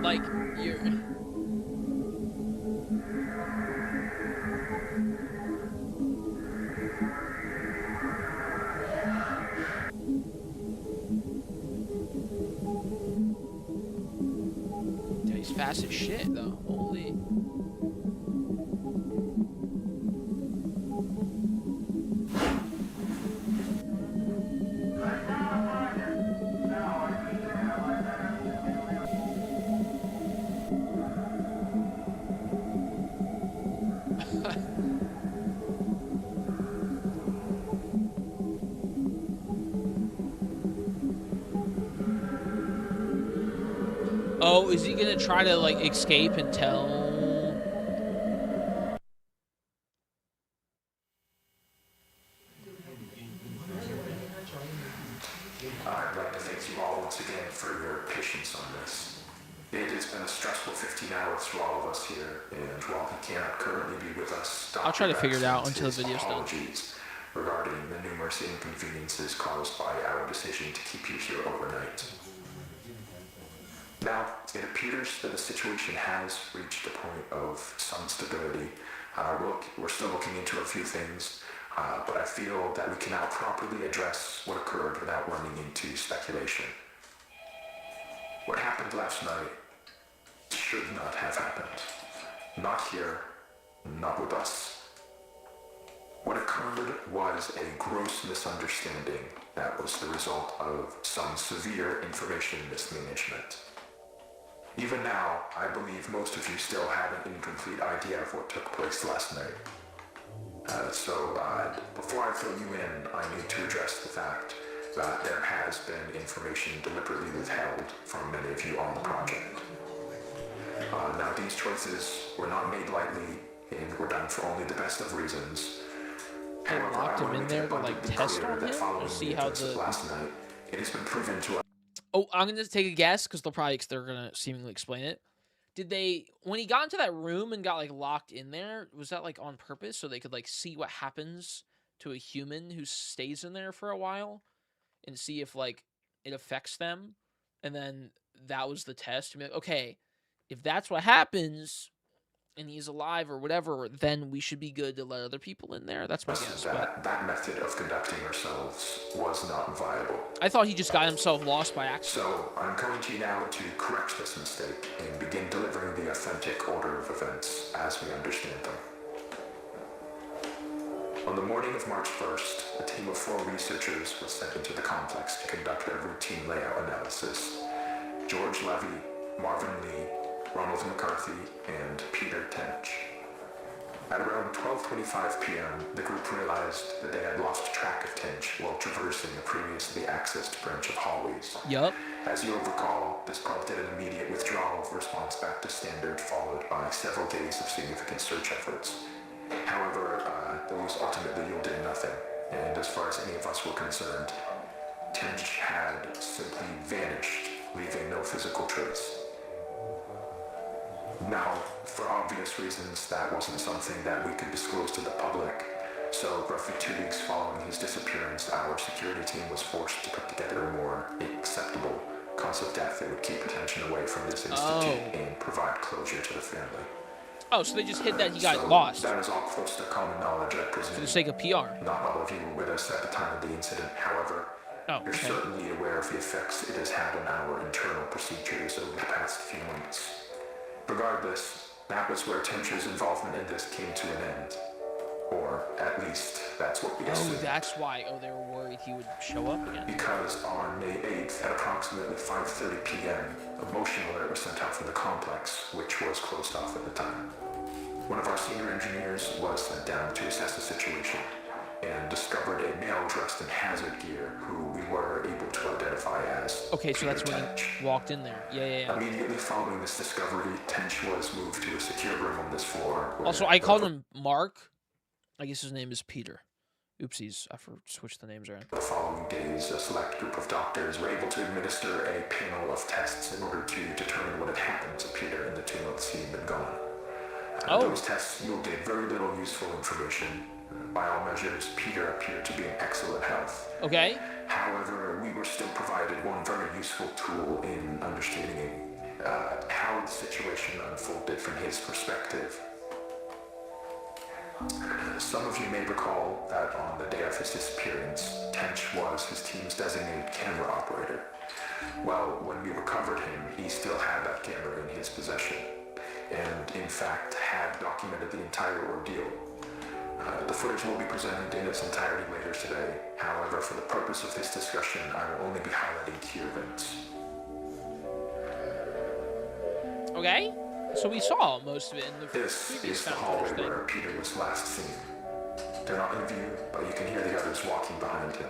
Like, you're... Dude, he's fast as shit, though. Holy... Oh, is he gonna try to, like, escape and tell? I'd like to thank you all once again for your patience on this. It has been a stressful 15 hours for all of us here, and while he cannot currently be with us, I'll try to figure it out until the video's done. Regarding the numerous inconveniences caused by our decision to keep you here overnight. Now, it appears that the situation has reached a point of some stability. We're still looking into a few things, but I feel that we can now properly address what occurred without running into speculation. What happened last night should not have happened. Not here, not with us. What occurred occurred was a gross misunderstanding that was the result of some severe information mismanagement. Even now, I believe most of you still have an incomplete idea of what took place last night. Before I fill you in, I need to address the fact that there has been information deliberately withheld from many of you on the project. Now, these choices were not made lightly and were done for only the best of reasons. And locked him in there to like test on him to see how last night, it has been proven to. Oh, I'm gonna take a guess because they're gonna seemingly explain it. Did they, when he got into that room and got like locked in there, was that like on purpose so they could like see what happens to a human who stays in there for a while and see if like it affects them? And then that was the test to be like, okay, if that's what happens and he's alive or whatever, then we should be good to let other people in there. That's my guess. That method of conducting ourselves was not viable. I thought he just got himself lost by accident. So I'm coming to you now to correct this mistake and begin delivering the authentic order of events as we understand them. On the morning of March 1st, a team of 4 researchers was sent into the complex to conduct a routine layout analysis. George Levy, Marvin Lee, Ronald McCarthy, and Peter Tench. At around 12:25 p.m., the group realized that they had lost track of Tench while traversing a previously accessed branch of hallways. Yup. As you'll recall, this prompted an immediate withdrawal of response back to standard, followed by several days of significant search efforts. However, those ultimately yielded nothing, and as far as any of us were concerned, Tench had simply vanished, leaving no physical trace. Now, for obvious reasons, that wasn't something that we could disclose to the public, so roughly 2 weeks following his disappearance, our security team was forced to put together a more acceptable cause of death that would keep attention away from this institute and provide closure to the family. Oh, so they just hid that he got lost. That is all close to common knowledge, I presume. For the sake of PR. Not all of you were with us at the time of the incident, however. You're certainly aware of the effects it has had on our internal procedures over the past few months. Regardless, that was where Tench's involvement in this came to an end. Or, at least, that's what we assumed. Oh, that's why. Oh, they were worried he would show up again. Because on May 8th, at approximately 5:30 p.m., a motion alert was sent out from the complex, which was closed off at the time. One of our senior engineers was sent down to assess the situation and discovered a male dressed in hazard gear who we were able to identify as Okay, so that's when he walked in there. Yeah. Immediately following this discovery, Tench was moved to a secure room on this floor. Also, I called him Mark. I guess his name is Peter. Oopsies, I switched the names around. The following days, a select group of doctors were able to administer a panel of tests in order to determine what had happened to Peter in the 2 months he had been gone. Those tests yielded very little useful information. By all measures, Peter appeared to be in excellent health. Okay. However, we were still provided one very useful tool in understanding how the situation unfolded from his perspective. Some of you may recall that on the day of his disappearance, Tench was his team's designated camera operator. Well, when we recovered him, he still had that camera in his possession, and in fact had documented the entire ordeal. The footage will be presented in its entirety later today. However, for the purpose of this discussion, I will only be highlighting key events. Okay. So we saw most of it in the This is the hallway where Peter was last seen. They're not in view, but you can hear the others walking behind him.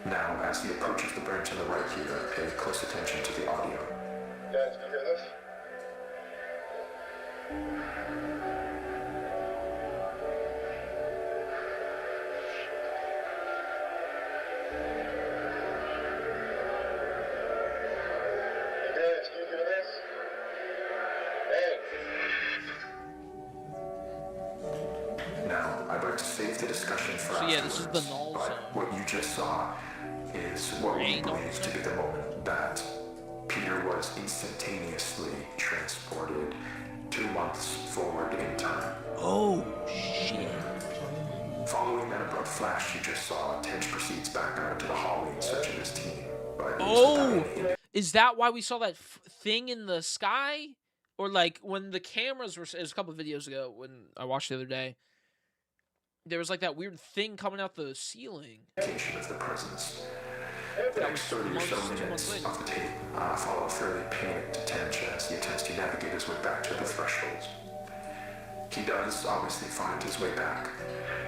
Now, as he approaches the branch on the right here, pay close attention to the audio. Guys, can you hear this? Save the discussion for so yeah, this is the null zone. What you just saw is what we believe to be the moment that Peter was instantaneously transported 2 months forward in time. Oh, shit. Following that abrupt flash you just saw, Tench proceeds back out into the hallway in search of his team. Is that why we saw that thing in the sky? Or like when the cameras were, it was a couple of videos ago when I watched the other day, there was like that weird thing coming out the ceiling. Of the presence. The next 30 or so minutes of the tape follow a fairly panicked attention as he attempts to navigate his way back to the threshold. He does obviously find his way back.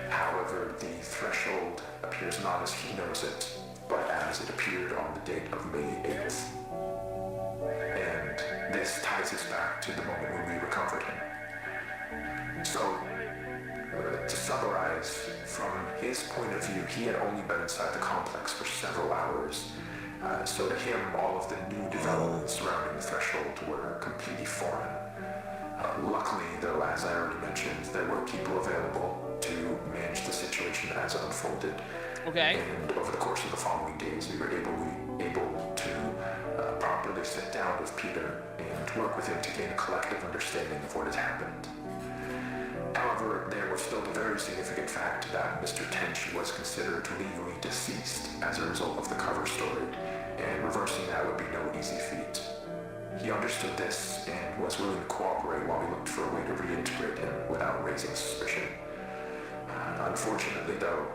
However, the threshold appears not as he knows it, but as it appeared on the date of May 8th. And this ties us back to the moment when we recovered him. So, to summarize, from his point of view, he had only been inside the complex for several hours. So to him, all of the new developments surrounding the threshold were completely foreign. Luckily, though, as I already mentioned, there were people available to manage the situation as it unfolded. Okay. And over the course of the following days, we were able to properly sit down with Peter and work with him to gain a collective understanding of what had happened. However, there was still the very significant fact that Mr. Tench was considered legally deceased as a result of the cover story, and reversing that would be no easy feat. He understood this and was willing to cooperate while we looked for a way to reintegrate him without raising suspicion. Unfortunately, though,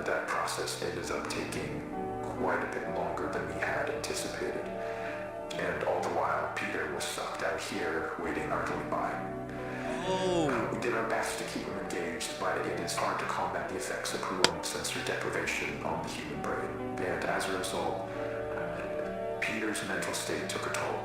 that process ended up taking quite a bit longer than we had anticipated, and all the while, Peter was sucked out here, waiting idly by. We did our best to keep him engaged, but it is hard to combat the effects of prolonged sensory deprivation on the human brain, and as a result, Peter's mental state took a toll.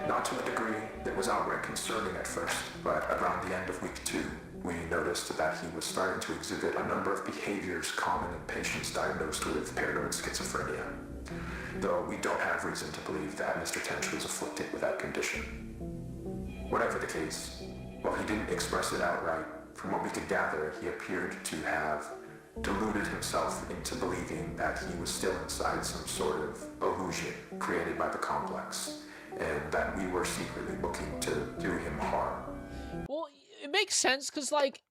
Not to a degree that was outright concerning at first, but around the end of week 2, we noticed that he was starting to exhibit a number of behaviors common in patients diagnosed with paranoid schizophrenia, though we don't have reason to believe that Mr. Tench was afflicted with that condition. Whatever the case, while he didn't express it outright, from what we could gather, he appeared to have deluded himself into believing that he was still inside some sort of illusion created by the complex, and that we were secretly looking to do him harm. Well, it makes sense, because, like,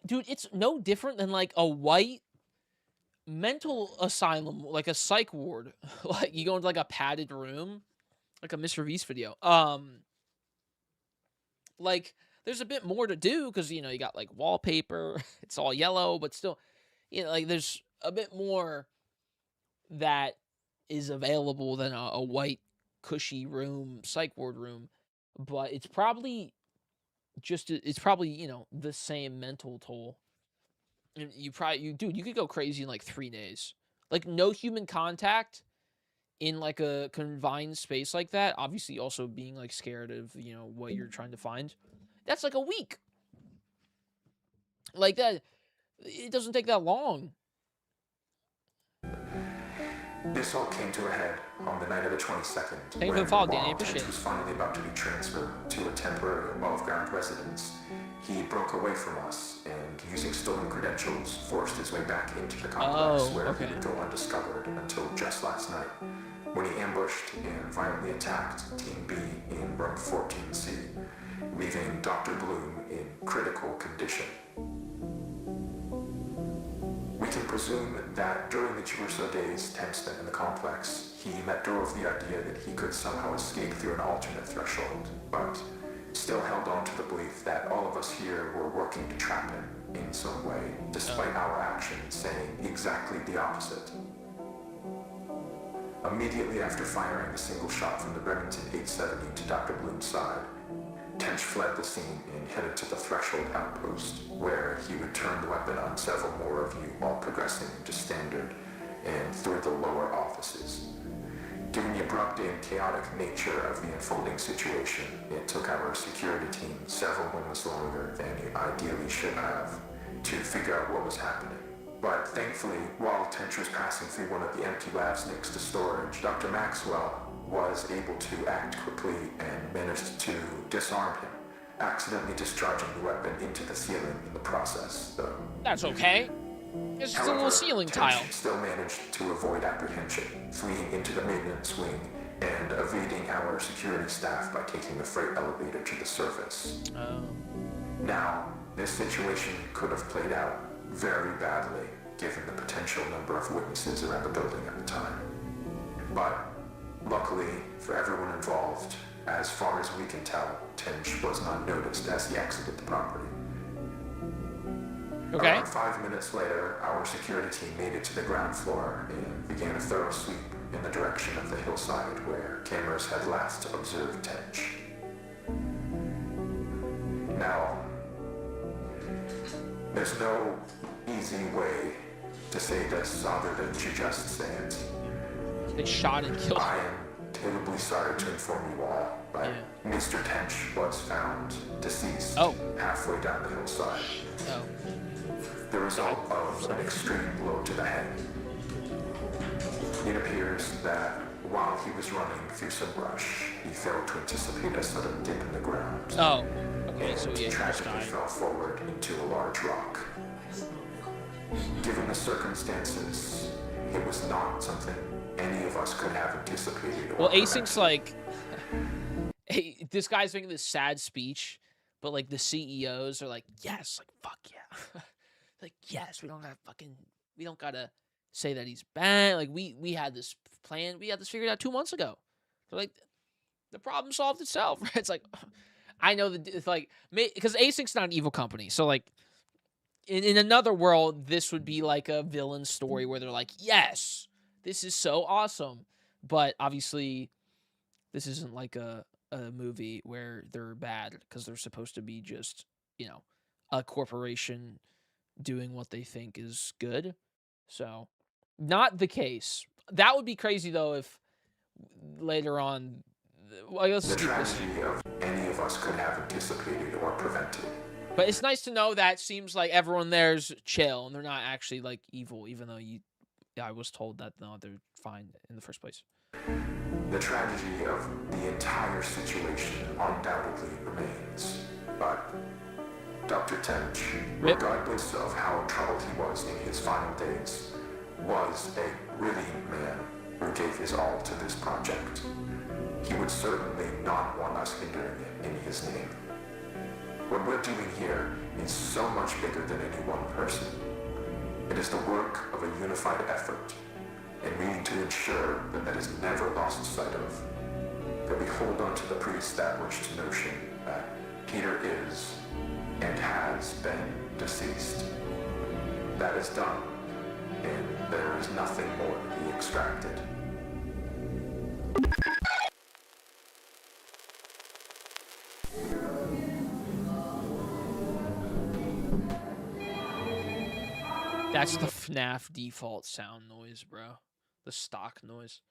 dude, it's no different than, like, a white mental asylum, like a psych ward. Like, you go into, like, a padded room, like a Mr. Beast video. Like, there's a bit more to do, because, you know, you got, like, wallpaper. It's all yellow, but still, you know, like, there's a bit more that is available than a white, cushy room, psych ward room. But it's probably you know, the same mental toll. And dude, you could go crazy in like 3 days. Like, no human contact in like a confined space like that. Obviously, also being like scared of, you know, what you're trying to find. That's like a week. Like that, it doesn't take that long. This all came to a head on the night of the 22nd. Thank you for the follow, Danny. I While appreciate Tench it. was finally about to be transferred to a temporary above-ground residence, he broke away from us and, using stolen credentials, forced his way back into the complex where he would go undiscovered until just last night, when he ambushed and violently attacked Team B in room 14C, leaving Dr. Bloom in critical condition. We can presume that during the 2 or so days Tench spent in the complex, he let go of the idea that he could somehow escape through an alternate threshold, but still held on to the belief that all of us here were working to trap him in some way, despite our actions saying exactly the opposite. Immediately after firing a single shot from the Remington 870 to Dr. Bloom's side, Tench fled the scene and headed to the threshold outpost, where he would turn the weapon on several more of you while progressing into standard and through the lower offices. Given the abrupt and chaotic nature of the unfolding situation, it took our security team several moments longer than it ideally should have to figure out what was happening. But thankfully, while Tench was passing through one of the empty labs next to storage, Dr. Maxwell was able to act quickly and managed to disarm him, accidentally discharging the weapon into the ceiling in the process, though. That's okay. It's just a little ceiling tile. Tench still managed to avoid apprehension, fleeing into the maintenance wing and evading our security staff by taking the freight elevator to the surface. Now, this situation could have played out very badly, given the potential number of witnesses around the building at the time. But luckily for everyone involved, as far as we can tell, Tench was not noticed as he exited the property. Okay. Around 5 minutes later, our security team made it to the ground floor and began a thorough sweep in the direction of the hillside where cameras had last observed Tench. Now, there's no easy way to say this other than to just say it. They shot and killed him. I am terribly sorry to inform you all, but Mr. Tench was found deceased halfway down the hillside. The result of an extreme blow to the head. It appears that while he was running through some brush, he failed to anticipate a sudden dip in the ground. Oh, okay, so he tragically fell forward into a large rock. Given the circumstances, it was not something any of us could have anticipated. Well, Asink's like, hey, this guy's making this sad speech, but like the CEOs are like, yes, like fuck yeah, like yes, we don't gotta say that he's bad. Like we had this plan, we had this figured out 2 months ago. So like, the problem solved itself. Right? It's like, I know that it's like because Asink's not an evil company, so like. In another world, this would be like a villain story where they're like, yes, this is so awesome. But obviously, this isn't like a movie where they're bad because they're supposed to be just, you know, a corporation doing what they think is good. So, not the case. That would be crazy, though, if later on... Well, the tragedy of any of us could have anticipated or prevented. But it's nice to know that seems like everyone there's chill and they're not actually like evil, even though I was told that no, they're fine in the first place. The tragedy of the entire situation undoubtedly remains, but Dr. Tench, regardless of how troubled he was in his final days, was a brilliant man who gave his all to this project. He would certainly not want us hindering it in his name. What we're doing here is so much bigger than any one person. It is the work of a unified effort, and we need to ensure that that is never lost sight of. That we hold on to the pre-established notion that Peter is and has been deceased. That is done, and there is nothing more to be extracted. That's the FNAF default sound noise, bro. The stock noise.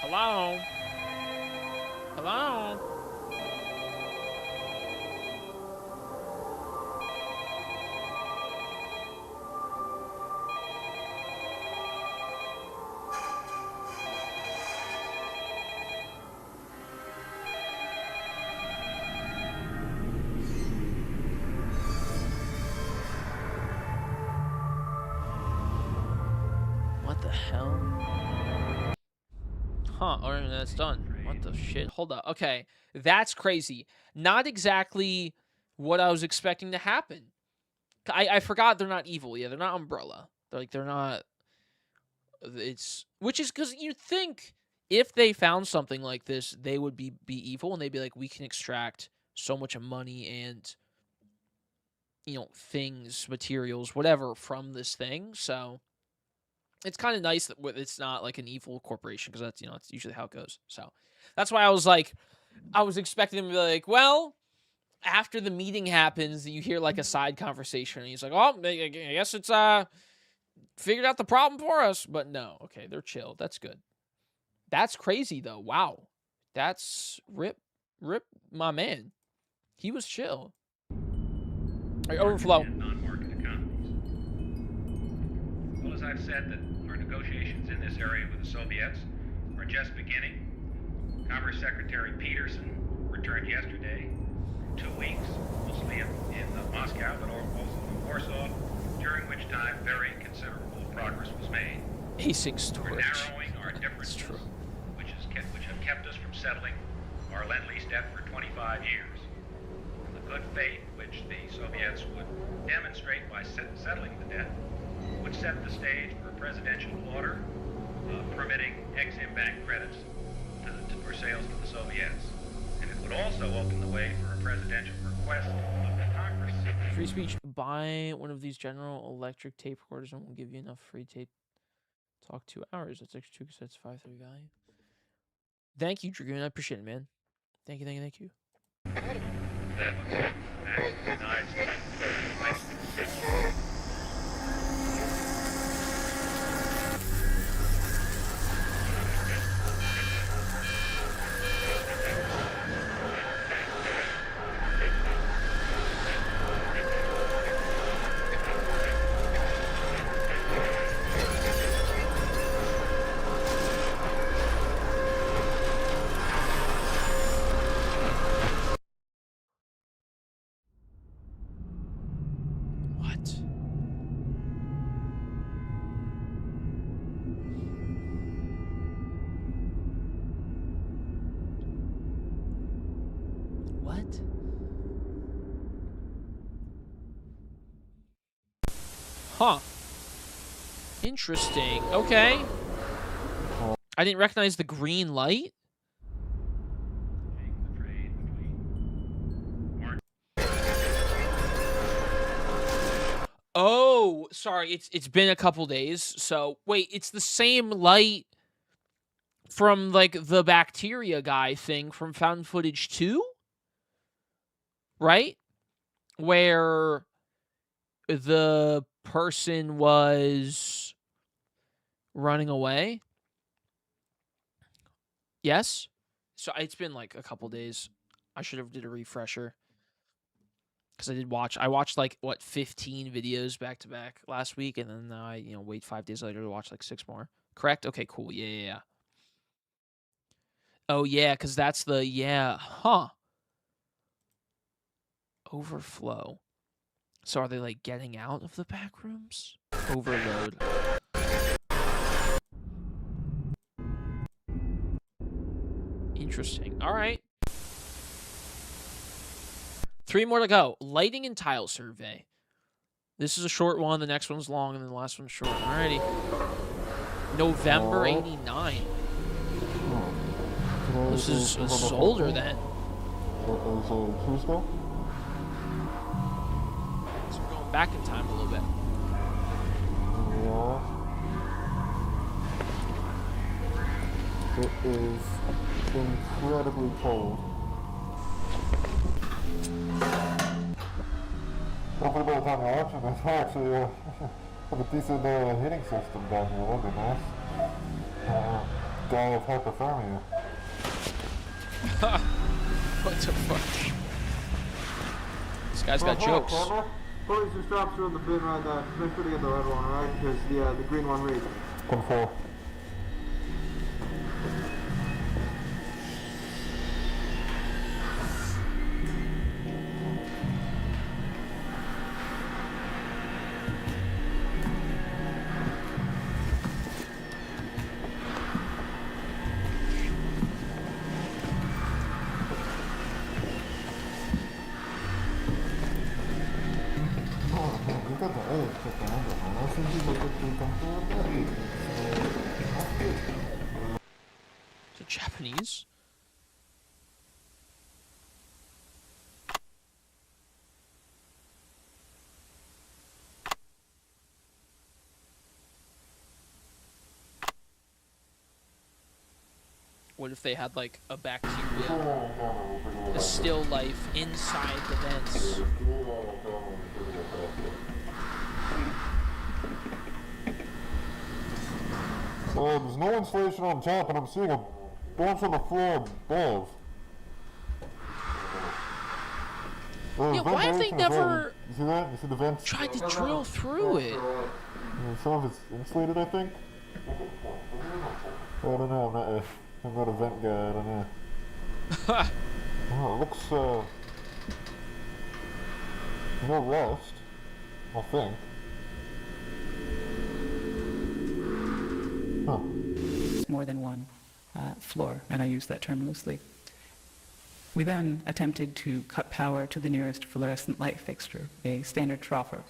Hello? Hello? What the hell? Huh, or that's done. What the shit? Hold up. Okay, that's crazy. Not exactly what I was expecting to happen. I forgot they're not evil. Yeah, they're not Umbrella. They're not... Which is because you'd think if they found something like this, they would be evil, and they'd be like, we can extract so much money and, you know, things, materials, whatever, from this thing, so... It's kind of nice that it's not like an evil corporation because that's, you know, that's usually how it goes. So that's why I was like, I was expecting him to be like, well, after the meeting happens, you hear like a side conversation and he's like, oh, I guess it's figured out the problem for us. But no, okay, they're chill. That's good. That's crazy though. Wow. That's rip my man. He was chill. All right, overflow. Well, as I've said, that our negotiations in this area with the Soviets are just beginning. Commerce Secretary Peterson returned yesterday, 2 weeks, mostly in Moscow, but also in Warsaw, during which time very considerable progress was made. Basic storage. We're narrowing our differences, which have kept us from settling our Lend-Lease debt for 25 years. And the good faith which the Soviets would demonstrate by settling the debt would set the stage for a presidential order permitting Exim Bank credits for sales to the Soviets. And it would also open the way for a presidential request of Congress. Free speech. Buy one of these General Electric tape recorders and we'll give you enough free tape. Talk 2 hours. That's extra 2 because that's 530 value. Thank you, Dragoon. I appreciate it, man. Thank you, thank you, thank you. What? Huh. Interesting. Okay. I didn't recognize the green light. Oh, sorry. It's been a couple days. So, wait, it's the same light from like the bacteria guy thing from Found Footage 2? Right? Where the person was running away. Yes? So it's been like a couple days. I should have did a refresher. Because I watched like, 15 videos back to back last week. And then I, wait 5 days later to watch like 6 more. Correct? Okay, cool. Yeah. Oh, yeah, because that's the, huh. Overflow. So are they like getting out of the back rooms? Overload. Interesting. All right. 3 more to go. Lighting and tile survey. This is a short one. The next one's long, and then the last one's short. Alrighty. November 89. This is older then. So Tuesday? So we're going back in time a little bit. Yeah. It is incredibly cold. Hopefully by the time you're watching this, I actually have a decent heating system down here. That'd be nice. Die of hypothermia. What the fuck? This guy's got jokes. Put your straps are on the bin right there. Make sure to get the red one, right? Because the green one reads. 10-4. Is it Japanese? What if they had like a bacteria, a still life inside the vents? There's no insulation on top, and I'm seeing a bunch on the floor above. Yeah, why have they never You see that? You see the vents? tried to drill through it? Some of it's insulated, I think. I don't know. I'm not a vent guy. I don't know. Oh, it looks no rust, I think. Huh. More than one floor, and I use that term loosely. We then attempted to cut power to the nearest fluorescent light fixture, a standard troffer.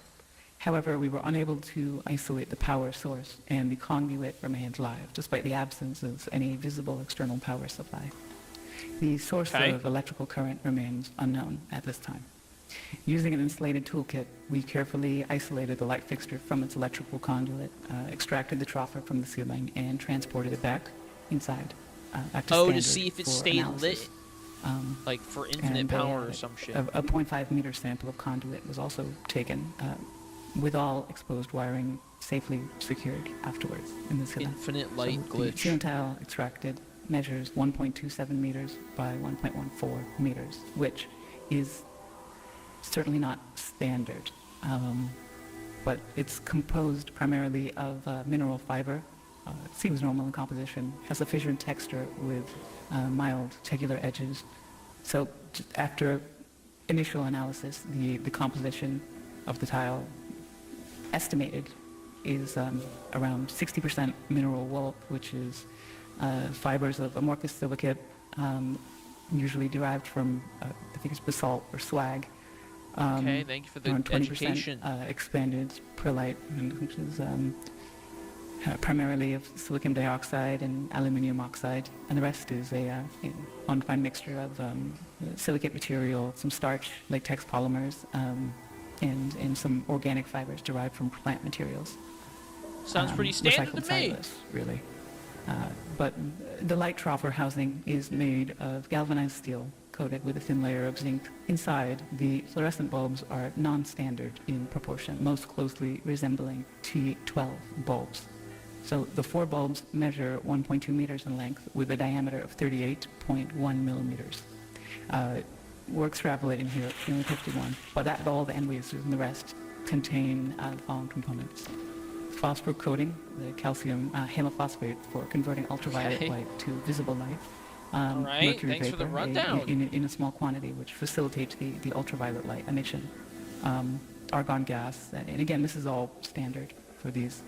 However, we were unable to isolate the power source, and the conduit remained live, despite the absence of any visible external power supply. The source Okay. of electrical current remains unknown at this time. Using an insulated toolkit, we carefully isolated the light fixture from its electrical conduit, extracted the troffer from the ceiling, and transported it back inside. Back to Oh, to standard see if it for stayed analysis. lit, like for infinite And power or some shit. A 0.5 meter sample of conduit was also taken, with all exposed wiring safely secured afterwards in the ceiling. Infinite light So glitch. the ceiling tile extracted measures 1.27 meters by 1.14 meters, which is certainly not standard, but it's composed primarily of mineral fiber. It seems normal in composition, has a fissured texture with mild tegular edges. So just after initial analysis, the composition of the tile estimated is around 60% mineral wool, which is fibers of amorphous silicate, usually derived from, I think it's basalt or slag. Okay, thank you for the Around 20% education. expanded perlite, which is primarily of silicon dioxide and aluminium oxide, and the rest is a undefined mixture of silicate material, some starch, latex polymers, and some organic fibers derived from plant materials. Sounds pretty standard recycled to me. fibers, really. But the light troffer housing is made of galvanized steel coated with a thin layer of zinc. Inside, the fluorescent bulbs are non-standard in proportion, most closely resembling T12 bulbs. So the 4 bulbs measure 1.2 meters in length with a diameter of 38.1 millimeters. We're extrapolating here at 351, but that all the end waves and the rest contain the following components. Phosphor coating, the calcium halophosphate for converting ultraviolet Okay. light to visible light. All right, Mercury thanks for the vapor, rundown. in a small quantity, which facilitates the ultraviolet light emission. Argon gas, and again, this is all standard for these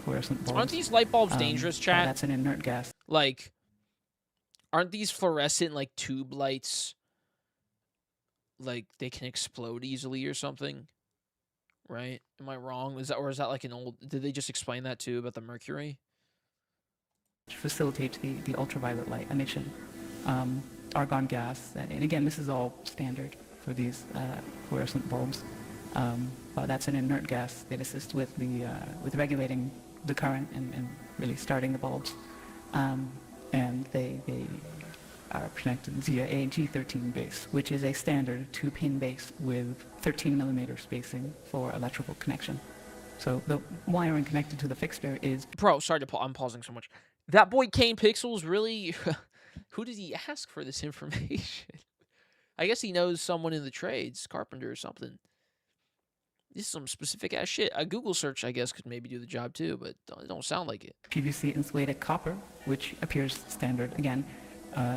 fluorescent bulbs. Aren't these light bulbs dangerous, chat? That's an inert gas. Like, aren't these fluorescent, like, tube lights, like, they can explode easily or something? Right? Am I wrong? Is that like an old... Did they just explain that, too, about the mercury? Which facilitates the ultraviolet light emission. Argon gas, and again, this is all standard for these fluorescent bulbs. But that's an inert gas that assists with regulating the current and really starting the bulbs. And they are connected via a G13 base, which is a standard 2-pin base with 13 millimeter spacing for electrical connection. So the wiring connected to the fixture is... Bro, sorry to I'm pausing so much. That boy Kane Pixels really... Who did he ask for this information? I guess he knows someone in the trades, carpenter or something. This is some specific ass shit. A Google search, I guess, could maybe do the job too, but it don't sound like it. PVC insulated copper, which appears standard again.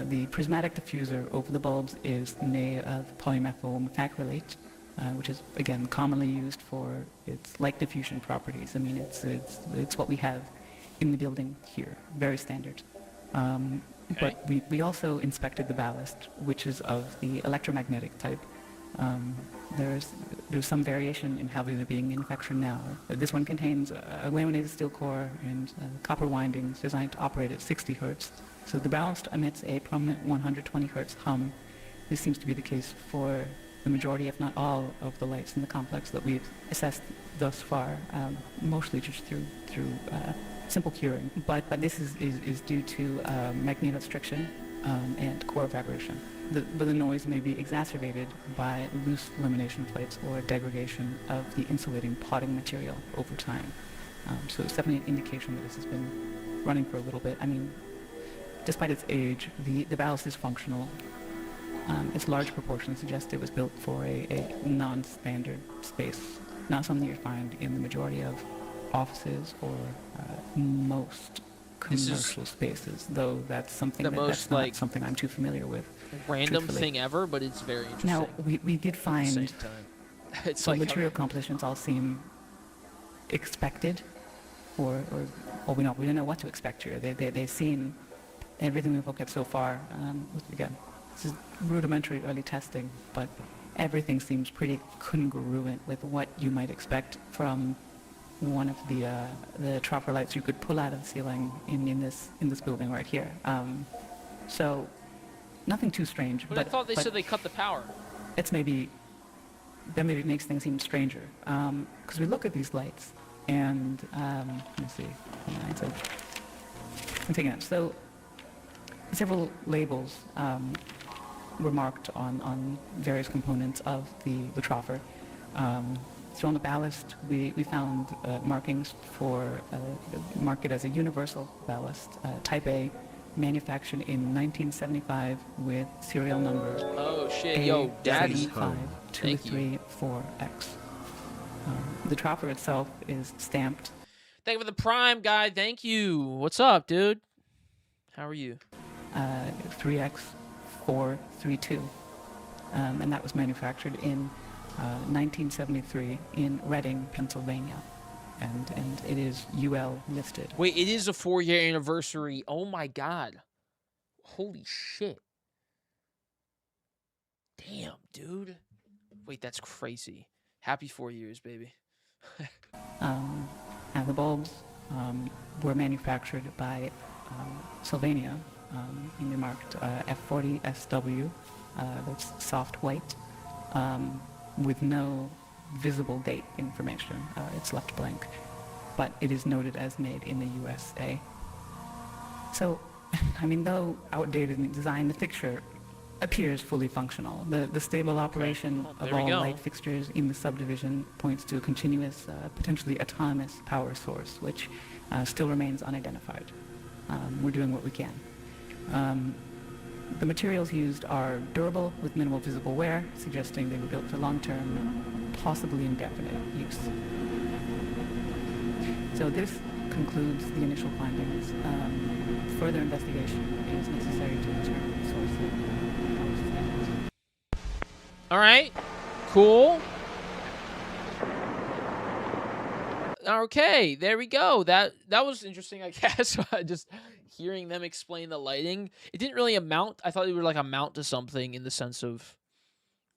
The prismatic diffuser over the bulbs is made of polymethyl methacrylate, which is again commonly used for its light diffusion properties. I mean, it's what we have in the building here, very standard. Okay. But we also inspected the ballast, which is of the electromagnetic type. There's some variation in how they're being manufactured now. This one contains a laminated steel core and copper windings designed to operate at 60 hertz. So the ballast emits a prominent 120 hertz hum. This seems to be the case for the majority, if not all, of the lights in the complex that we've assessed thus far, mostly just through simple curing. But this is due to magnetostriction and core vibration. But the noise may be exacerbated by loose lamination plates or degradation of the insulating potting material over time. So it's definitely an indication that this has been running for a little bit. I mean, despite its age, the ballast is functional. Its large proportions suggest it was built for a non-standard space, not something you find in the majority of offices or most commercial spaces, though that's something that's not something I'm too familiar with. Random thing ever, but it's very interesting. Now, we did find it's the like material compositions all seem expected, or we didn't know what to expect here. They seem everything we've looked at so far. Again, this is rudimentary early testing, but everything seems pretty congruent with what you might expect from one of the troffer lights you could pull out of the ceiling in this building right here. So nothing too strange. But I thought they said they cut the power. That maybe makes things even stranger. Because we look at these lights, and let me see. I'm taking it. So several labels were marked on various components of the troffer. So on the ballast, we found markings for mark it as a universal ballast, Type A, manufactured in 1975 with serial number Oh shit, yo, daddy. A75234X. The troffer itself is stamped. Thank you for the prime, guy. Thank you. What's up, dude? How are you? 3X432. And that was manufactured in 1973 in Reading, Pennsylvania. And it is UL listed. Wait, it is a 4-year anniversary. Oh my god. Holy shit. Damn, dude. Wait, that's crazy. Happy 4 years, baby. And the bulbs were manufactured by Sylvania. And they marked F40SW. That's soft white. With no visible date information. It's left blank, but it is noted as made in the USA. So, I mean, though outdated in design, the fixture appears fully functional. The stable operation of all light fixtures in the subdivision points to a continuous, potentially autonomous power source, which still remains unidentified. We're doing what we can. The materials used are durable with minimal visible wear, suggesting they were built for long-term, possibly indefinite use. So this concludes the initial findings. Further investigation is necessary to determine the source of the. All right, cool. Okay, there we go. That was interesting, I guess. Just hearing them explain the lighting. It didn't really amount. I thought it would like amount to something in the sense of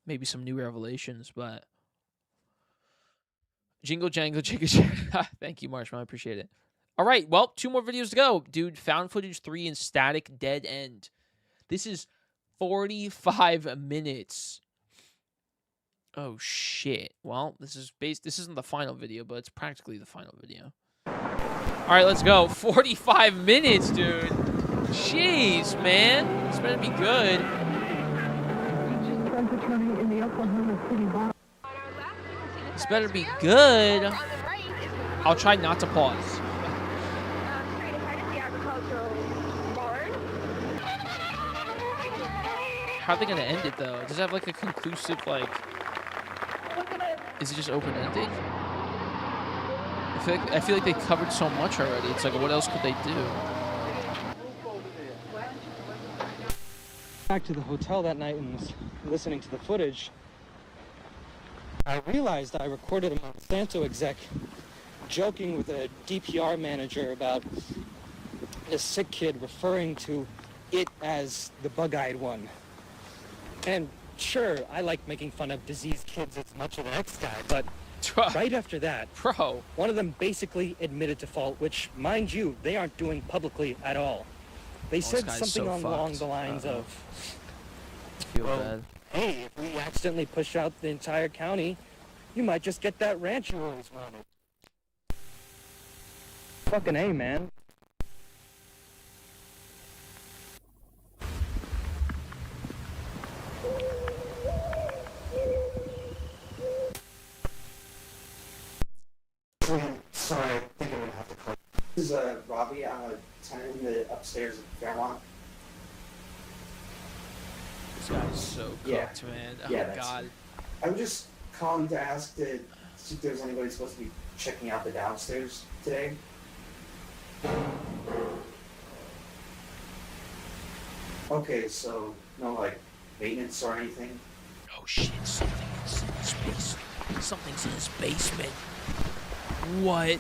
maybe some new revelations, but jingle jangle jingle jangle. Thank you, Marshmallow. I appreciate it. All right, well, 2 more videos to go, dude. Found footage 3 and static dead end. This is 45 minutes. Oh shit. Well, this isn't the final video, but it's practically the final video. All right, let's go. 45 minutes, dude. Jeez, man. This better be good. This better be good. I'll try not to pause. How are they gonna end it though? Does it have like a conclusive like? Is it just open-ended? I feel like they covered so much already. It's like, what else could they do? Back to the hotel that night and was listening to the footage, I realized I recorded a Monsanto exec joking with a DPR manager about a sick kid referring to it as the bug-eyed one. And sure, I like making fun of diseased kids as much as the next guy, but right after that, one of them basically admitted to fault, which, mind you, they aren't doing publicly at all. They said something along the lines of, well, hey, if we accidentally push out the entire county, you might just get that ranch you always wanted. Fucking A, man. Sorry, I think I'm gonna have to call. This is Robbie. I'm a tenant in the upstairs at Fairmont. This guy's so cooked, man. Oh yeah, god. I'm just calling to ask to see if there's anybody supposed to be checking out the downstairs today. Okay, so no like maintenance or anything. Oh shit! Something's in his basement. Something's in his basement. What?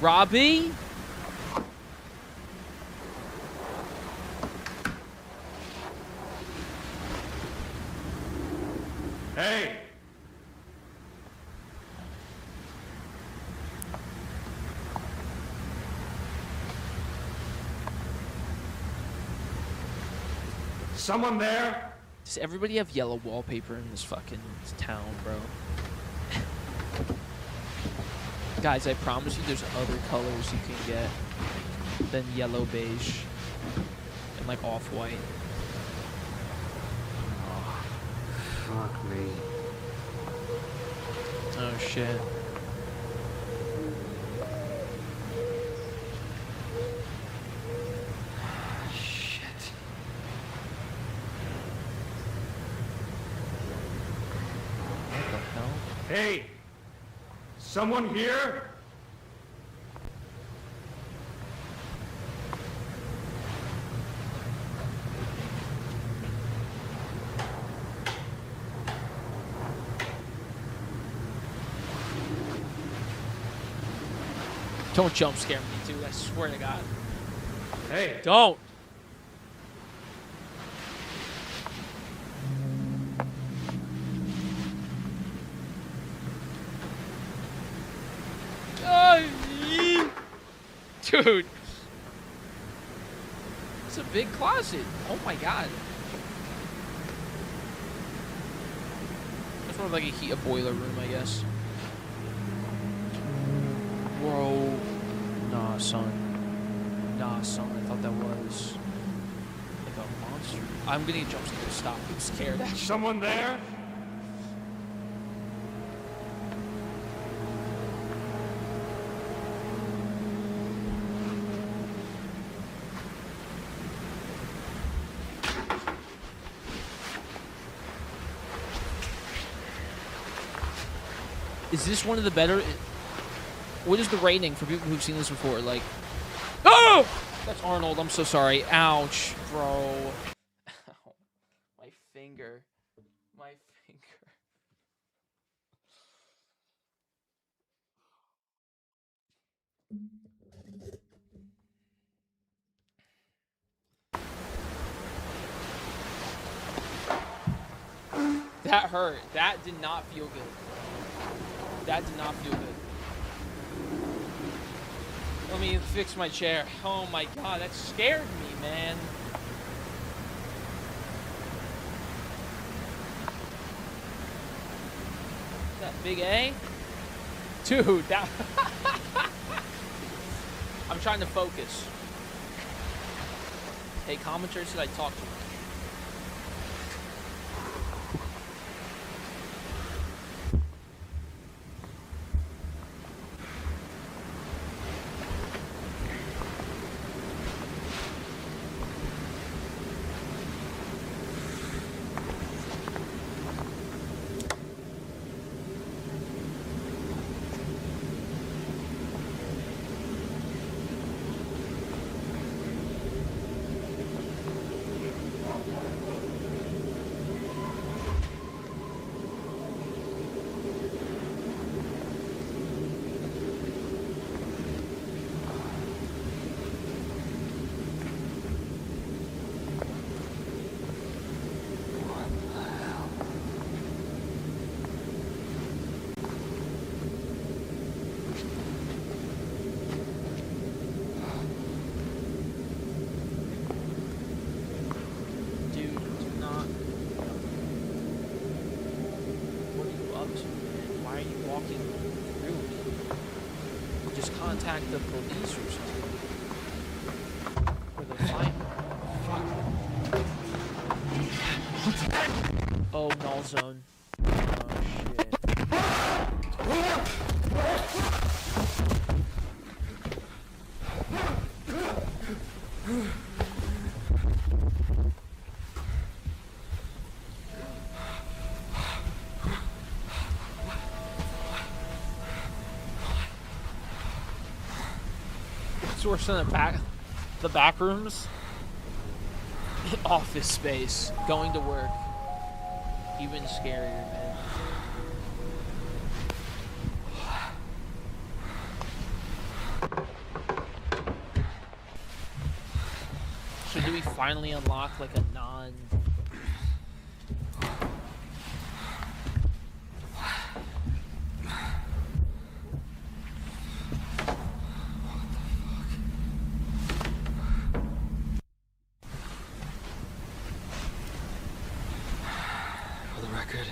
Robbie? Hey! someone there? Does everybody have yellow wallpaper in this fucking town, bro? Guys, I promise you there's other colors you can get than yellow, beige, and like off-white. Oh, fuck me. Oh shit. Shit. What the hell? Hey! Someone here? Don't jump scare me, dude. I swear to God. Hey! Don't! Dude. It's a big closet. Oh my God. It's more like a boiler room, I guess. Bro. Nah, son. Nah, son. I thought that was like a monster. I'm gonna get jump scared. Stop. I'm scared. Someone there? Is this one of the better? What is the rating for people who've seen this before? Like, oh, that's Arnold. I'm so sorry. Ouch, bro. Ow. My finger. My finger. That hurt. That did not feel good. That did not feel good. Let me fix my chair. Oh my God, that scared me, man. Is that big A? Dude, that... I'm trying to focus. Hey, commenters, should I talk to you? Contact the police or something. Or the fire. Oh, null zone. Oh, shit. Worse than the back rooms. Office space. Going to work. Even scarier, man. So do we finally unlock like a non... good.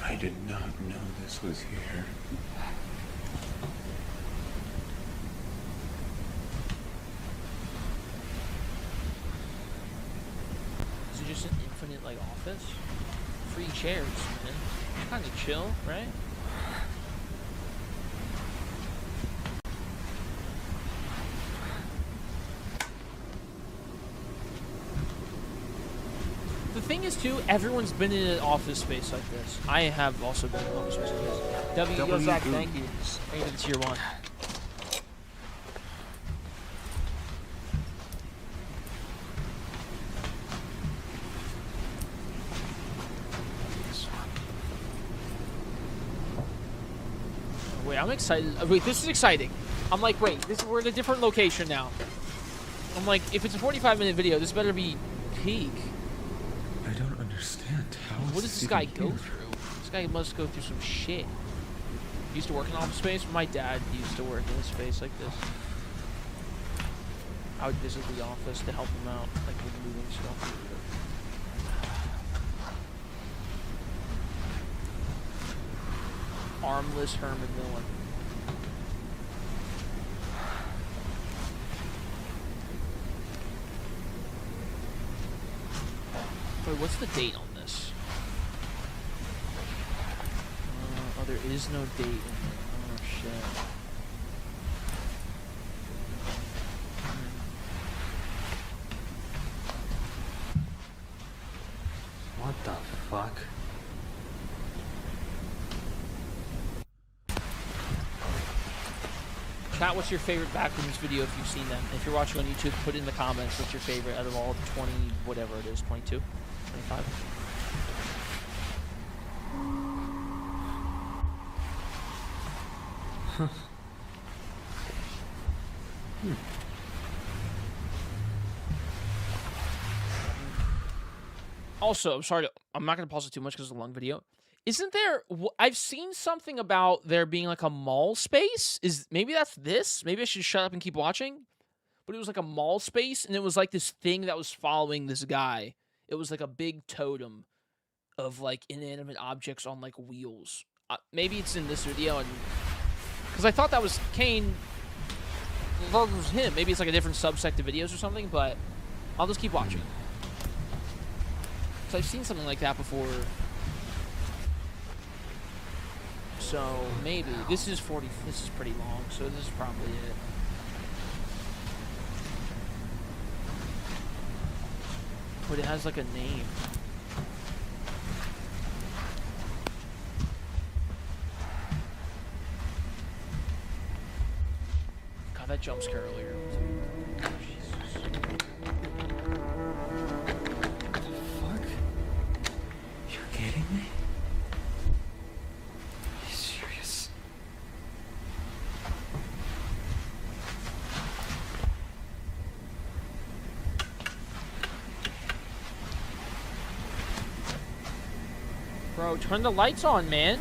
I did not know this was here. Is it just an infinite, like, office? Free chairs, man. Kind of chill, right? The thing is, too, everyone's been in an office space like this. I have also been in an office space like this. Yo, Zach, thank you. Thank you for the tier 1. Wait, I'm excited. Wait, this is exciting. I'm like, wait, we're in a different location now. I'm like, if it's a 45-minute video, this better be peak. I don't understand. How What does this guy go through? This guy must go through some shit. He used to work in office space. My dad used to work in a space like this. I would visit the office to help him out, like with moving stuff. Armless Herman Miller. Wait, what's the date on this? Oh, there is no date in it. Oh, shit. What the fuck? Chat, what's your favorite Backrooms video if you've seen them? If you're watching on YouTube, put in the comments what's your favorite out of all 20, whatever it is, 22, 25. Huh. Also, I'm not going to pause it too much because it's a long video. Isn't there, I've seen something about there being like a mall space. Maybe that's this? Maybe I should shut up and keep watching? But it was like a mall space, and it was like this thing that was following this guy. It was like a big totem of like inanimate objects on like wheels. Maybe it's in this video, and because I thought that was Kane. I thought it was him. Maybe it's like a different subsect of videos or something, but I'll just keep watching. Because I've seen something like that before. So maybe this is 40. This is pretty long, so this is probably it. But it has like a name. God, that jump scare earlier. Oh, Jesus. What the fuck? You're kidding me? Are you serious? Bro, turn the lights on, man.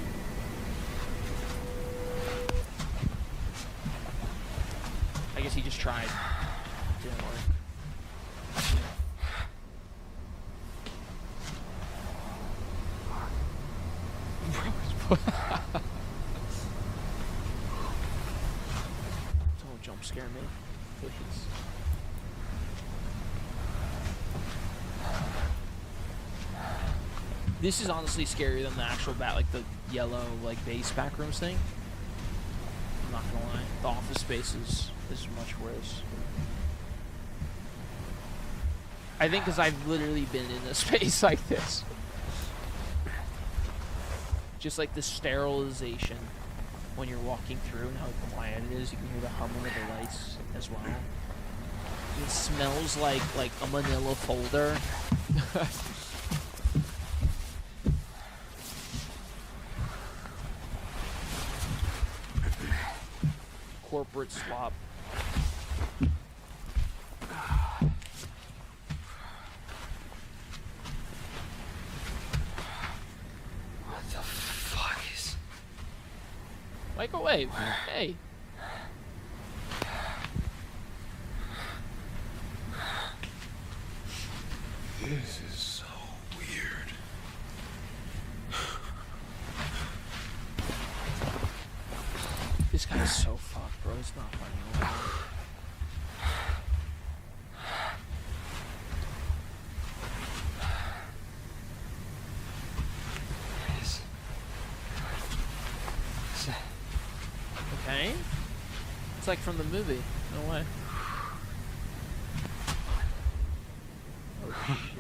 I guess he just tried. Didn't work. Don't jump scare me, please. This is honestly scarier than the actual like the yellow like base Backrooms thing. I'm not gonna lie. The office space is much worse. I think because I've literally been in a space like this. Just like the sterilization when you're walking through and how quiet it is. You can hear the humming of the lights as well. It smells like a manila folder. Corporate slop. What the fuck is... Microwave. Hey. This is so weird. It's like from the movie. No way. Oh shit.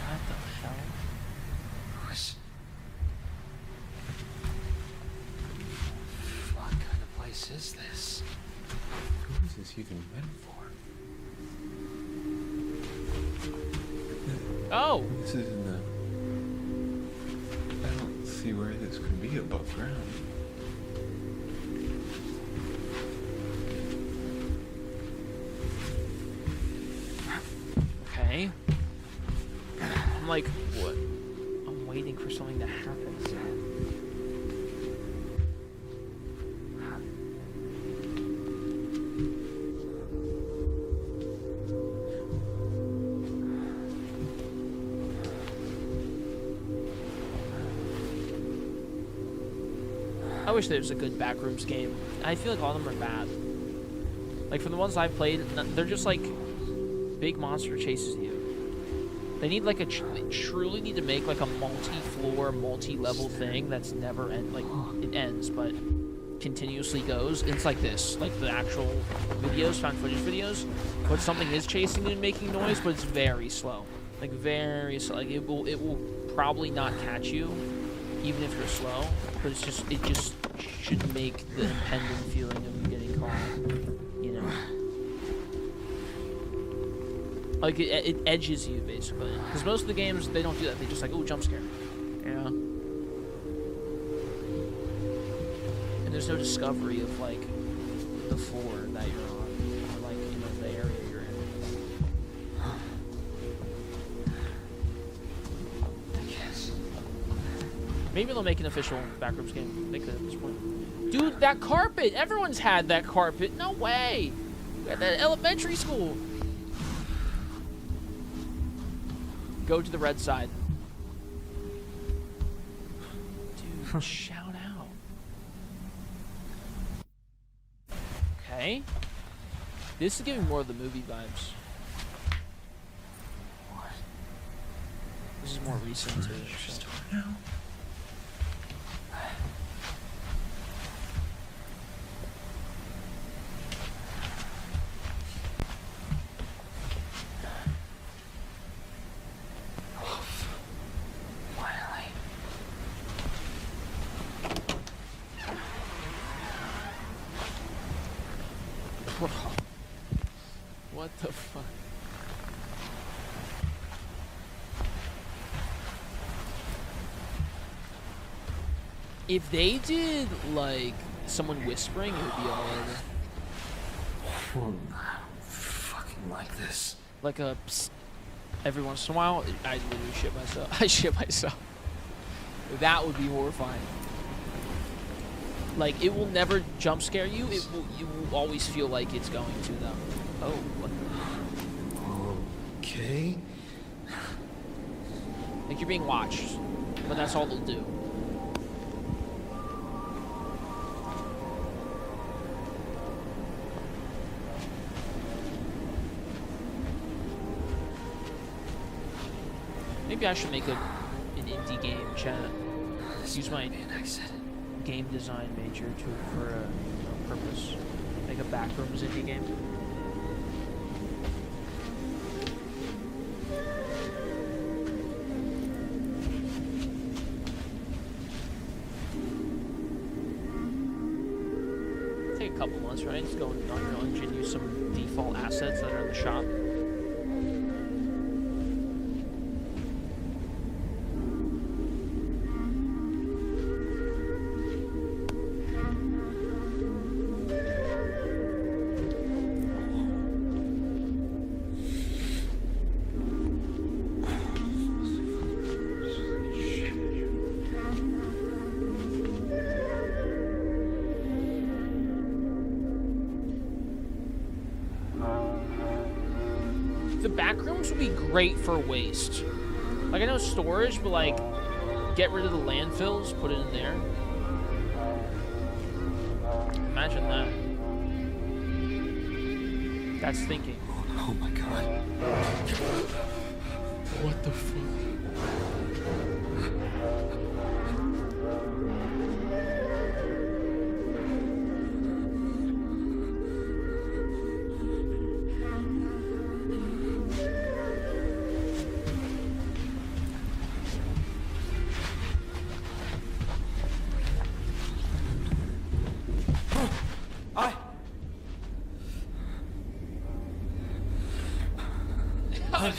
What the hell? What kind of place is this? Who is this even meant for? Oh! This is in the... I don't see where this could be above ground. Okay. I'm like, what? I'm waiting for something to happen. I wish there was a good Backrooms game. I feel like all of them are bad. Like, for the ones I've played, they're just like big monster chases you. They need like they truly need to make like a multi-floor, multi-level thing that's never like it ends, but continuously goes. It's like this, like the actual videos, found footage videos, but something is chasing you and making noise, but it's very slow, like very slow. Like it will probably not catch you, even if you're slow. But it just should make the impending feeling of you getting caught, you know. Like, it edges you, basically. Because most of the games, they don't do that. They just like, oh, jump scare. Yeah. And there's no discovery of, like, the floor that you're on. Or, like, you know, the area you're in. I guess. Maybe they'll make an official Backrooms game. They could at this point. Dude, that carpet! Everyone's had that carpet. No way! We had that at elementary school. Go to the red side. Dude, shout out. Okay. This is giving more of the movie vibes. What? This is more recent too. So. What the fuck? If they did, like, someone whispering, it would be all over. I don't fucking like this. Like a psst. Every once in a while, I literally shit myself. I shit myself. That would be horrifying. Like, it will never jump scare you. You will always feel like it's going to, though. Oh, what the... Okay. Like, you're being watched. But that's all they'll do. Maybe I should make an indie game chat. Use my game design major for a purpose. Make a Backrooms indie game. Take a couple months, right? Just go on your engine, use some default assets that are in the shop. The Backrooms would be great for waste. Like, I know storage, but like, get rid of the landfills, put it in there. Imagine that. That's thinking. Oh my god. What the fuck?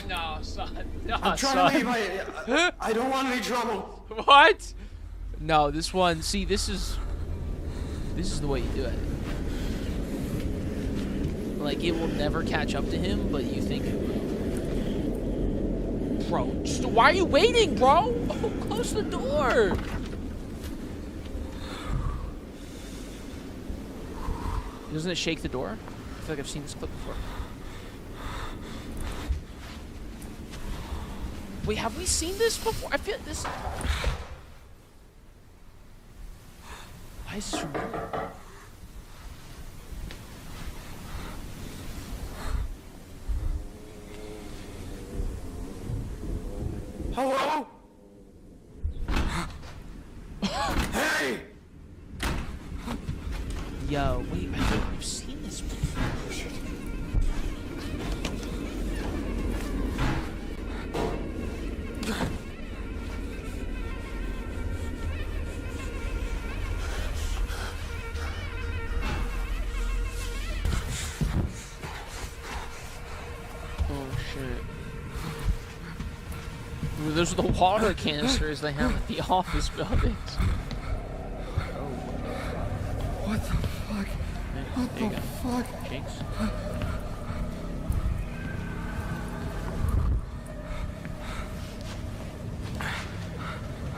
No, son. No, I'm trying to leave. I don't want any trouble. What? No, this one. See, this is the way you do it. Like, it will never catch up to him, but you think, bro, just, why are you waiting, bro? Oh, close the door. Doesn't it shake the door? I feel like I've seen this clip before. Wait, have we seen this before? I feel this. Why is this familiar? Hello? Hey! Yo, wait, I think I've seen this before. Oh shit. Ooh, those are the water canisters they have at the office buildings. What the fuck? What There you the go. fuck? Jinx.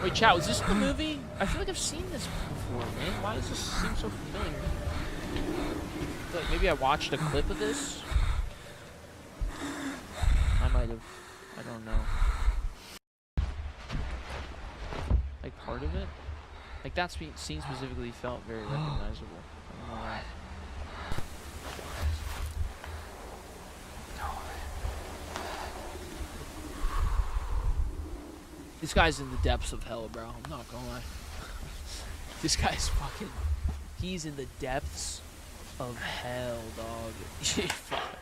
Wait, chat, was this the movie? I feel like I've seen this before, man. Why does this seem so familiar? I feel like maybe I watched a clip of this. I might have. I don't know. Like part of it? Like that scene specifically felt very recognizable. I don't know why. This guy's in the depths of hell, bro. I'm not gonna lie. This guy's fucking... He's in the depths of hell, dog. Fuck.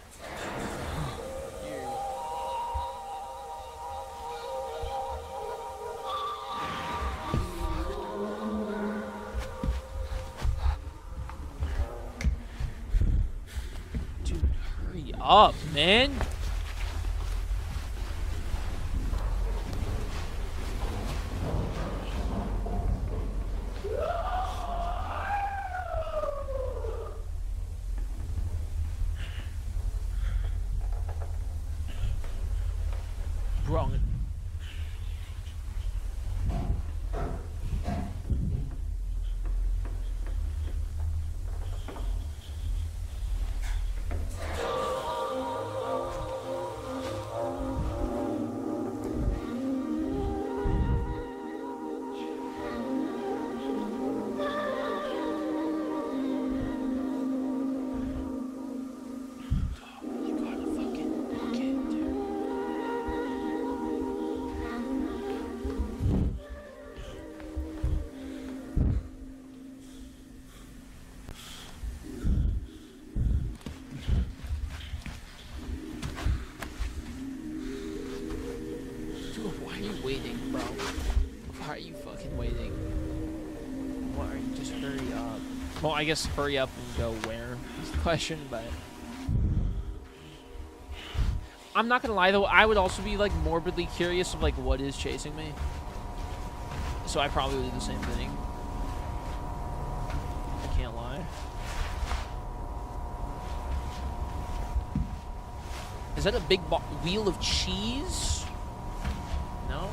Dude, hurry up, man. Wrong. Well, I guess hurry up and go where is the question, but I'm not gonna lie though, I would also be like morbidly curious of like what is chasing me. So I probably would do the same thing. I can't lie. Is that a big wheel of cheese? No?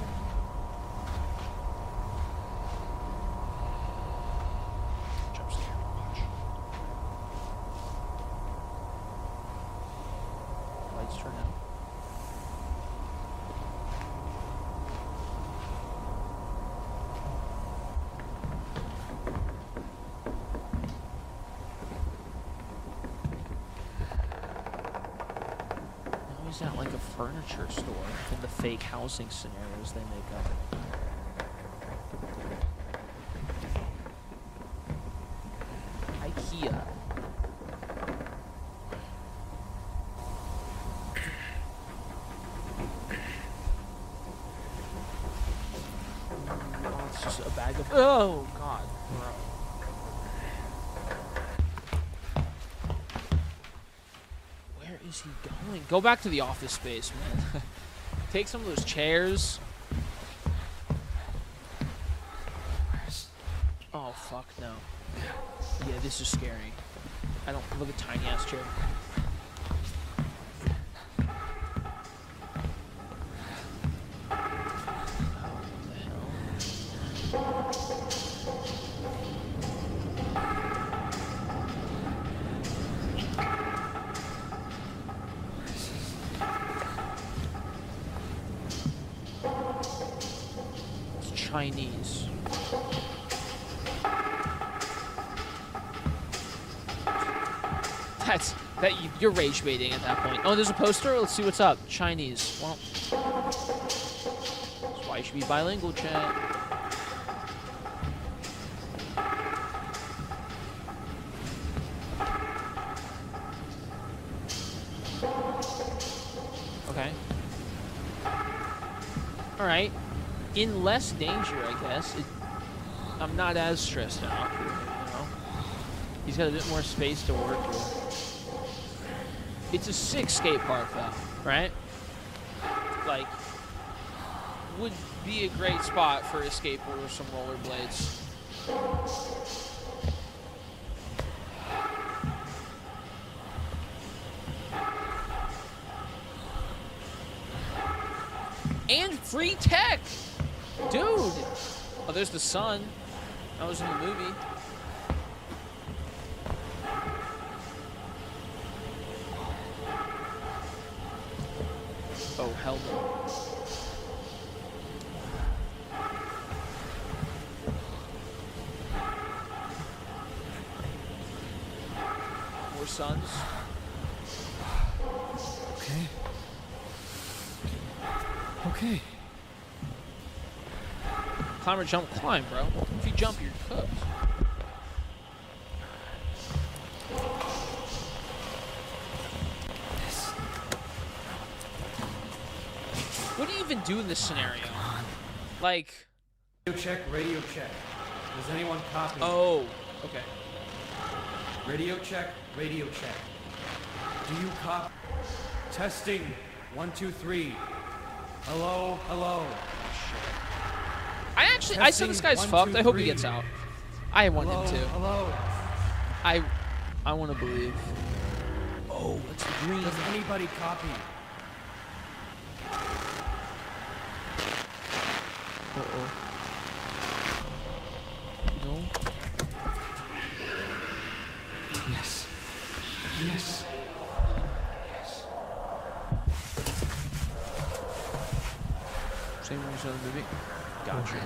is that like a furniture store in the fake housing scenarios they make up? IKEA. Oh, it's just a bag of. Oh God, bro. Where is he going? Go back to the office space, man. Take some of those chairs. Oh fuck no. Yeah, this is scary. I don't look at tiny ass chair. It's Chinese. You're rage baiting at that point. Oh, there's a poster. Let's see what's up. Chinese. Well, that's why you should be bilingual, chat. Okay. All right. In less danger, I guess. I'm not as stressed out. You know, he's got a bit more space to work with. It's a sick skate park, though, right? Like, would be a great spot for a skateboard or some rollerblades. And free tech! Dude! Oh, there's the sun. That was in the movie. Oh, hell no. More suns. Okay. Okay. Climb or jump, climb, bro. If you jump, you're cooked. What do you even do in this scenario? Like... Radio check, radio check. Does anyone copy? Oh, okay. Radio check, radio check. Do you copy? Testing. 1, 2, 3. Hello, hello. I said this guy's fucked. I hope he gets out. I want him to. Hello. I want to believe. Oh, it's green. Does anybody copy? Uh-oh. No? Yes. Yes. Yes. Same one you saw in the movie? Gotcha.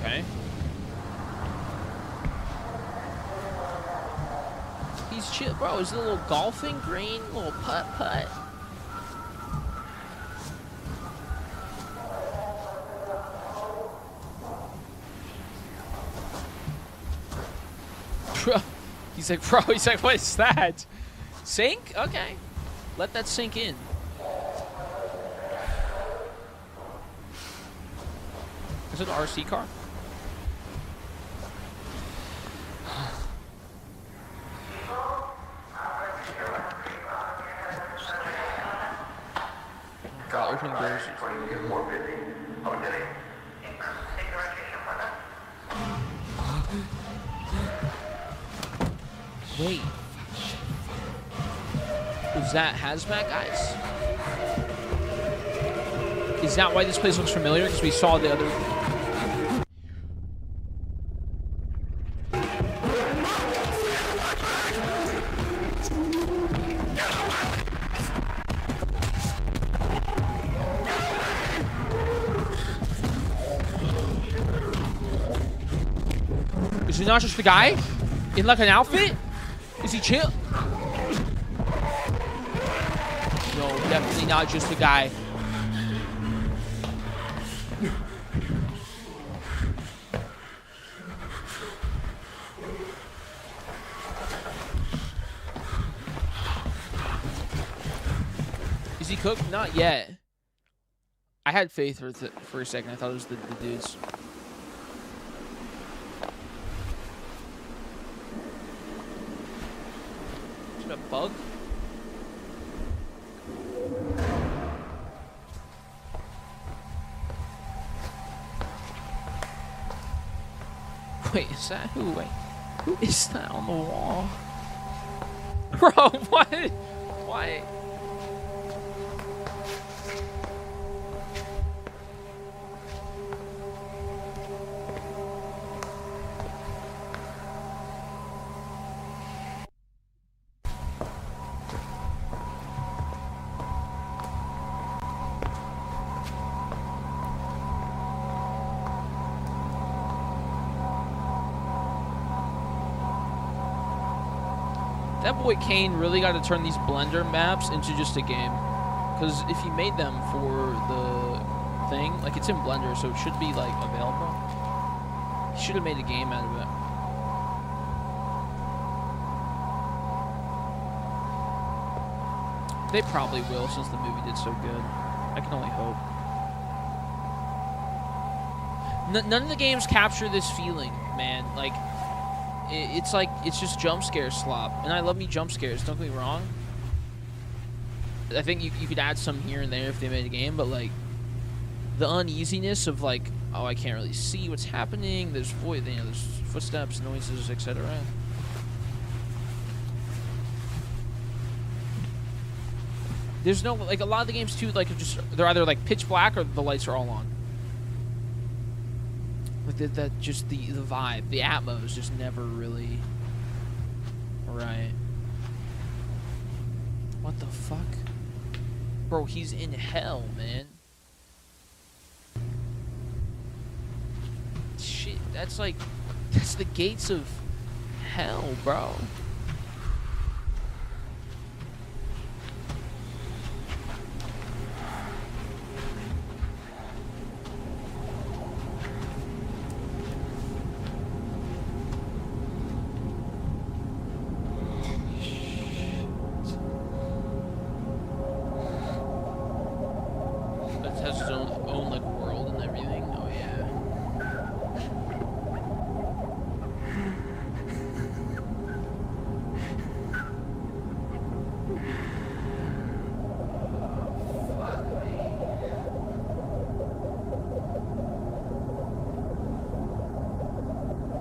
Okay. He's chill, bro. Is it a little golfing green? A little putt-putt? He's like, bro, he's like, what is that? Sink? Okay. Let that sink in. Is it an RC car? God, opening doors. Wait. Was that hazmat, guys? Is that why this place looks familiar? Because we saw the other... Is he not just the guy? In like an outfit? Is he chill? No, definitely not just the guy. Is he cooked? Not yet. I had faith for a second. I thought it was the dudes. Is it a bug? Wait, is that who? Wait, who is that on the wall? Bro, what? Why? That boy Kane really got to turn these Blender maps into just a game. Because if he made them for the thing, like it's in Blender, so it should be like available. He should have made a game out of it. They probably will since the movie did so good. I can only hope. None of the games capture this feeling, man. Like, it's like, it's just jump scare slop. And I love me jump scares, don't get me wrong. I think you could add some here and there if they made a game, but like, the uneasiness of like, oh, I can't really see what's happening, there's void, you know, there's footsteps, noises, etc. There's no, like, a lot of the games too, like, just, they're either like pitch black or the lights are all on. Like that just the vibe, the atmo is just never really right. What the fuck? Bro, he's in hell, man. Shit, that's like, that's the gates of hell, bro.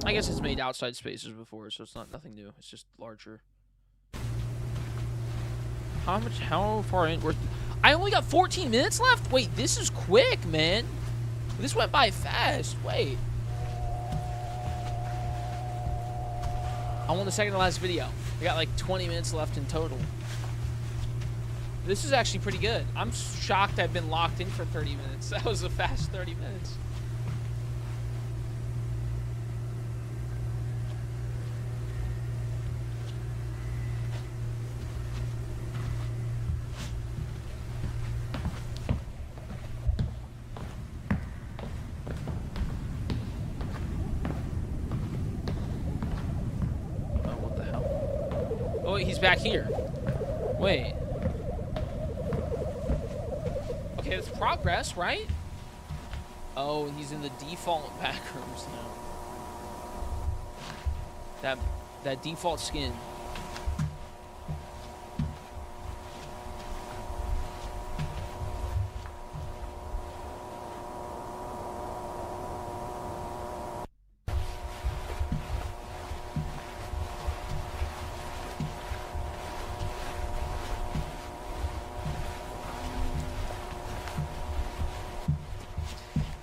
I guess it's made outside spaces before, so it's nothing new. It's just larger. How far in? I only got 14 minutes left? Wait, this is quick, man. This went by fast. Wait. I'm on the second to last video. I got like 20 minutes left in total. This is actually pretty good. I'm shocked I've been locked in for 30 minutes. That was a fast 30 minutes. He's back here. Wait. Okay, it's progress, right? Oh, he's in the default backrooms now. That default skin.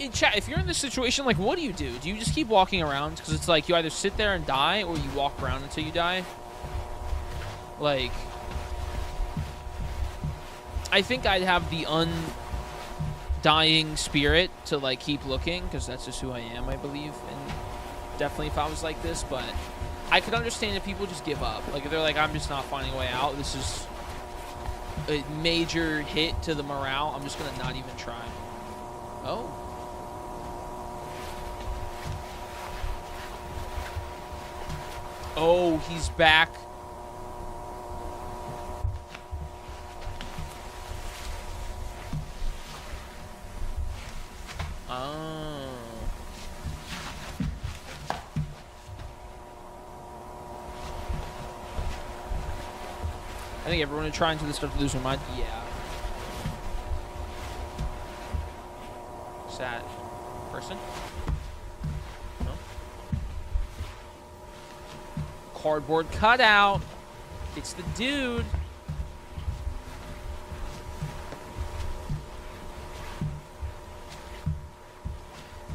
mean, chat, if you're in this situation, like, what do you do? Do you just keep walking around? Because it's like you either sit there and die, or you walk around until you die. Like, I think I'd have the undying spirit to, like, keep looking, because that's just who I am, I believe. And definitely if I was like this, but I could understand if people just give up. Like, if they're like, I'm just not finding a way out, this is a major hit to the morale, I'm just going to not even try. Oh. Oh, he's back. Oh. I think everyone would try until they start to lose their mind. Yeah. Is that person? No. Cardboard cutout. It's the dude.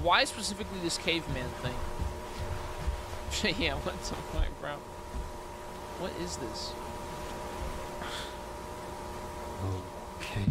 Why specifically this caveman thing? Yeah, what the fuck, bro? What is this? Okay.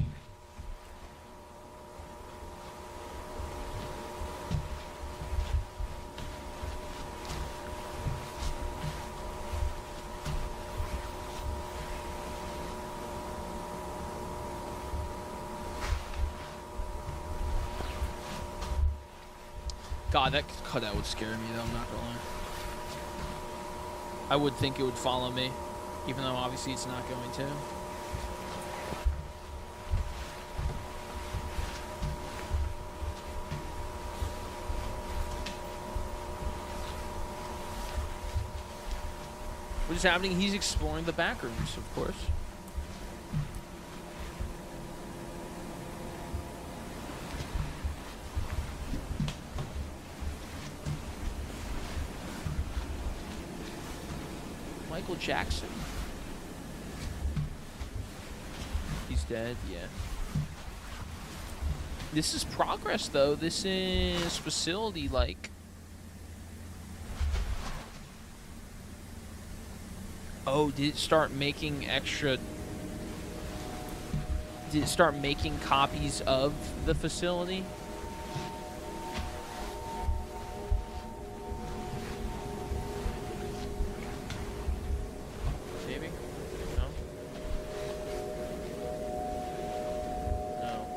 God, that cutout would scare me, though, I'm not gonna lie. I would think it would follow me, even though obviously it's not going to. What is happening? He's exploring the backrooms, of course. Michael Jackson. He's dead, yeah. This is progress, though. This is facility, like... Oh, did it start making extra... Did it start making copies of the facility? Maybe? No? No.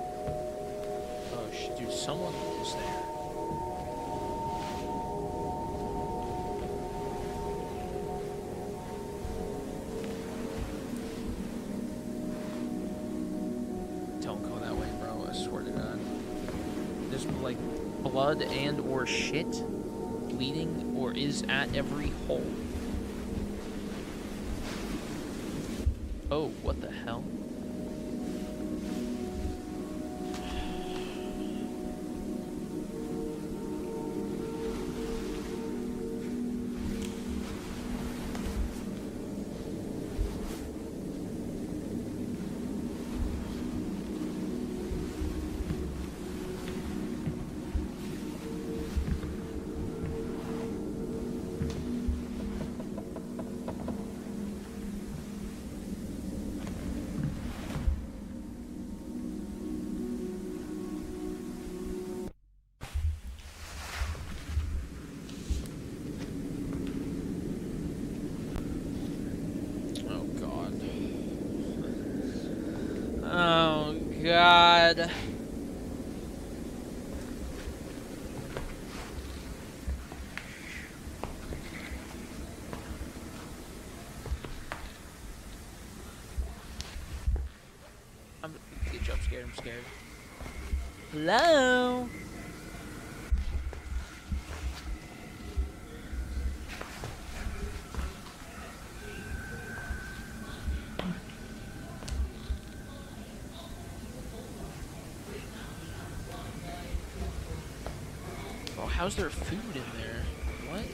Oh, shit, dude, someone was there. Don't go that way, bro. I swear to God. There's like blood and or shit bleeding or is at every hole. Oh, what the hell? Oh, God. I'm get jump scared. I'm scared. Hello? Oh, how's there food in there? What?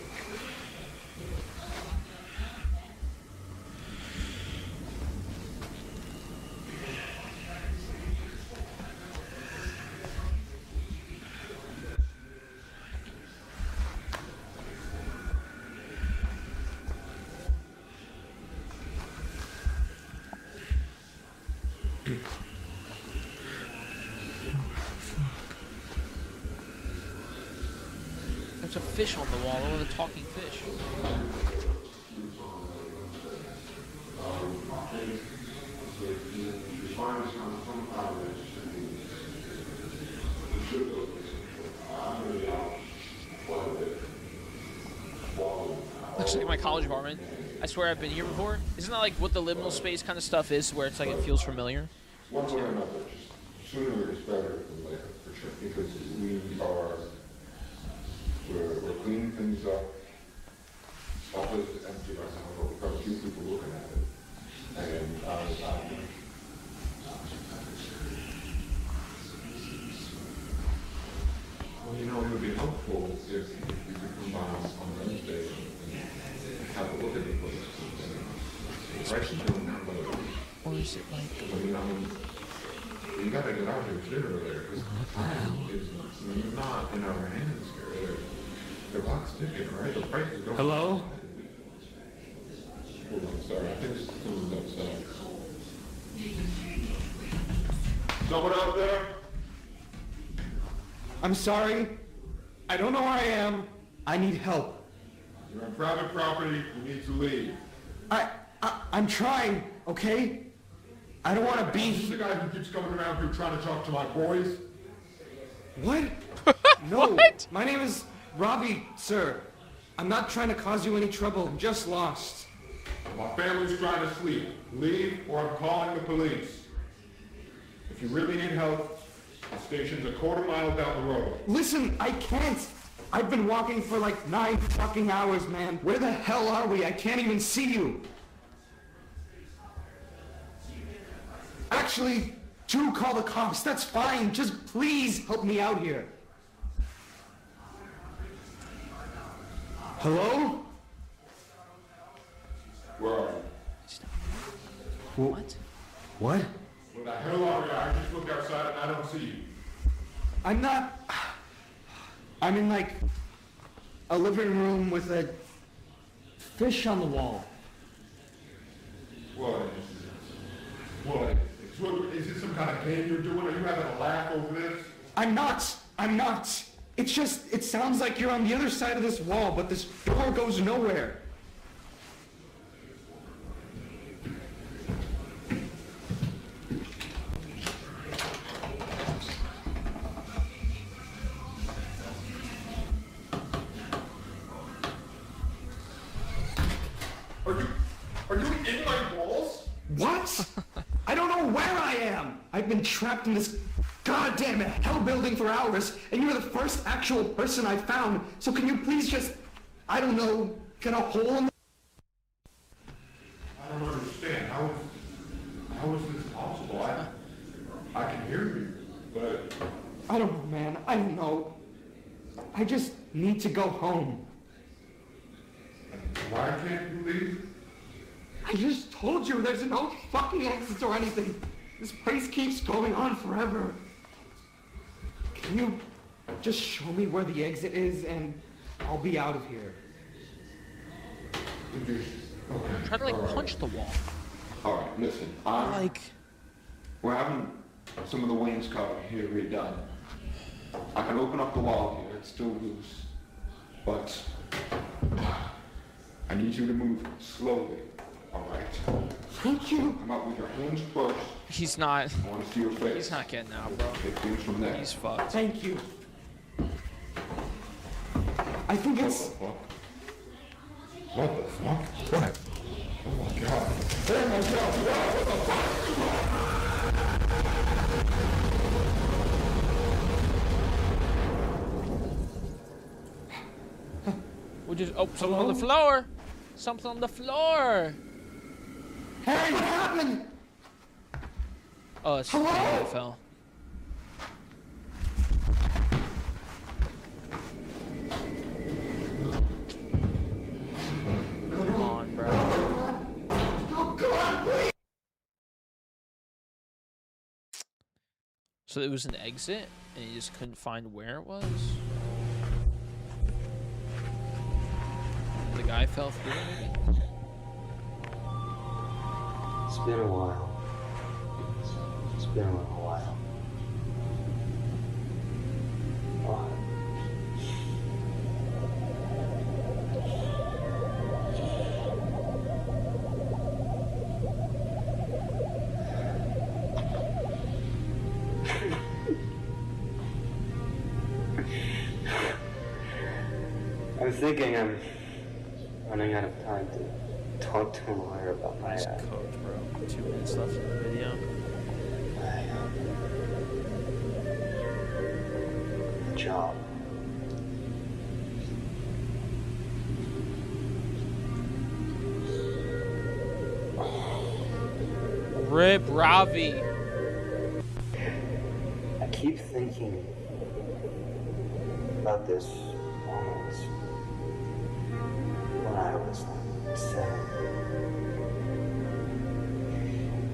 There's a fish on the wall. One of the talking fish. Looks like my college apartment. I swear I've been here before. Isn't that like what the liminal space kind of stuff is, where it's like it feels familiar? One way or another, just sooner is better than later, for sure. Because we're cleaning things up. Office is empty right now, but we've got a few people looking at it. And well, you know, it would be helpful if you could come by on Wednesday and have a look at the place. Right? Or is it like... I mean, you gotta get out here sooner or later, because time is not in our hands here. The clock's ticking, right? The price is going. Hello? Hold on, sorry. I think someone's outside. Someone out there? I'm sorry. I don't know where I am. I need help. You're on private property. You need to leave. I'm trying, okay? I don't want to be... This is the guy who keeps coming around here trying to talk to my boys. What? No. What? My name is Robbie, sir. I'm not trying to cause you any trouble. I'm just lost. My family's trying to sleep. Leave or I'm calling the police. If you really need help, the station's a quarter mile down the road. Listen, I can't. I've been walking for like 9 fucking hours, man. Where the hell are we? I can't even see you. Actually, do call the cops. That's fine. Just please help me out here. Hello? Where are you? What? What? Where the hell are you? I just looked outside and I don't see you. I'm not... I'm in like a living room with a fish on the wall. What? What? Is it some kind of game you're doing? Are you having a laugh over this? I'm not. It's just, it sounds like you're on the other side of this wall, but this door goes nowhere. Are you in my walls? What? I don't know where I am. I've been trapped in this goddamn hell building for hours, and you're the first actual person I found. So can you please just, I don't know, get a hole in the... I don't understand. How is this possible? I can hear you, but... I don't know, man. I don't know. I just need to go home. Why can't you leave? I just told you there's no fucking exit or anything. This place keeps going on forever. Can you just show me where the exit is and I'll be out of here? Okay. Try to like punch the wall. Alright, listen. We're having some of the wainscoting here redone. I can open up the wall here, it's still loose. But I need you to move slowly. Alright. Thank you. Come out with your hands first. He's not. I want to see your face. He's not getting out, bro. Take things from there. He's fucked. Thank you. I think it's... What the fuck? What? Oh my god. Oh my god. What the fuck? We just... Oh, something on the floor. Something on the floor. Hey, what happened? Oh, it's the thing that fell. Come on, bro. Oh, God, please. So it was an exit, and you just couldn't find where it was? The guy fell through, maybe? It's been a while. It's been a little while. I'm thinking I'm running out of time to talk to a lawyer about my coach, bro. 2 minutes left in the video. Job. Rip Ravi. I keep thinking about this moment when I was like 7.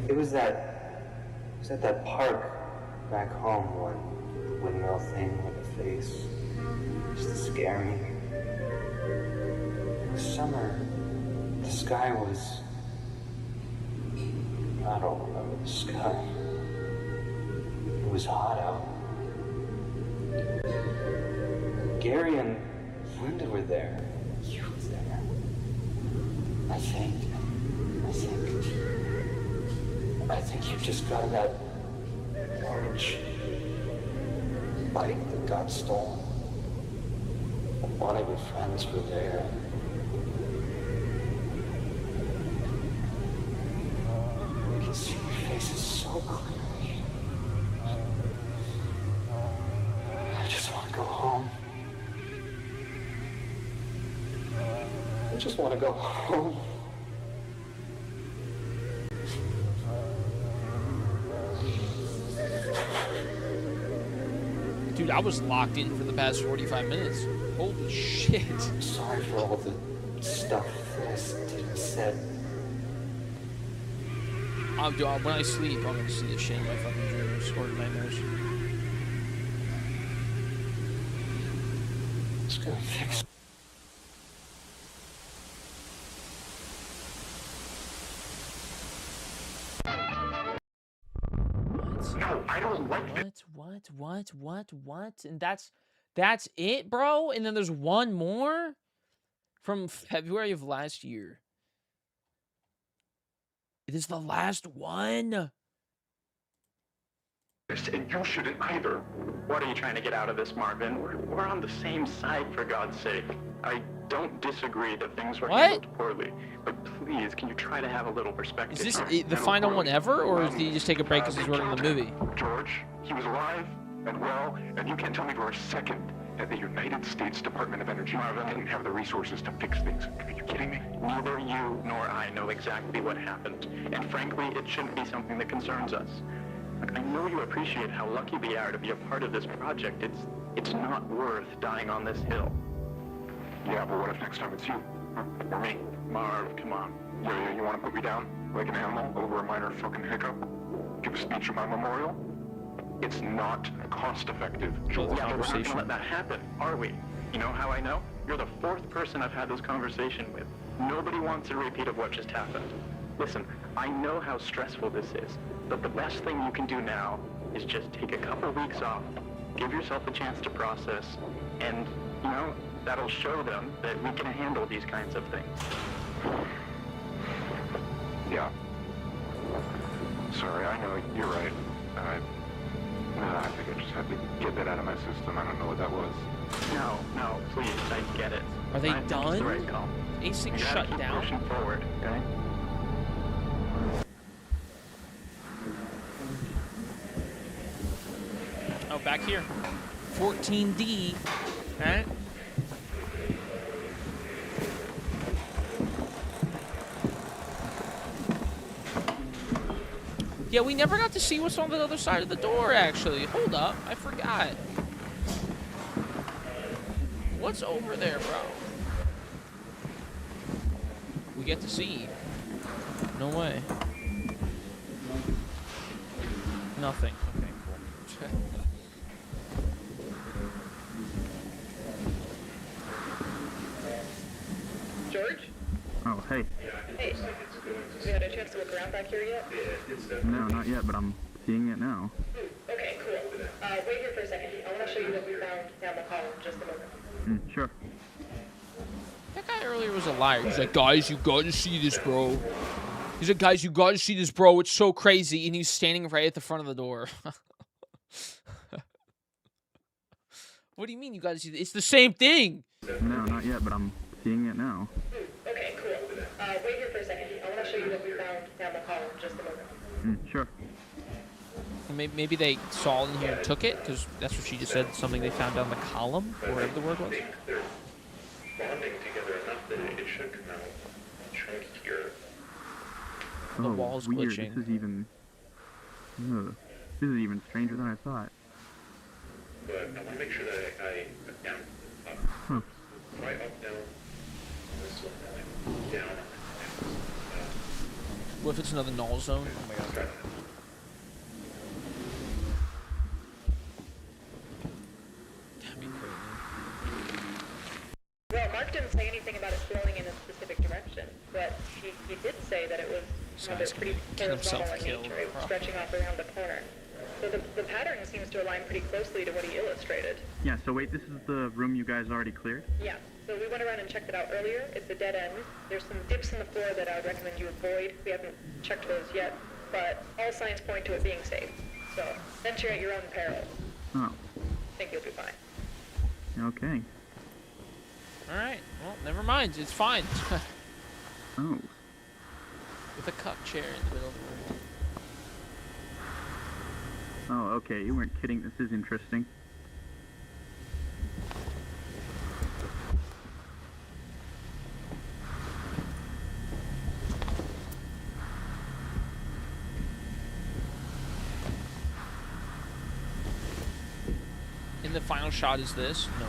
It was at that park back home when the windmill thing with the face used to scare me. It was summer. The sky was, I don't remember the sky. It was hot out. Gary and Linda were there. You were there. I think you just got that orange bike that got stolen. One of your friends were there. You can see your faces so clearly. I just want to go home. I just want to go home. Dude, I was locked in for the past 45 minutes. Holy shit. I'm sorry for all the stuff that I did and said. When I sleep, I'm gonna see this shit in my fucking dreams or nightmares. It's gonna fix. No, I don't like what? And that's it, bro? And then there's one more from February of last year. It is the last one. And you shouldn't either. What are you trying to get out of this, Marvin? We're on the same side, for God's sake. I don't disagree that things were handled poorly, but please, can you try to have a little perspective? Is this the final one ever, or did he just take a break because he's working on the movie? George, he was alive and well, and you can't tell me for a second that the United States Department of Energy didn't have the resources to fix things. Are you kidding me? Neither you nor I know exactly what happened, and frankly, it shouldn't be something that concerns us. Look, I know you appreciate how lucky we are to be a part of this project. It's not worth dying on this hill. Yeah, but what if next time it's you? Or me? Marv, come on. Yeah, you want to put me down like an animal over a minor fucking hiccup? Give a speech at my memorial? It's not cost-effective, George. Yeah, but we're not gonna let that happen, are we? You know how I know? You're the 4th person I've had this conversation with. Nobody wants a repeat of what just happened. Listen, I know how stressful this is, but the best thing you can do now is just take a couple weeks off, give yourself a chance to process, and, you know, that'll show them that we can handle these kinds of things. Yeah. Sorry, I know, you're right. I think I just had to get that out of my system. I don't know what that was. No, please, I get it. Are they It's done? the right call. ASIC You gotta shut keep down? pushing forward, okay? Oh, back here. 14D. Alright. Yeah, we never got to see what's on the other side of the door, actually. Hold up. I forgot. What's over there, bro? We get to see. No way. Nothing. Okay, cool. George? Oh, hey. Hey. Have you had a chance to look around back here yet? No, not yet, but I'm seeing it now. Okay, cool. Wait here for a second. I want to show you what we found down the hall in just a moment. Sure. That guy earlier was a liar. He's like, guys, you gotta see this, bro. He's like, guys, you gotta see this, bro. It's so crazy. And he's standing right at the front of the door. What do you mean you gotta see it? It's the same thing. No, not yet, but I'm seeing it now. Okay, cool. Wait here for a second. I want to show you what we found down the hall in just a moment. Sure. Maybe they saw it in here and took it, because that's what she just said. Something they found down the column, or whatever the word was. They're bonding together enough that it should come out chunkier. The wall's weird. glitching. This is even stranger than I thought. But I want to make sure that I down, up, Huh. try up, down, this one, down. What if it's another null zone? Oh my god. That'd be crazy. Well, Mark didn't say anything about it flowing in a specific direction, but he did say that it was pretty horizontal in nature, it was stretching off around the corner. So the pattern seems to align pretty closely to what he illustrated. Yeah, so wait, this is the room you guys already cleared? Yeah, so we went around and checked it out earlier. It's a dead end. There's some dips in the floor that I would recommend you avoid. We haven't checked those yet, but all signs point to it being safe. So venture at your own peril. Oh, I think you'll be fine. okay. Alright, well, never mind. It's fine. Oh. With a cup chair in the middle of the room. Oh, okay, you weren't kidding. This is interesting. And the final shot is this? No.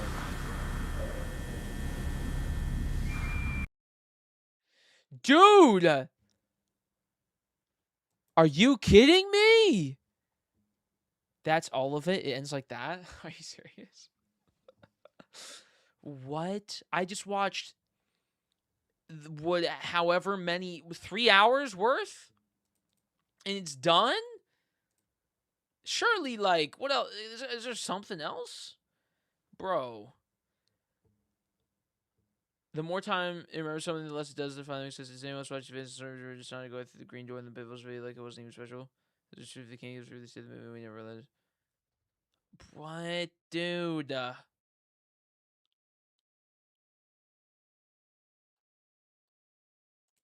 Dude! Are you kidding me? That's all of it? It ends like that? Are you serious? What? I just watched however many 3 hours worth? And it's done? Surely, like, what else? Is there something else? Bro. The more time it remembers something, the less it does. The final says the same. Let's watch the business or just trying to go through the green door and the pit was really like it wasn't even special. The truth of the king was really said the movie we never realized. What, dude?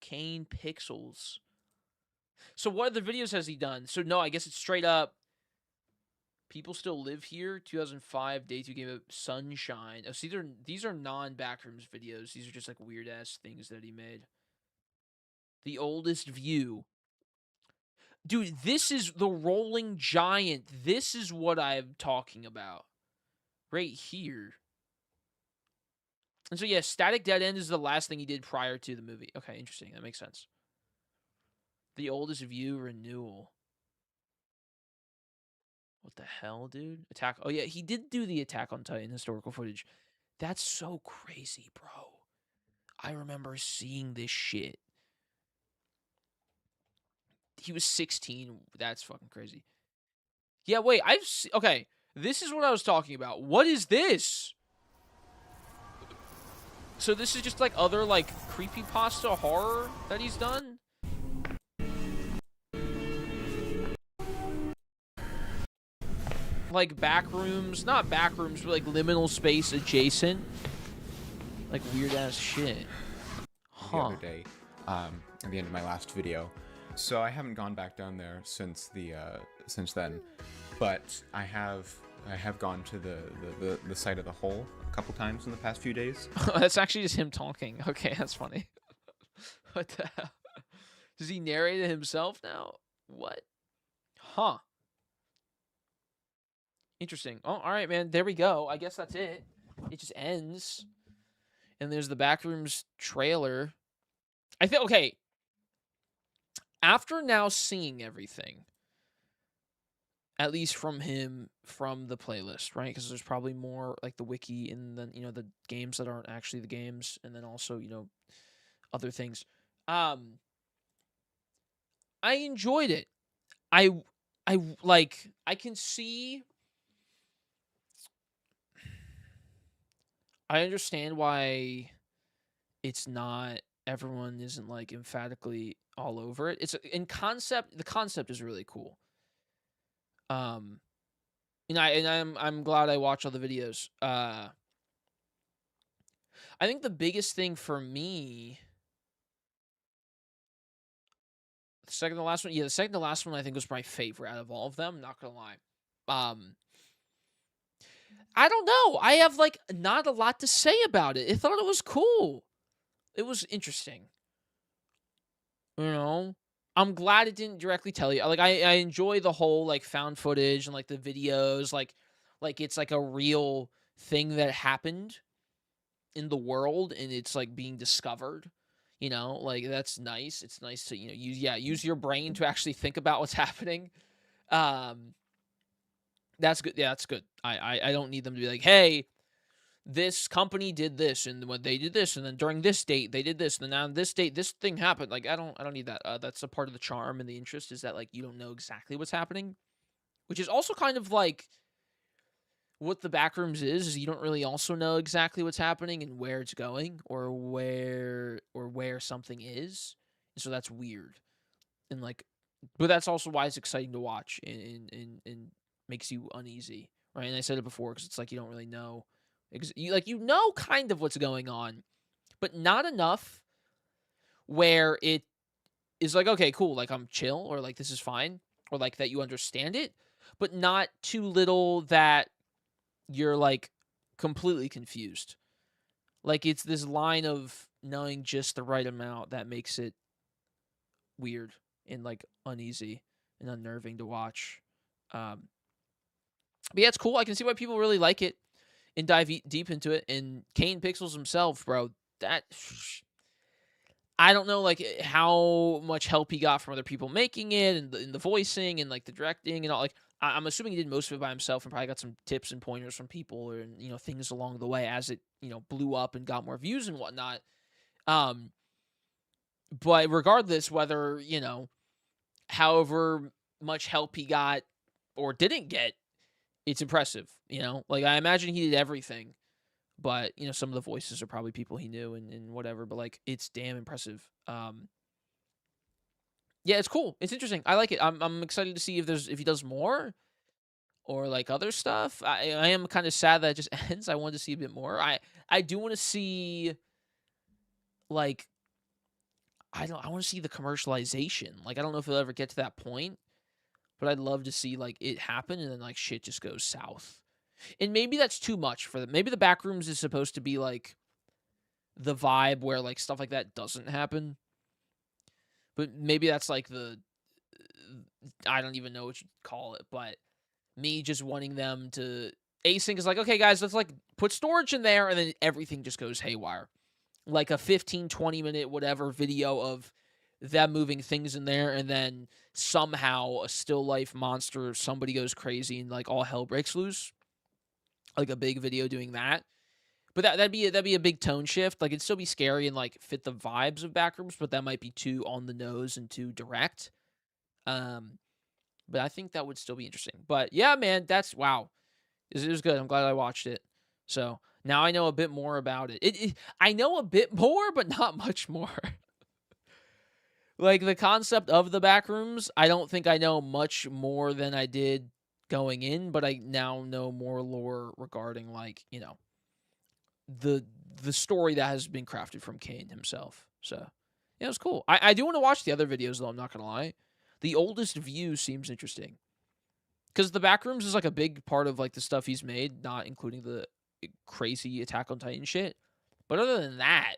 Kane Pixels. So what other videos has he done? So no, I guess it's straight up. People still live here. 2005 Day 2 game of Sunshine. Oh, see, these are non-Backrooms videos. These are just like weird ass things that he made. The Oldest View. Dude, this is the Rolling Giant. This is what I'm talking about. Right here. And so, yeah, Static Dead End is the last thing he did prior to the movie. Okay, interesting. That makes sense. The Oldest View renewal. What the hell, dude? Attack. Oh, yeah, he did do the Attack on Titan historical footage. That's so crazy, bro. I remember seeing this shit. He was 16. That's fucking crazy. Yeah, wait. Okay, this is what I was talking about. What is this? So this is just like other like creepypasta horror that he's done? Like Backrooms, not Backrooms, but like liminal space adjacent. Like weird ass shit. The other day, at the end of my last video. So I haven't gone back down there since then, but I have gone to the site of the hole a couple times in the past few days. That's actually just him talking. Okay, that's funny. What the hell? Does he narrate it himself now? What? Huh. Interesting. Oh, all right, man. There we go. I guess that's it. It just ends. And there's the Backrooms trailer. I think, okay. After now seeing everything, at least from him, from the playlist, right? Because there's probably more like the wiki and then, the games that aren't actually the games. And then also, other things. I enjoyed it. I can see. I understand why it's not, everyone isn't like emphatically all over it. It's in concept, the concept is really cool. I'm glad I watched all the videos. I think the biggest thing for me, the second to last one, the second to last one I think was my favorite out of all of them. Not gonna lie. I don't know. I have like not a lot to say about it. I thought it was cool. It was interesting. You know, I'm glad it didn't directly tell you. Like I enjoy the whole like found footage and like the videos, like it's like a real thing that happened in the world and it's like being discovered. You know, like that's nice. It's nice to, use your brain to actually think about what's happening. That's good. Yeah, that's good. I don't need them to be like, hey, this company did this, and when they did this, and then during this date they did this, and then on this date this thing happened. Like I don't need that. That's a part of the charm and the interest is that like you don't know exactly what's happening, which is also kind of like what the Backrooms is you don't really also know exactly what's happening and where it's going or where something is, and so that's weird and like, but that's also why it's exciting to watch and makes you uneasy, right? And I said it before because it's like you don't really know. You know kind of what's going on, but not enough where it is like, okay, cool, like I'm chill, or like this is fine, or like that you understand it, but not too little that you're like completely confused. Like it's this line of knowing just the right amount that makes it weird and like uneasy and unnerving to watch. But yeah, it's cool. I can see why people really like it and dive deep into it. And Kane Pixels himself, bro, that I don't know like how much help he got from other people making it and the voicing and like the directing and all. Like I'm assuming he did most of it by himself and probably got some tips and pointers from people or things along the way as it blew up and got more views and whatnot. But regardless, whether however much help he got or didn't get, it's impressive. Like I imagine he did everything. But, some of the voices are probably people he knew and whatever. But, like, it's damn impressive. Yeah, it's cool. It's interesting. I like it. I'm excited to see if he does more or, like, other stuff. I am kind of sad that it just ends. I wanted to see a bit more. I do want to see, like, I want to see the commercialization. Like, I don't know if it'll ever get to that point. But I'd love to see, like, it happen and then, like, shit just goes south. And maybe that's too much for them. Maybe the Backrooms is supposed to be, like, the vibe where, like, stuff like that doesn't happen. But maybe that's, like, I don't even know what you'd call it, but me just wanting them to... Async is like, okay, guys, let's, like, put storage in there, and then everything just goes haywire. Like a 15, 20-minute whatever video of them moving things in there, and then somehow a still life monster, somebody goes crazy, and, like, all hell breaks loose. Like a big video doing that. But that'd be a big tone shift. Like it'd still be scary and like fit the vibes of Backrooms, but that might be too on the nose and too direct. But I think that would still be interesting. But yeah, man, that's wow. It was good. I'm glad I watched it. So now I know a bit more about it. I know a bit more, but not much more. Like the concept of the Backrooms, I don't think I know much more than I did going in, but I now know more lore regarding like, the story that has been crafted from Kane himself. So yeah, it was cool. I do want to watch the other videos though, I'm not gonna lie. The oldest view seems interesting. Because the Backrooms is like a big part of like the stuff he's made, not including the crazy Attack on Titan shit. But other than that,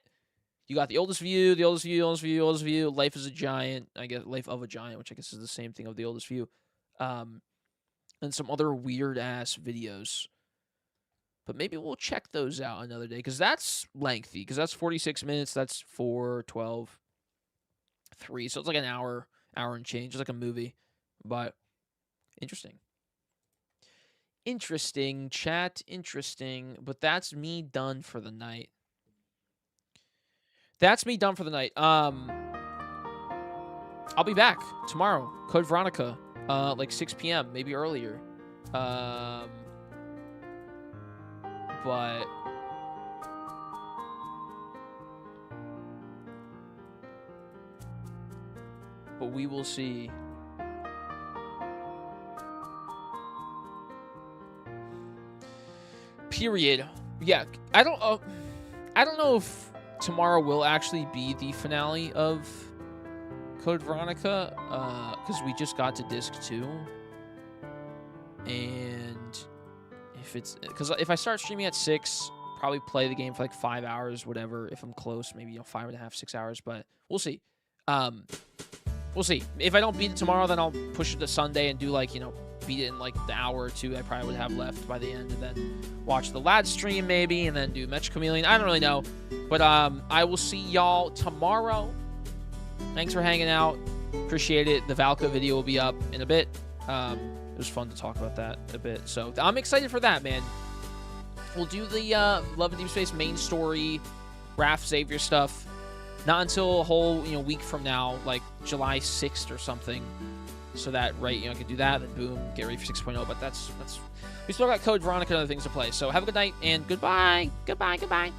you got the oldest view, Life is a Giant, I guess Life of a Giant, which I guess is the same thing of the oldest view. And some other weird ass videos. But maybe we'll check those out another day because that's lengthy. Because that's 46 minutes. That's 4, 12, 3. So it's like an hour and change. It's like a movie. But interesting. Interesting, chat. Interesting. But that's me done for the night. I'll be back tomorrow. Code Veronica. Like 6 p.m. Maybe earlier. But we will see. period. Yeah, I don't know if tomorrow will actually be the finale of Code Veronica, because we just got to disc 2, and because if I start streaming at 6, probably play the game for like 5 hours, whatever. If I'm close, maybe 5.5, 6 hours, but we'll see. We'll see. If I don't beat it tomorrow, then I'll push it to Sunday and do like, beat it in like the hour or 2 I probably would have left by the end, and then watch the lad stream maybe, and then do Mecha Chameleon. I don't really know, but I will see y'all tomorrow. Thanks for hanging out. Appreciate it. The Valko video will be up in a bit. It was fun to talk about that a bit, so I'm excited for that, man. We'll do the Love and Deep Space main story, Wrath Savior stuff, not until a whole week from now, like July 6th or something. So that I can do that, then boom, get ready for 6.0. But that's we still got Code Veronica and other things to play. So have a good night and goodbye. Goodbye.